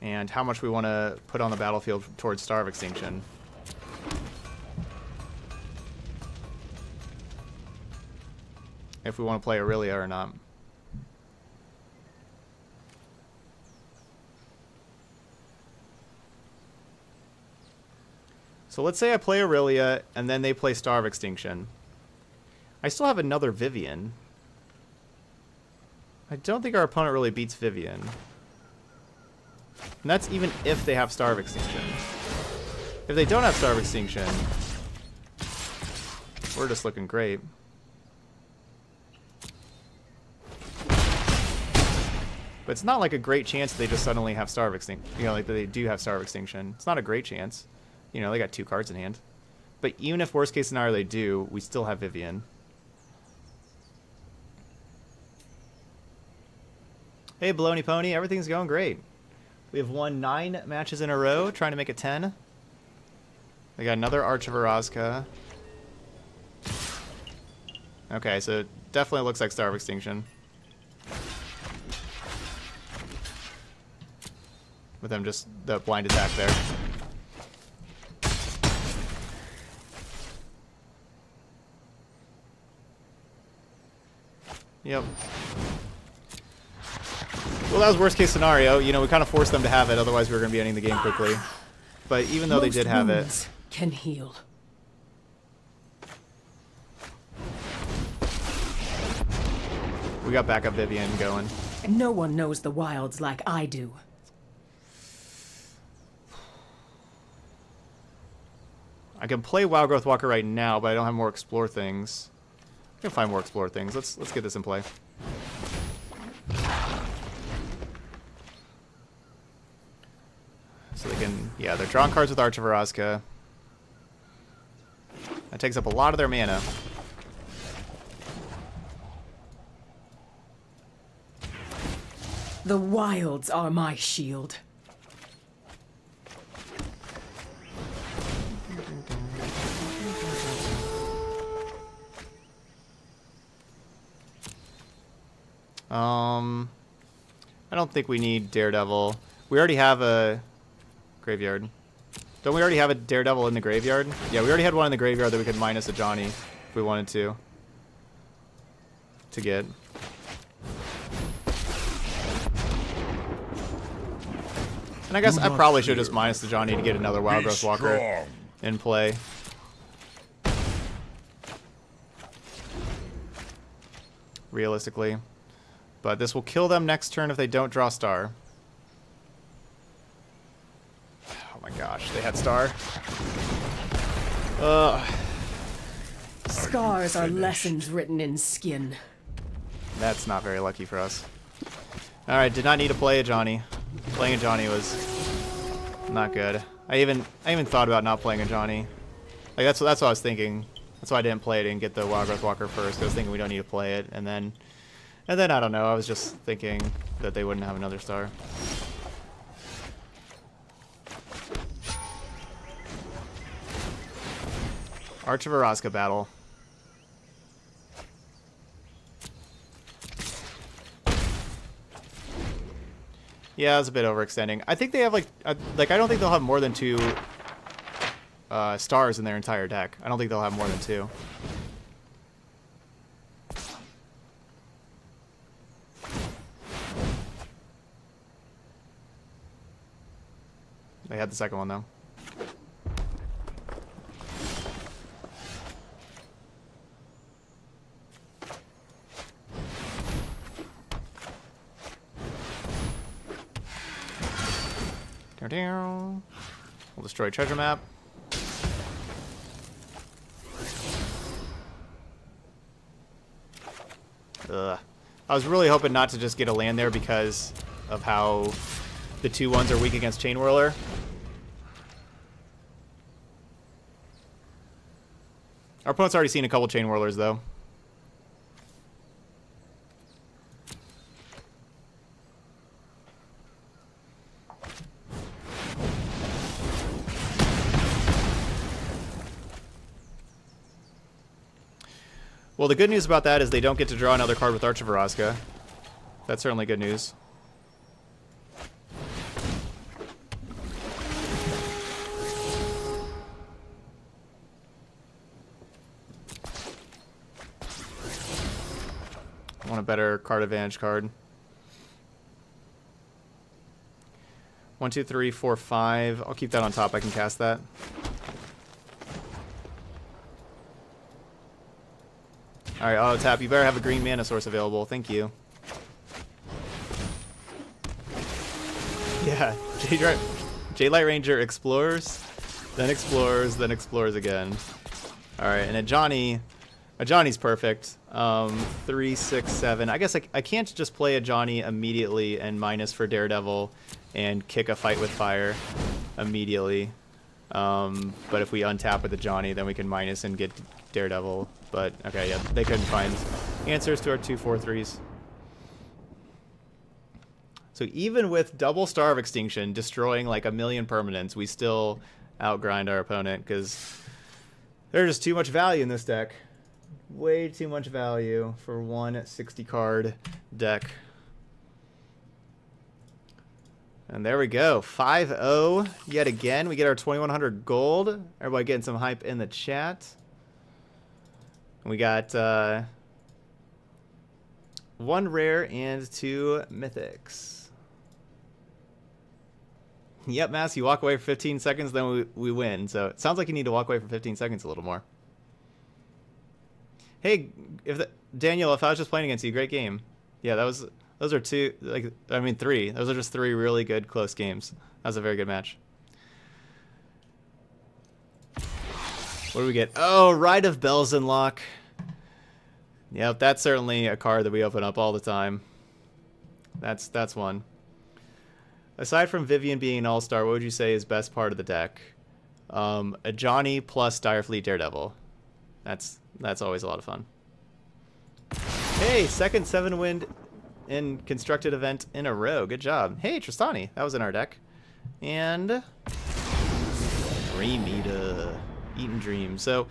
And how much we want to put on the battlefield towards Star of Extinction. If we want to play Aurelia or not. So let's say I play Aurelia, and then they play Star of Extinction. I still have another Vivian. I don't think our opponent really beats Vivian. And that's even if they have Star of Extinction. If they don't have Star of Extinction, we're just looking great. But it's not like a great chance that they just suddenly have Star of Extinction. You know, like that they do have Star of Extinction. It's not a great chance. You know, they got 2 cards in hand. But even if worst case scenario they do, we still have Vivian. Hey, Baloney Pony, everything's going great. We have won 9 matches in a row, trying to make it 10. We got another Arch of Orazka. Okay, so it definitely looks like Star of Extinction. With them just the blind attack there. Yep. Well, that was worst case scenario. You know, we kind of forced them to have it, otherwise we were going to be ending the game quickly. But even though they did have it, can heal. we got backup Vivian going. No one knows the wilds like I do. I can play Wild Growth Walker right now, but I don't have more Explore things. I can find more Explore things. Let's get this in play. So they can, yeah, they're drawing cards with Arch of Orazka. That takes up a lot of their mana. The wilds are my shield. I don't think we need Daredevil. We already have a graveyard. Don't we already have a Daredevil in the graveyard? Yeah, we already had one in the graveyard that we could minus a Johnny if we wanted to get. And I guess I probably should just minus the Johnny to get another Wild Growth Walker in play. Realistically. But this will kill them next turn if they don't draw Star. Oh my gosh, they had Star. Scars are lessons written in skin. That's not very lucky for us. Alright, did not need to play a Johnny. Playing a Johnny was not good. I even thought about not playing a Johnny. Like that's what I was thinking. That's why I didn't play it and get the Wild Growth Walker first. I was thinking we don't need to play it, and then I don't know. I was just thinking that they wouldn't have another Star. Arch of Orazka battle. Yeah, it's a bit overextending. I think they have like I don't think they'll have more than 2 stars in their entire deck. I don't think they'll have more than 2. They had the second one, though. We'll destroy treasure map. Ugh. I was really hoping not to just get a land there because of how the 2-1s are weak against Chain Whirler. Our opponent's already seen a couple Chain Whirlers, though. Well, the good news about that is they don't get to draw another card with Arch of Vraska. That's certainly good news. I want a better card advantage card. 1, 2, 3, 4, 5. I'll keep that on top. I can cast that. Alright, auto tap. You better have a green mana source available. Thank you. Yeah. J-Light Ranger explores, then explores, then explores again. Alright, and a Johnny's perfect. 3, 6, 7. I guess I can't just play a Johnny immediately and minus for Daredevil and kick a Fight with Fire immediately. But if we untap with the Johnny, then we can minus and get Daredevil. But, okay, yeah, they couldn't find answers to our 2, 4, 3s. So even with double Star of Extinction destroying like a million permanents, we still outgrind our opponent because there's just too much value in this deck. Way too much value for one 60 card deck. And there we go. 5-0 yet again. We get our 2100 gold. Everybody getting some hype in the chat. We got 1 rare and 2 mythics. Yep, Mass, you walk away for 15 seconds, then we win. So it sounds like you need to walk away for 15 seconds a little more. Hey, Daniel, if I was just playing against you, great game. Yeah, those are 3. Those are just 3 really good close games. That was a very good match. What do we get? Oh, Rite of Belzenlock. Yep, that's certainly a card that we open up all the time. That's one. Aside from Vivian being an all-star, what would you say is best part of the deck? A Johnny plus Direfleet Daredevil. That's always a lot of fun. Hey, second 7-win in constructed event in a row. Good job. Hey, Tristani, that was in our deck. And Dream Eater. Eaten Dream. So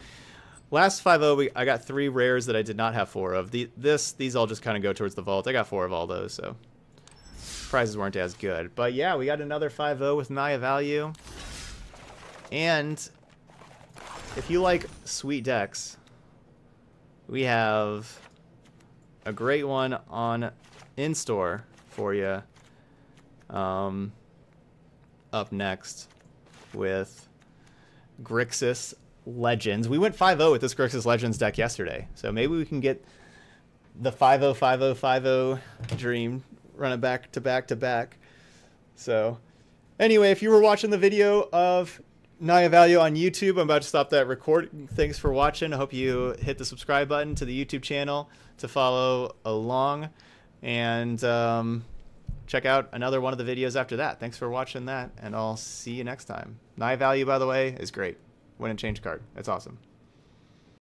last 5-0, I got 3 rares that I did not have 4 of. These all just kind of go towards the vault. I got 4 of all those, so prizes weren't as good. But yeah, we got another 5-0 with Naya value. And if you like sweet decks, we have a great one on in-store for you up next with Grixis Legends. We went 5-0 with this Grixis Legends deck yesterday, so maybe we can get the 5-0, 5-0, 5-0 dream, run it back to back to back. So anyway, if you were watching the video of Naya Value on YouTube, I'm about to stop that recording. Thanks for watching. I hope you hit the subscribe button to the YouTube channel to follow along, and check out another one of the videos after that. Thanks for watching that, and I'll see you next time. Naya Value, by the way, is great. Win and change card. It's awesome.